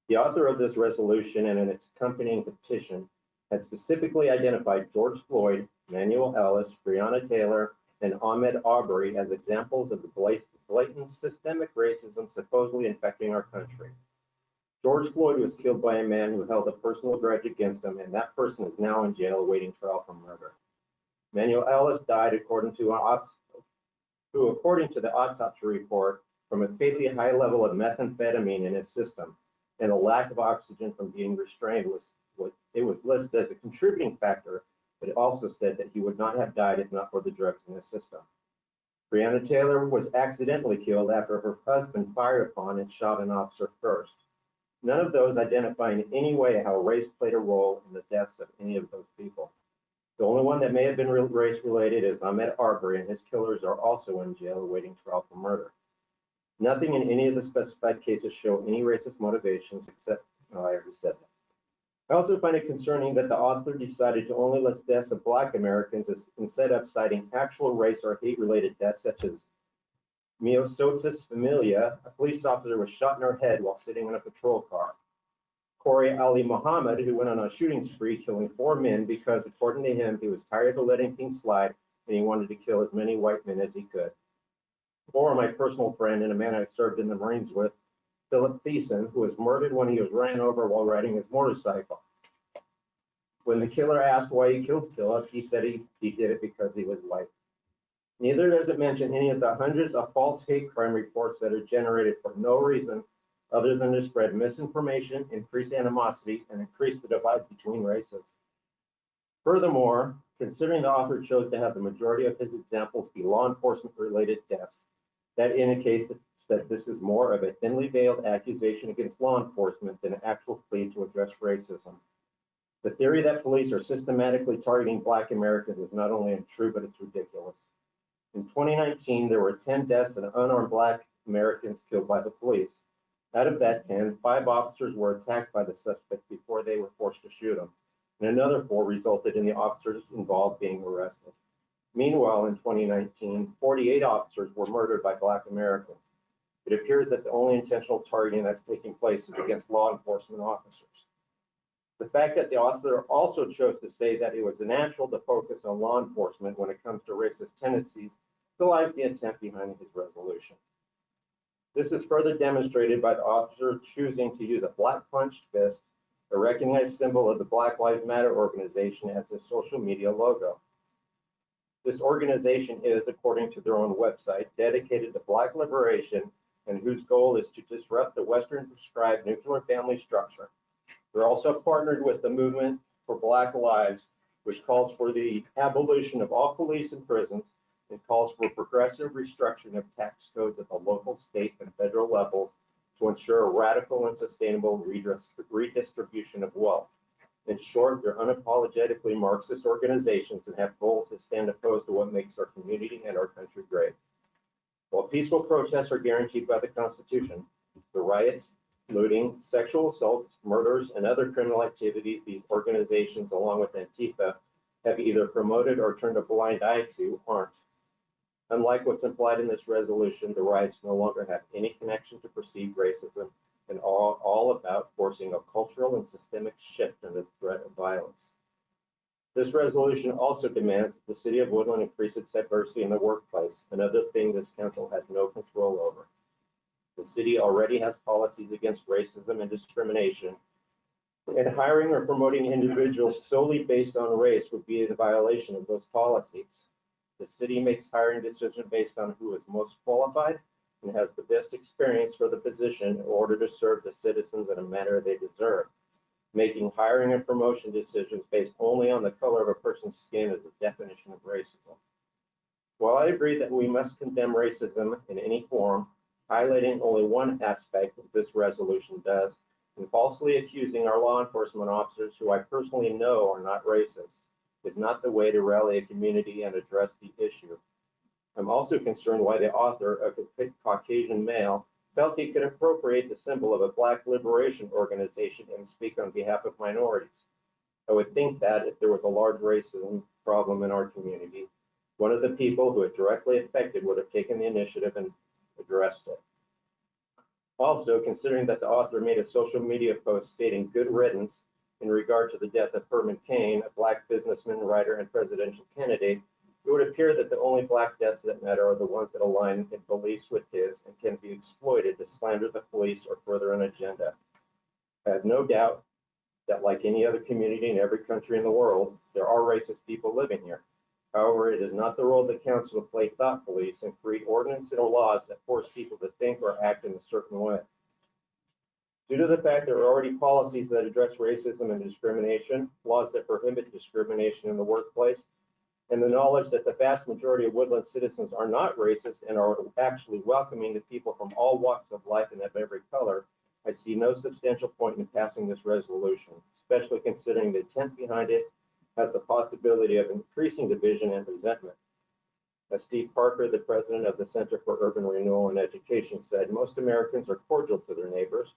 The author of this resolution and in its accompanying petition had specifically identified George Floyd, Manuel Ellis, Breonna Taylor, and Ahmaud Arbery as examples of the blatant systemic racism supposedly infecting our country. George Floyd was killed by a man who held a personal grudge against him, and that person is now in jail awaiting trial for murder. Manuel Ellis died according to the autopsy report from a fatally high level of methamphetamine in his system, and a lack of oxygen from being restrained was listed as a contributing factor, but it also said that he would not have died if not for the drugs in his system. Breonna Taylor was accidentally killed after her husband fired upon and shot an officer first. None of those identify in any way how race played a role in the deaths of any of those people. The only one that may have been race-related is Ahmaud Arbery, and his killers are also in jail awaiting trial for murder. Nothing in any of the specified cases show any racist motivations except, I already said that. I also find it concerning that the author decided to only list deaths of Black Americans instead of citing actual race or hate-related deaths, such as Miosotis Familia, a police officer was shot in her head while sitting in a patrol car. Corey Ali Muhammad, who went on a shooting spree, killing 4 men because, according to him, he was tired of letting things slide and he wanted to kill as many white men as he could. Or my personal friend and a man I served in the Marines with, Philip Thiessen, who was murdered when he was ran over while riding his motorcycle. When the killer asked why he killed Philip, he said he did it because he was white. Neither does it mention any of the hundreds of false hate crime reports that are generated for no reason other than to spread misinformation, increase animosity, and increase the divide between races. Furthermore, considering the author chose to have the majority of his examples be law enforcement-related deaths, that indicates that this is more of a thinly veiled accusation against law enforcement than an actual plea to address racism. The theory that police are systematically targeting Black Americans is not only untrue, but it's ridiculous. In 2019, there were 10 deaths of unarmed Black Americans killed by the police. Out of that 10, 5 officers were attacked by the suspect before they were forced to shoot him, and another 4 resulted in the officers involved being arrested. Meanwhile, in 2019, 48 officers were murdered by Black Americans. It appears that the only intentional targeting that's taking place is against law enforcement officers. The fact that the author also chose to say that it was natural to focus on law enforcement when it comes to racist tendencies belies the intent behind his resolution. This is further demonstrated by the author choosing to use a black clenched fist, a recognized symbol of the Black Lives Matter organization, as his social media logo. This organization is, according to their own website, dedicated to Black liberation and whose goal is to disrupt the Western prescribed nuclear family structure. They're also partnered with the Movement for Black Lives, which calls for the abolition of all police and prisons and calls for progressive restructuring of tax codes at the local, state, and federal levels to ensure a radical and sustainable redistribution of wealth. In short, they're unapologetically Marxist organizations and have goals that stand opposed to what makes our community and our country great. While peaceful protests are guaranteed by the Constitution, the riots, looting, sexual assaults, murders, and other criminal activities these organizations, along with Antifa, have either promoted or turned a blind eye to aren't. Unlike what's implied in this resolution, the riots no longer have any connection to perceived racism and are all about forcing a cultural and systemic shift in the threat of violence. This resolution also demands that the City of Woodland increase its diversity in the workplace, another thing this council has no control over. The city already has policies against racism and discrimination, and hiring or promoting individuals solely based on race would be a violation of those policies. The city makes hiring decisions based on who is most qualified, and has the best experience for the position in order to serve the citizens in a manner they deserve. Making hiring and promotion decisions based only on the color of a person's skin is the definition of racism. While I agree that we must condemn racism in any form, highlighting only one aspect of this resolution does, and falsely accusing our law enforcement officers, who I personally know are not racist, is not the way to rally a community and address the issue. I'm also concerned why the author, a Caucasian male, felt he could appropriate the symbol of a Black liberation organization and speak on behalf of minorities. I would think that if there was a large racism problem in our community, one of the people who it directly affected would have taken the initiative and addressed it. Also, considering that the author made a social media post stating good riddance in regard to the death of Herman Cain, a Black businessman, writer, and presidential candidate, it would appear that the only Black deaths that matter are the ones that align in beliefs with his and can be exploited to slander the police or further an agenda. I have no doubt that, like any other community in every country in the world, there are racist people living here. However, it is not the role of the council to play thought police and create ordinances or laws that force people to think or act in a certain way. Due to the fact there are already policies that address racism and discrimination, laws that prohibit discrimination in the workplace, and the knowledge that the vast majority of Woodland citizens are not racist and are actually welcoming to people from all walks of life and of every color, I see no substantial point in passing this resolution, especially considering the intent behind it has the possibility of increasing division and resentment. As Steve Parker, the president of the Center for Urban Renewal and Education, said, most Americans are cordial to their neighbors,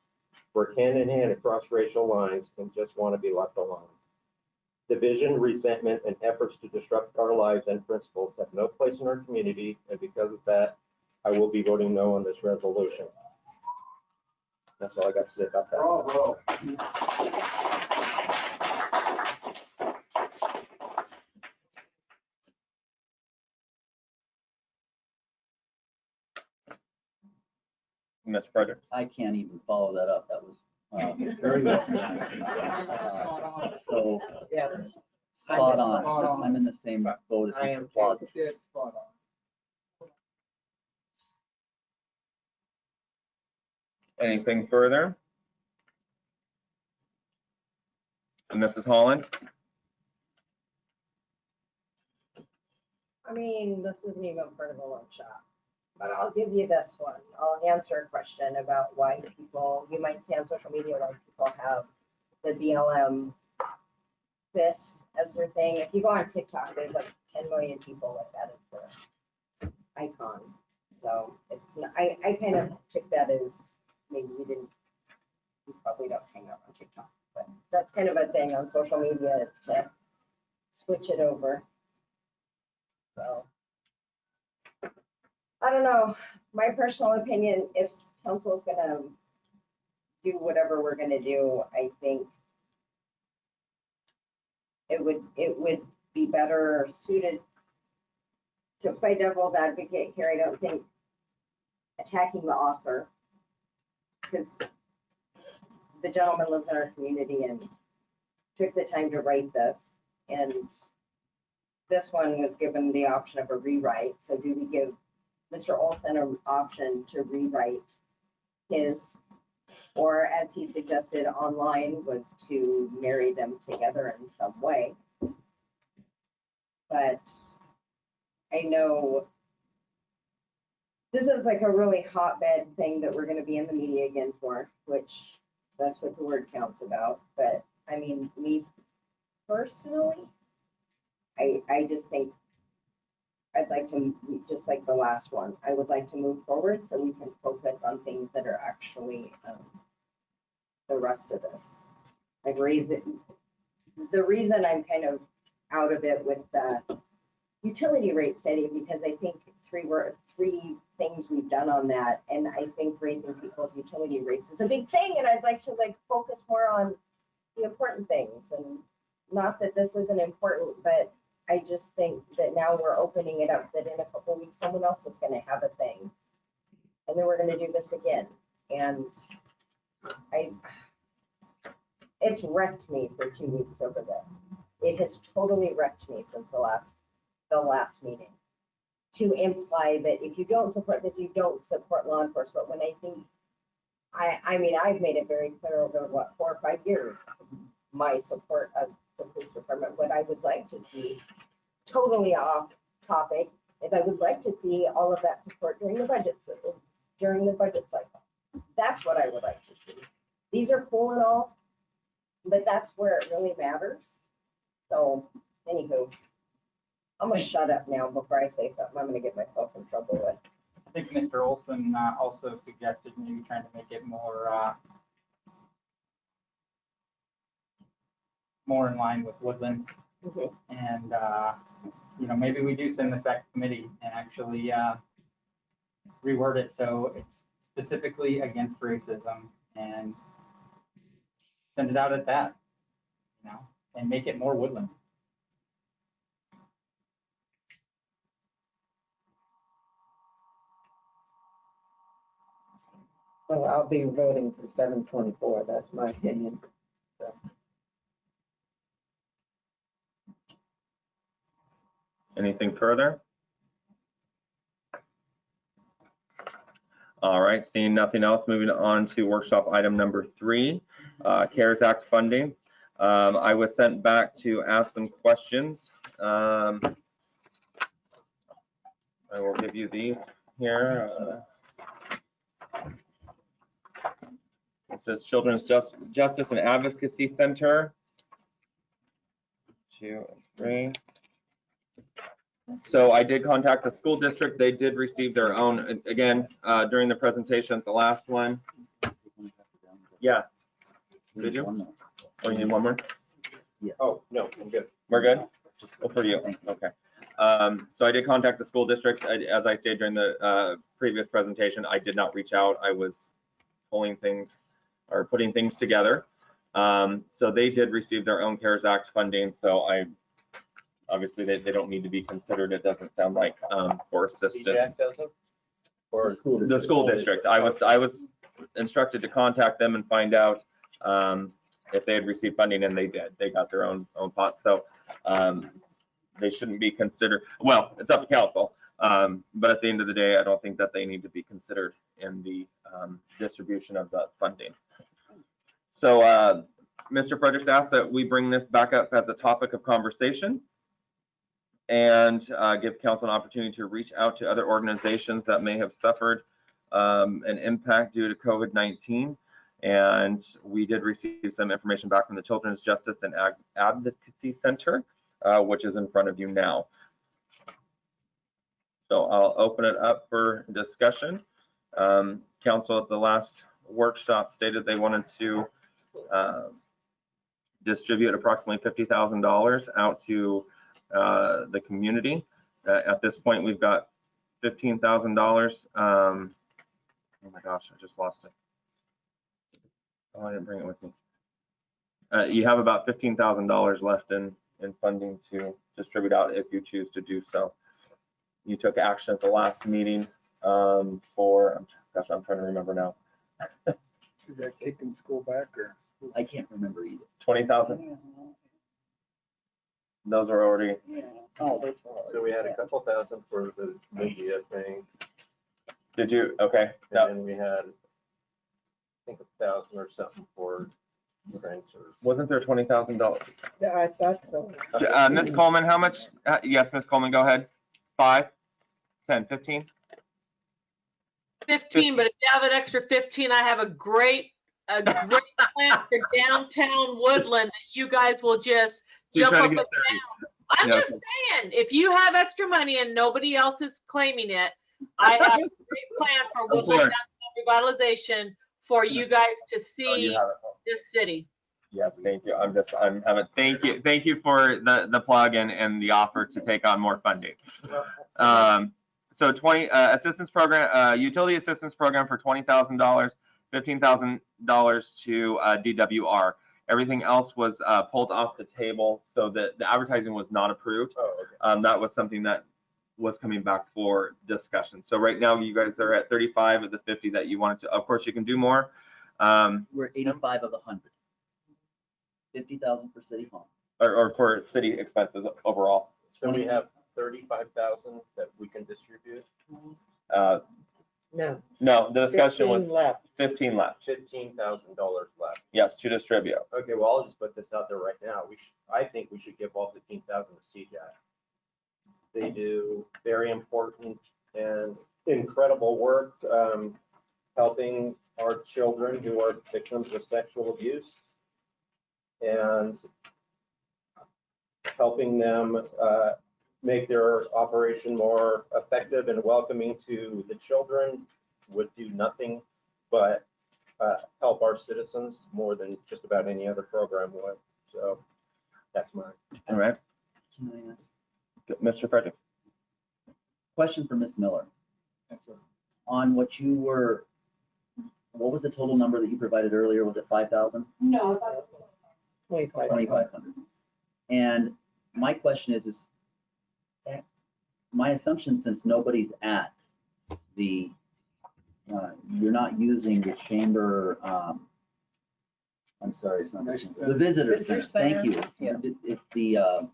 work hand in hand across racial lines, and just want to be left alone. Division, resentment, and efforts to disrupt our lives and principles have no place in our community, and because of that, I will be voting no on this resolution. That's all I got to say about that. Bravo. Ms. Frederick. I can't even follow that up. That was very well. So, Yeah. spot Spot on. on. I'm in the same boat as I Mr. am Plaza. spot on. Anything further? Mrs. Holland? I mean, this isn't even part of a workshop, but I'll give you this one. I'll answer a question about why people, you might see on social media, why people have the BLM fist as their thing. If you go on TikTok, there's like 10 million people with that as their icon. So it's, I kind of took that as, maybe you probably don't hang out on TikTok, but that's kind of a thing on social media, is to switch it over. So, I don't know, my personal opinion, if council is gonna do whatever we're gonna do, I think it would be better suited to play devil's advocate here. I don't think attacking the author, because the gentleman lives in our community and took the time to write this, and this one was given the option of a rewrite. So do we give Mr. Olson an option to rewrite his, or as he suggested online, was to marry them together in some way? But I know this is like a really hotbed thing that we're going to be in the media again for, which that's what the word counts about. But I mean, me personally, I just think I'd like to, just like the last one, I would like to move forward so we can focus on things that are actually the rest of this. Like raise it. The reason I'm kind of out of it with the utility rate study, because I think three things we've done on that, and I think raising people's utility rates is a big thing, and I'd like to like focus more on the important things. And not that this isn't important, but I just think that now we're opening it up, that in a couple of weeks someone else is going to have a thing, and then we're going to do this again. And it's wrecked me for 2 weeks over this. It has totally wrecked me since the last meeting. to imply that if you don't support this, you don't support law enforcement, when I think, I mean, I've made it very clear over, what, 4 or 5 years, my support of the police department. What I would like to see, totally off topic, is I would like to see all of that support during the budget cycle. That's what I would like to see. These are cool and all, but that's where it really matters. So, anywho, I'm gonna shut up now before I say something I'm gonna get myself in trouble with. I think Mr. Olson also suggested maybe trying to make it more more in line with Woodland. And you know, maybe we do send this back to committee and actually reword it so it's specifically against racism, and send it out at that, you know, and make it more Woodland. Well, I'll be voting for 724, that's my opinion. So. Anything further? All right, seeing nothing else, moving on to workshop item number 3, CARES Act funding. I was sent back to ask some questions. I will give you these here. It says Children's Justice and Advocacy Center. 2 and 3. So I did contact the school district. They did receive their own, again, during the presentation at the last one. Yeah. Did you? Oh, you need one more? Yes. Oh, no, I'm good. We're good? Oh, for you. Okay. So I did contact the school district. As I stated during the previous presentation, I did not reach out. I was pulling things or putting things together. So they did receive their own CARES Act funding. So obviously they don't need to be considered. It doesn't sound like for assistance. Or The school district. I was instructed to contact them and find out if they had received funding, and they did. They got their own pot. So they shouldn't be considered. Well, it's up to council. But at the end of the day, I don't think that they need to be considered in the distribution of the funding. So Mr. Fredericks asked that we bring this back up as a topic of conversation and give council an opportunity to reach out to other organizations that may have suffered an impact due to COVID-19. And we did receive some information back from the Children's Justice and Advocacy Center, which is in front of you now. So I'll open it up for discussion. Council at the last workshop stated they wanted to distribute approximately $50,000 out to the community. At this point, we've got $15,000. Oh my gosh, I just lost it. Oh, I didn't bring it with me. You have about $15,000 left in funding to distribute out if you choose to do so. You took action at the last meeting for, gosh, I'm trying to remember now. Is that taking school back or? I can't remember either. 20,000. Those are already. Oh, those were. So we had a couple thousand for the media thing. Did you? Okay. And then we had, I think, 1,000 or something for drinks or. Wasn't there $20,000? Yeah, I thought so. Ms. Coleman, how much? Yes, Ms. Coleman, go ahead. 5, 10, 15? 15, but if you have an extra 15, I have a great plan for downtown Woodland that you guys will just jump up and down. I'm just saying, if you have extra money and nobody else is claiming it, I have a great plan for Woodland downtown revitalization for you guys to see this city. Yes, thank you. Thank you for the plug and the offer to take on more funding. So 20 assistance program, utility assistance program for $20,000, $15,000 to DWR. Everything else was pulled off the table, so that the advertising was not approved. Oh, okay. That was something that was coming back for discussion. So right now you guys are at 35 of the 50 that you wanted to. Of course, you can do more. We're 85 of 100. 50,000 for city hall. Or for city expenses overall. So we have 35,000 that we can distribute? No. No, the discussion 15 was left. 15 left. $15,000 left. Yes, to distribute. Okay, well, I'll just put this out there right now. I think we should give all 15,000 to CJAC. They do very important and incredible work helping our children who are victims of sexual abuse and helping them make their operation more effective and welcoming to the children would do nothing but help our citizens more than just about any other program would. So that's mine. All right. Mr. Fredericks. Question for Ms. Miller. On what was the total number that you provided earlier? Was it 5,000? No. 2,500. And my question is my assumption, since nobody's at the, you're not using the chamber, I'm sorry, it's not the visitor center. Thank you. Yeah. If the,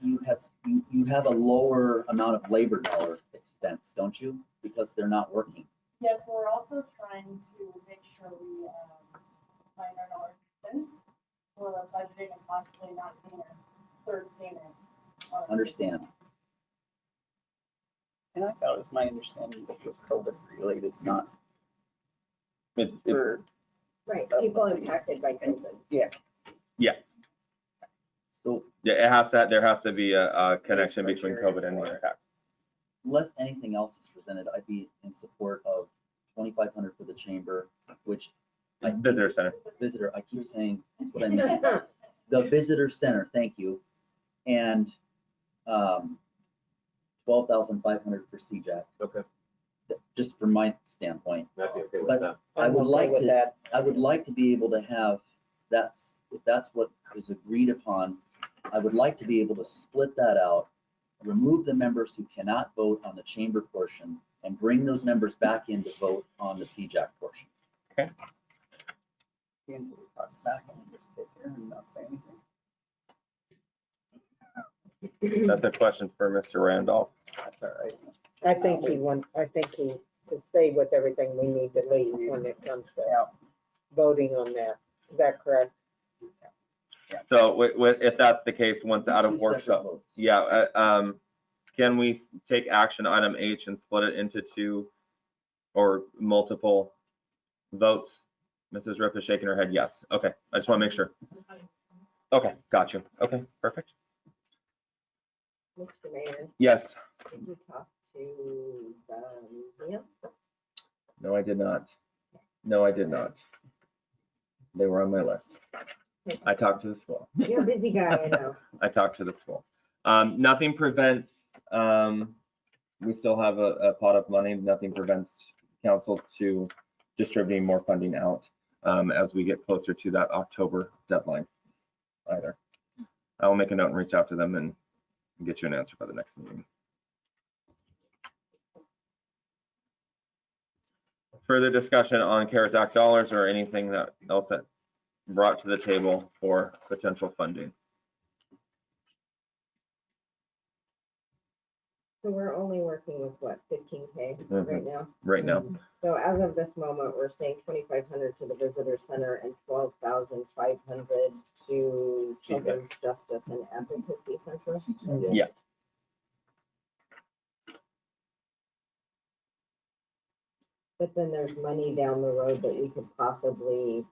you have a lower amount of labor dollar expense, don't you? Because they're not working. Yes, we're also trying to make sure we find our dollar expense for budgeting and possibly not being a third payment. Understand. And I thought it was my understanding this was COVID related, not. Right, people impacted by COVID. Yeah. Yes. So yeah, there has to be a connection between COVID and the impact. Unless anything else is presented, I'd be in support of 2,500 for the chamber, which Visitor center. Visitor, I keep saying that's what I meant. The visitor center, thank you, and 12,500 for CJAC. Okay. Just from my standpoint. I'd be okay with But that. I would like with to. that. I would like to be able to have if that's what is agreed upon. I would like to be able to split that out, remove the members who cannot vote on the chamber portion, and bring those members back in to vote on the CJAC portion. Okay. Cancel the talk back and just sit here and not say anything. That's a question for Mr. Randolph. That's all right. I think he could say with everything we need to leave when it comes to voting on that. Is that correct? So if that's the case, once out of workshop, yeah, can we take action item H and split it into two or multiple votes? Mrs. Rip is shaking her head yes. Okay, I just want to make sure. Okay, got you. Okay, perfect. Mr. Mayor, Yes. did you talk to the museum? No, I did not. No, I did not. They were on my list. I talked to the school. You're a busy guy, I know. I talked to the school. Nothing prevents, we still have a pot of money. Nothing prevents council to distributing more funding out as we get closer to that October deadline either. I will make a note and reach out to them and get you an answer by the next meeting. Further discussion on CARES Act dollars or anything else that brought to the table for potential funding? So we're only working with what, 15K right now? Right now. So as of this moment, we're saying 2,500 to the visitor center and 12,500 to Children's Justice and Advocacy Center. Yes. But then there's money down the road that we could possibly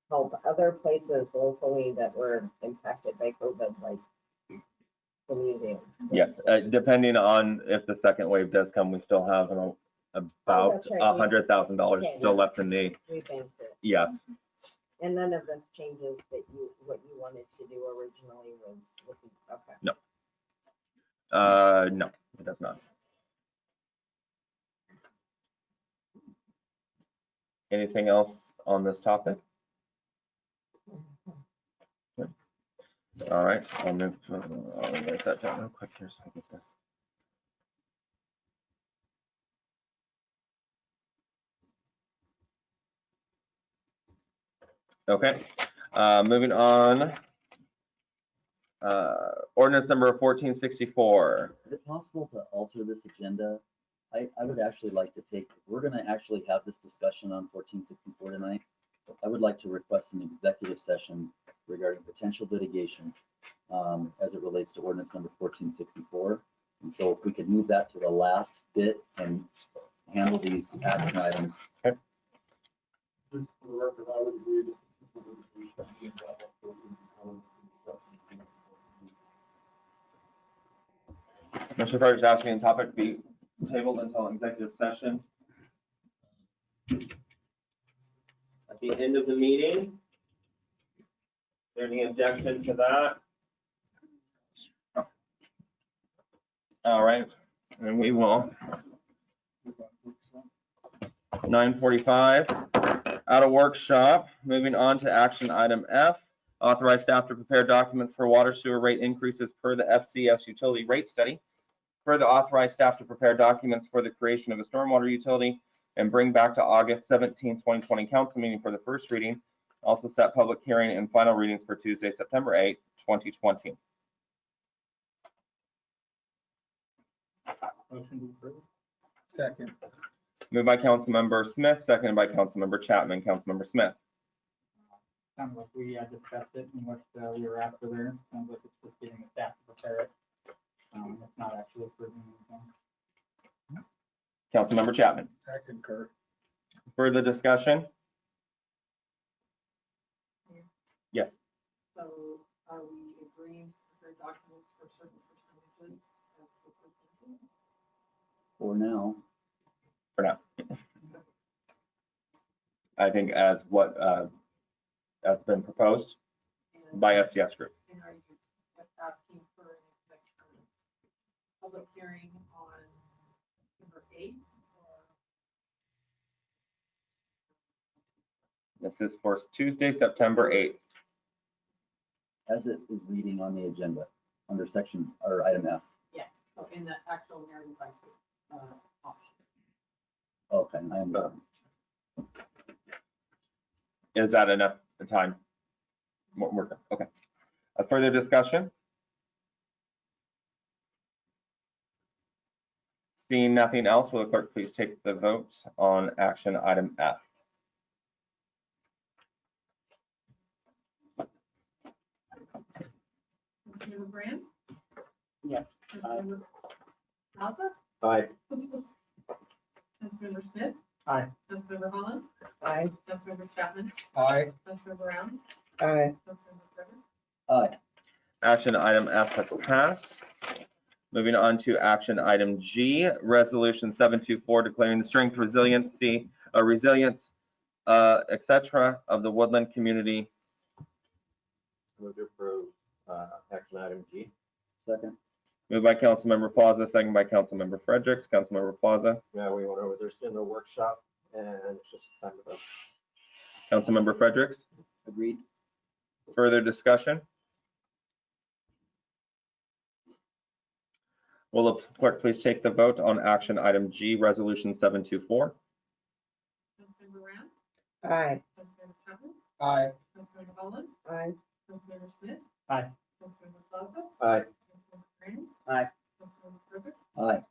help other places locally that were impacted by COVID, like the museum. Yes, depending on if the second wave does come, we still have about $100,000 still left in the. We banked it. Yes. And none of this changes what you wanted to do originally was looking, okay. No. No, it does not. Anything else on this topic? Good. All right, I'll write that down real quick here so I get this. Okay, moving on. Ordinance number 1464. Is it possible to alter this agenda? I would actually like to take, we're gonna actually have this discussion on 1464 tonight. I would like to request an executive session regarding potential litigation as it relates to ordinance number 1464. And so if we could move that to the last bit and handle these action items. Just for the record, I would agree that. Mr. Frederick's asking the topic to be tabled until executive session. At the end of the meeting. Is there any objection to that? All right, and we will. 9:45, out of workshop. Moving on to action item F. Authorize staff to prepare documents for water sewer rate increases per the FCS utility rate study. Further authorize staff to prepare documents for the creation of a stormwater utility and bring back to August 17, 2020 council meeting for the first reading. Also set public hearing and final readings for Tuesday, September 8, 2020. Motion to approve. Second. Moved by Councilmember Smith, seconded by Councilmember Chapman. Councilmember Smith. Sounds like we discussed it and what we were after there. Sounds like it's just getting the staff to prepare it. It's not actually approving anything. Councilmember Chapman. I concur. Further discussion? Yes. So are we agreeing to prepare documents for certain percentages? For now. For now. I think as what has been proposed by FCS Group. And are you asking for an public hearing on September 8th? This is for Tuesday, September 8th. As it is reading on the agenda under section or item F. Yeah, so in the actual narrative option. Okay, I am done. Is that enough time? Okay. A further discussion? Seeing nothing else, will the clerk please take the vote on action item F? Councilmember Brand? Yes. Councilmember Alpha? Aye. Councilmember Smith? Aye. Councilmember Holland? Aye. Councilmember Chapman? Aye. Councilmember Brown? Aye. Councilmember Frederick? Aye. Action item F has passed. Moving on to action item G, resolution 724 declaring the strength, resilience, etc. of the Woodland community. Move to approve action item G. Second. Moved by Councilmember Plaza, second by Councilmember Fredericks. Councilmember Plaza. Yeah, we went over this in the workshop and it's just time to vote. Councilmember Fredericks. Agreed. Further discussion? Will the clerk please take the vote on action item G, resolution 724? Councilmember Brown? Aye. Councilmember Chapman? Aye. Councilmember Holland? Aye. Councilmember Smith? Aye. Councilmember Plaza? Aye. Councilmember Brand? Aye. Councilmember Frederick? Aye.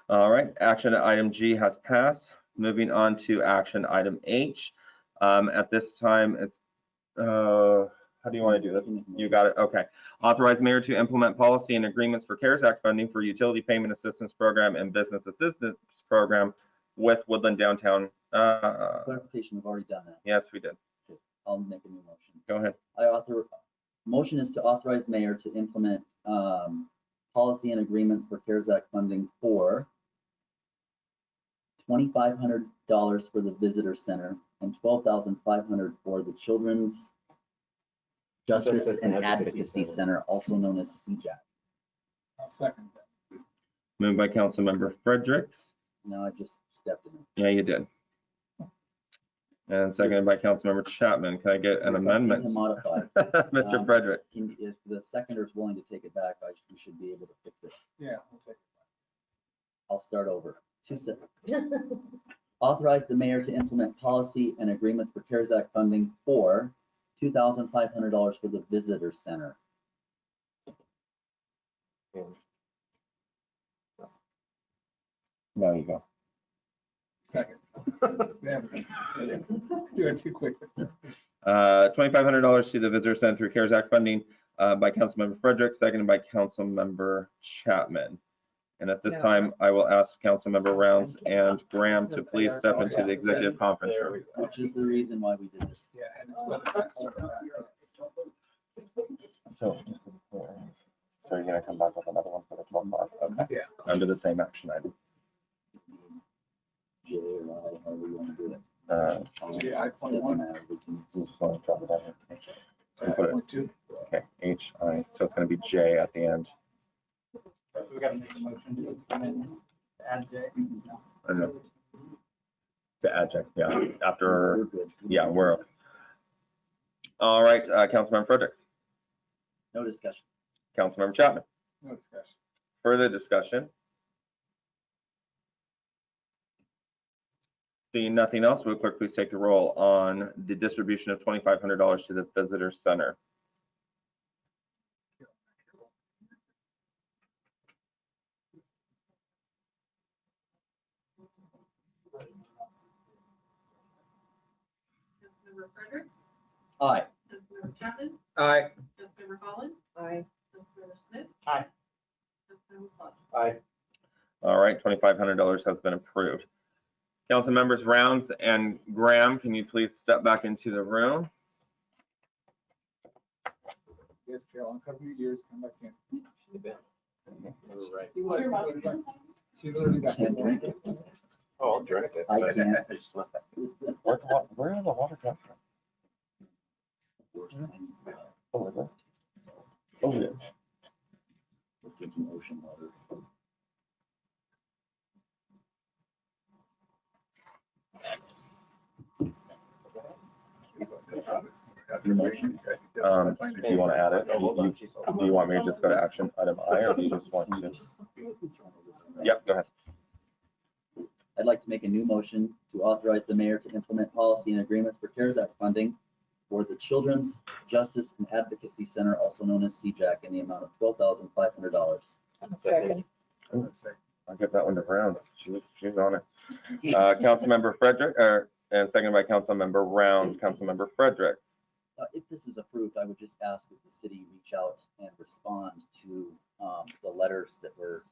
All right, action item G has passed. Moving on to action item H. At this time, it's, how do you want to do this? You got it, okay. Authorize mayor to implement policy and agreements for CARES Act funding for utility payment assistance program and business assistance program with Woodland Downtown. Clarification, we've already done that. Yes, we did. I'll make a new motion. Go ahead. Motion is to authorize mayor to implement policy and agreements for CARES Act funding for $2,500 for the visitor center and $12,500 for the Children's Justice and Advocacy Center, also known as CJAC. I'll second that. Moved by Councilmember Fredericks. No, I just stepped in. Yeah, you did. And seconded by Councilmember Chapman. Can I get an amendment? Modified. Mr. Frederick. If the seconder is willing to take it back, we should be able to fix it. Yeah, we'll take it. I'll start over. 2 seconds. Authorize the mayor to implement policy and agreements for CARES Act funding for $2,500 for the visitor center. There you go. Second. Do it too quick. $2,500 to the Visitor Center through CARES Act funding by Councilmember Frederick, seconded by Councilmember Chapman. And at this time, I will ask Councilmember Rounds and Graham to please step into the executive conference room. Which is the reason why we did this. So you're gonna come back with another one for the 12 okay? Yeah. Under the same action item. J or I, however you want to do it. We just want to drop it down here. So we put it, okay, H, I, so it's gonna be J at the end. We gotta make a motion to amend, add J. I know. The adjunct, yeah, after, yeah, we're. All right, Councilmember Fredericks. No discussion. Councilmember Chapman. No discussion. Further discussion? Seeing nothing else, will clerk please take the roll on the distribution of $2,500 to the Visitor Center? Councilmember Frederick, Aye. Councilmember Chapman, Aye. Councilmember Holland, Aye. Councilmember Smith, Aye. Councilmember Clark. Aye. All right, $2,500 has been approved. Council members Rounds and Graham, can you please step back into the room? Yes, Carol, in a couple of years, come back in. Right. She was. She literally got. Oh, I'll drink it. I but can't. I just left that. Where did the water come from? Oh, is it? Oh, yeah. Ocean water. Your motion. Do you want to add it? Do you want me to just go to action item I, or do you just want to? Yep, go ahead. I'd like to make a new motion to authorize the mayor to implement policy and agreements for CARES Act funding for the Children's Justice and Advocacy Center, also known as CJAC, in the amount of $12,500. Second. I'll give that one to Rounds. She was on it. Councilmember Frederick, and seconded by Councilmember Rounds. Councilmember Fredericks. If this is approved, I would just ask that the city reach out and respond to the letters that were,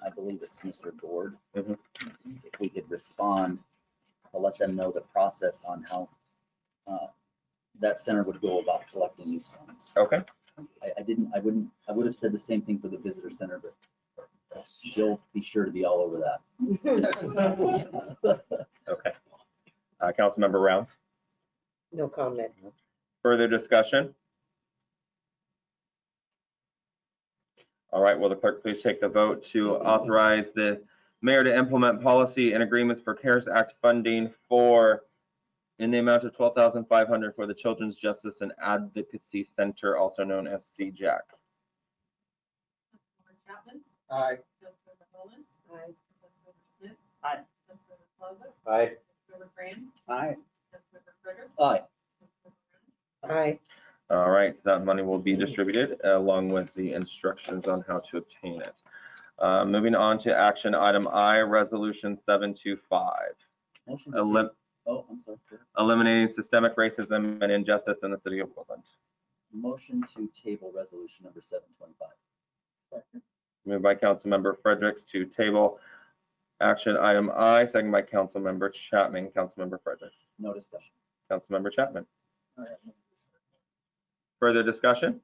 I believe it's Mr. Gord. Mhm. If we could respond to let them know the process on how that center would go about collecting these funds. Okay. I would have said the same thing for the visitor center, but she'll be sure to be all over that. Okay. Councilmember Rounds. No comment. Further discussion? All right, will the clerk please take the vote to authorize the mayor to implement policy and agreements for CARES Act funding for, in the amount of $12,500 for the Children's Justice and Advocacy Center, also known as CJAC. Councilmember Chapman, Aye. Councilmember Holland, Aye. Councilmember Smith, Aye. Councilmember Plaza, Aye. Councilmember Graham, Aye. Councilmember Frederick, Aye. Councilmember Rounds. Aye. All right, that money will be distributed along with the instructions on how to obtain it. Moving on to action item I, resolution 725. Motion to table. Oh, I'm sorry. Eliminating systemic racism and injustice in the city of Woodland. Motion to table resolution number 725. Second. Moved by Councilmember Fredericks to table action item I, second by Councilmember Chapman. Councilmember Fredericks. No discussion. Councilmember Chapman. All right. Further discussion?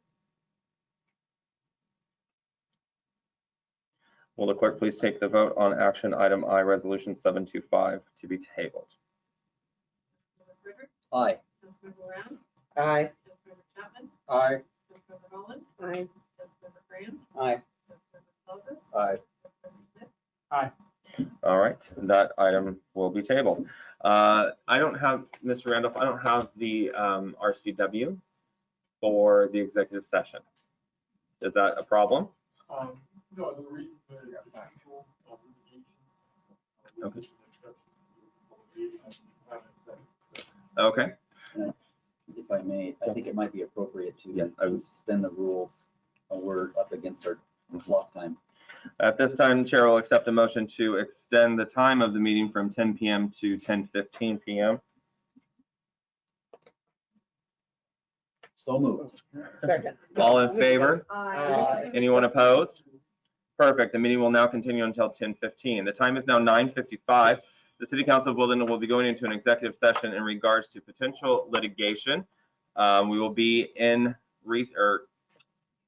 Will the clerk please take the vote on action item I, resolution 725 to be tabled? Councilmember Frederick, Aye. Councilmember Rounds, Aye. Councilmember Chapman, Aye. Councilmember Holland, Aye. Councilmember Graham, Aye. Councilmember Plaza, Aye. Councilmember Smith. Aye. All right, that item will be tabled. I don't have, Mr. Randolph, I don't have the RCW for the executive session. Is that a problem? No, the reason that it's factual obligation. Okay. If I may, I think it might be appropriate to Yes, I would suspend the rules we're up against our block time. At this time, the chair will accept a motion to extend the time of the meeting from 10 p.m. to 10:15 p.m. So moved. Second. All in favor? Aye. Anyone opposed? Perfect. The meeting will now continue until 10:15. The time is now 9:55. The City Council of Woodland will be going into an executive session in regards to potential litigation. We will be in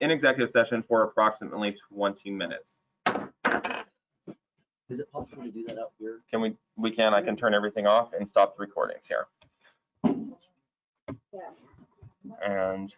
executive session for approximately 20 minutes. Is it possible to do that out here? We can. I can turn everything off and stop the recordings here. Yes. And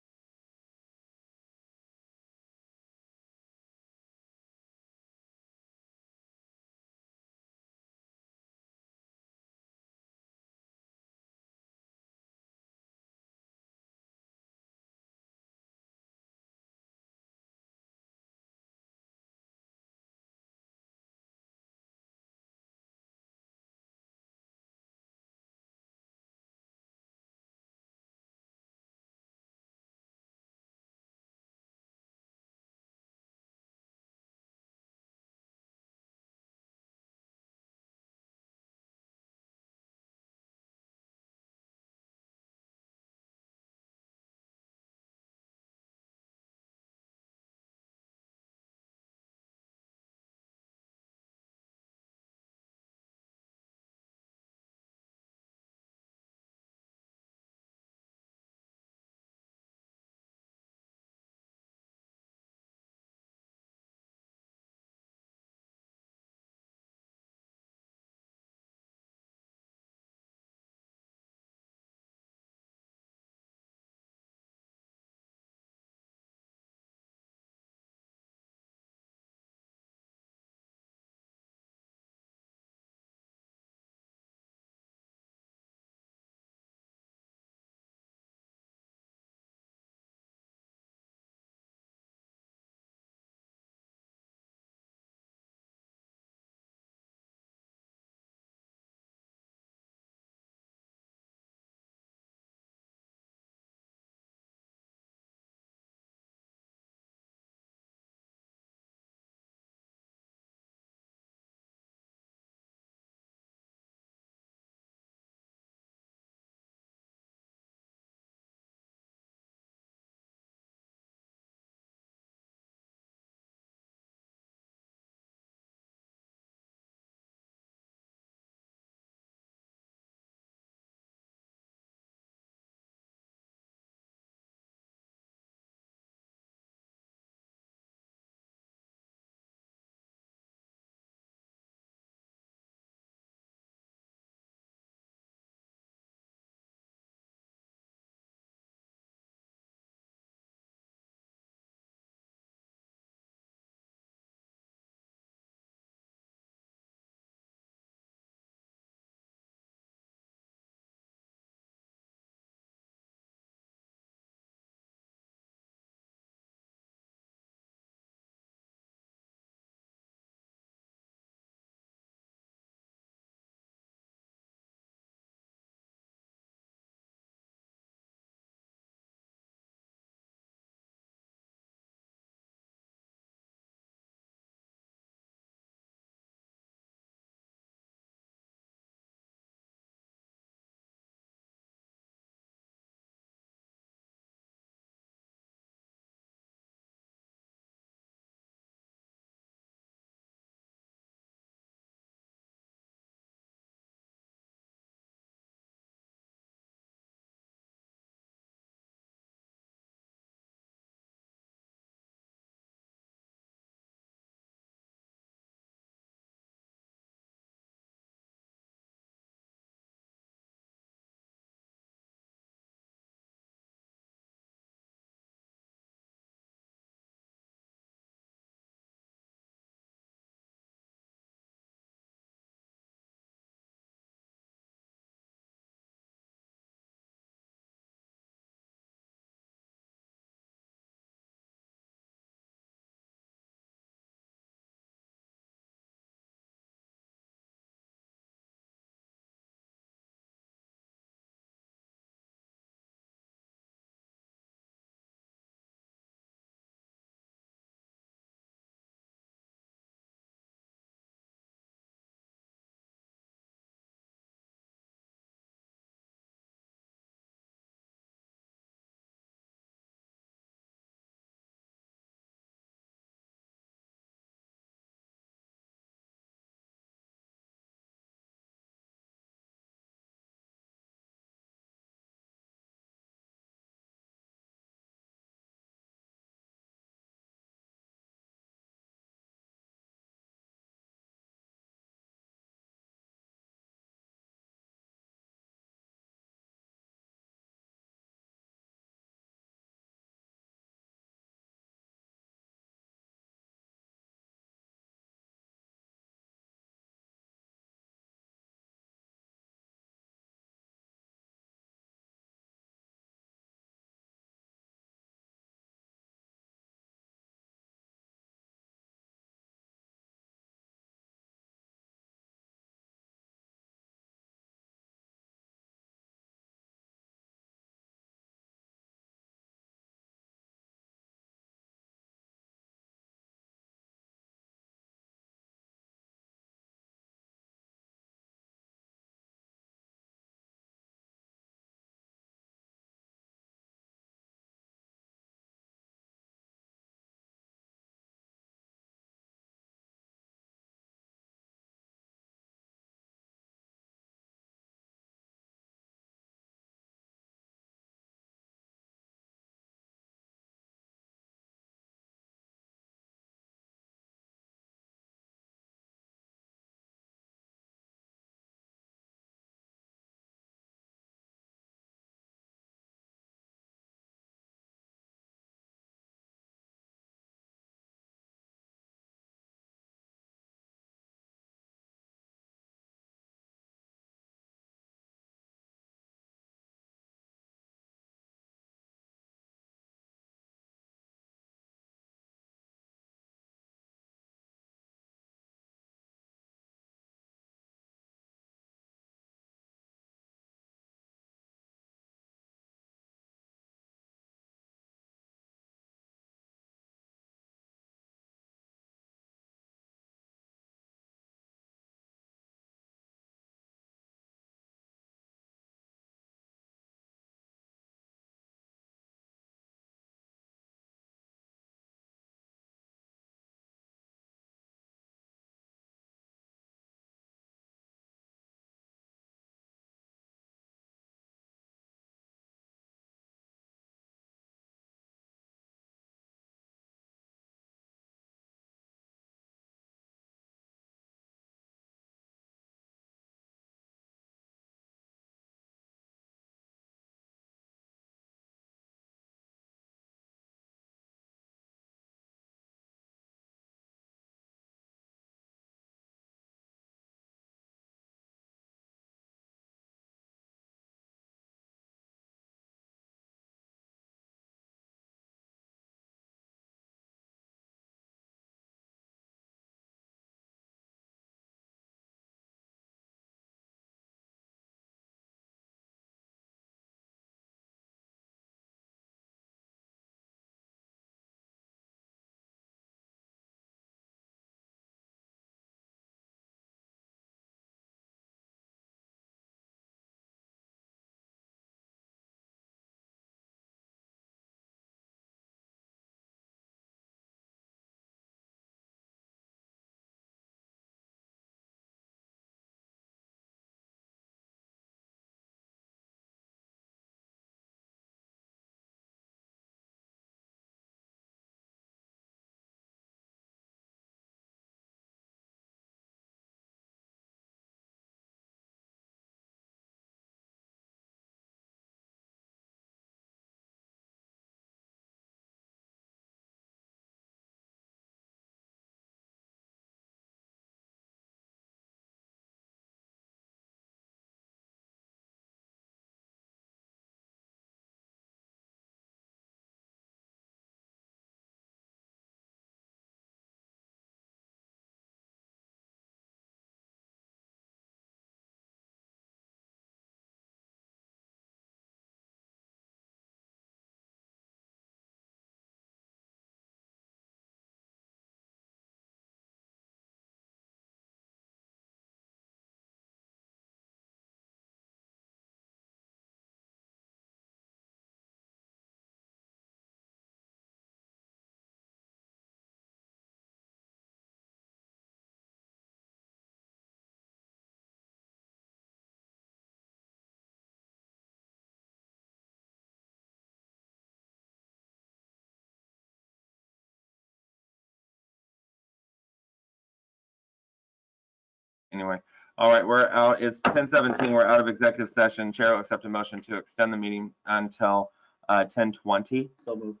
Anyway, all right, we're out. It's 10:17. We're out of executive session. Chair will accept a motion to extend the meeting until 10:20. So moved.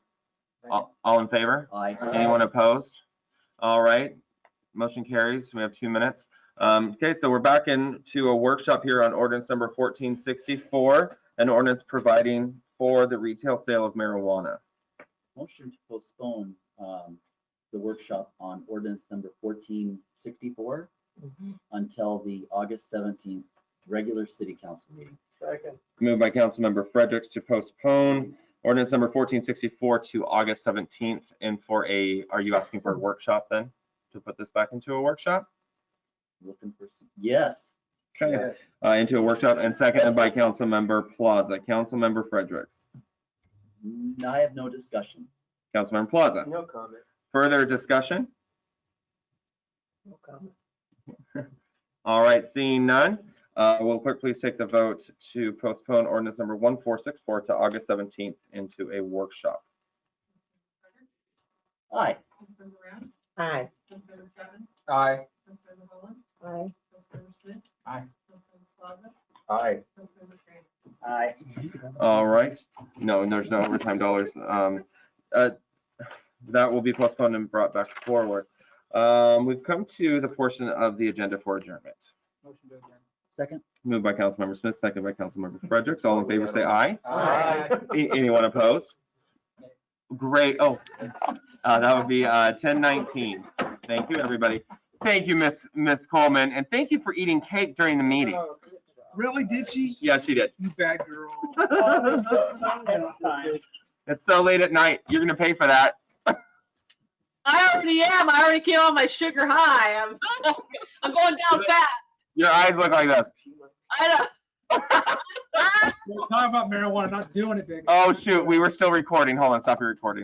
All in favor? Aye. Anyone opposed? All right, motion carries. We have 2 minutes. Okay, so we're back into a workshop here on ordinance number 1464, an ordinance providing for the retail sale of marijuana. Motion to postpone the workshop on ordinance number 1464 until the August 17th regular city council meeting. Second. Moved by Councilmember Fredericks to postpone ordinance number 1464 to August 17th. And for are you asking for a workshop then? To put this back into a workshop? Looking for some, yes. Okay, Yes. Into a workshop, and seconded by Councilmember Plaza. Councilmember Fredericks. I have no discussion. Councilmember Plaza. No comment. Further discussion? No comment. All right, seeing none, will clerk please take the vote to postpone ordinance number 1464 to August 17th into a workshop? Aye. Councilmember Brown? Aye. Councilmember Chapman? Aye. Councilmember Holland? Aye. Councilmember Smith? Aye. Councilmember Plaza? Aye. Councilmember Grant? Aye. All right, no, there's no overtime dollars. That will be postponed and brought back forward. We've come to the portion of the agenda for adjournment. Motion to adjourn. Second. Moved by Councilmember Smith, second by Councilmember Fredericks. All in favor say aye. Aye. Anyone opposed? Great. Oh, that would be 10:19. Thank you, everybody. Thank you, Miss Coleman, and thank you for eating cake during the meeting. Really, did she? Yeah, she did. You bad girl. Next time. It's so late at night. You're gonna pay for that. I already am. I already came on my sugar high. I'm going down fast. Your eyes look like this. I know. We're talking about marijuana, not doing it big. Oh shoot, we were still recording. Hold on, stop your recording.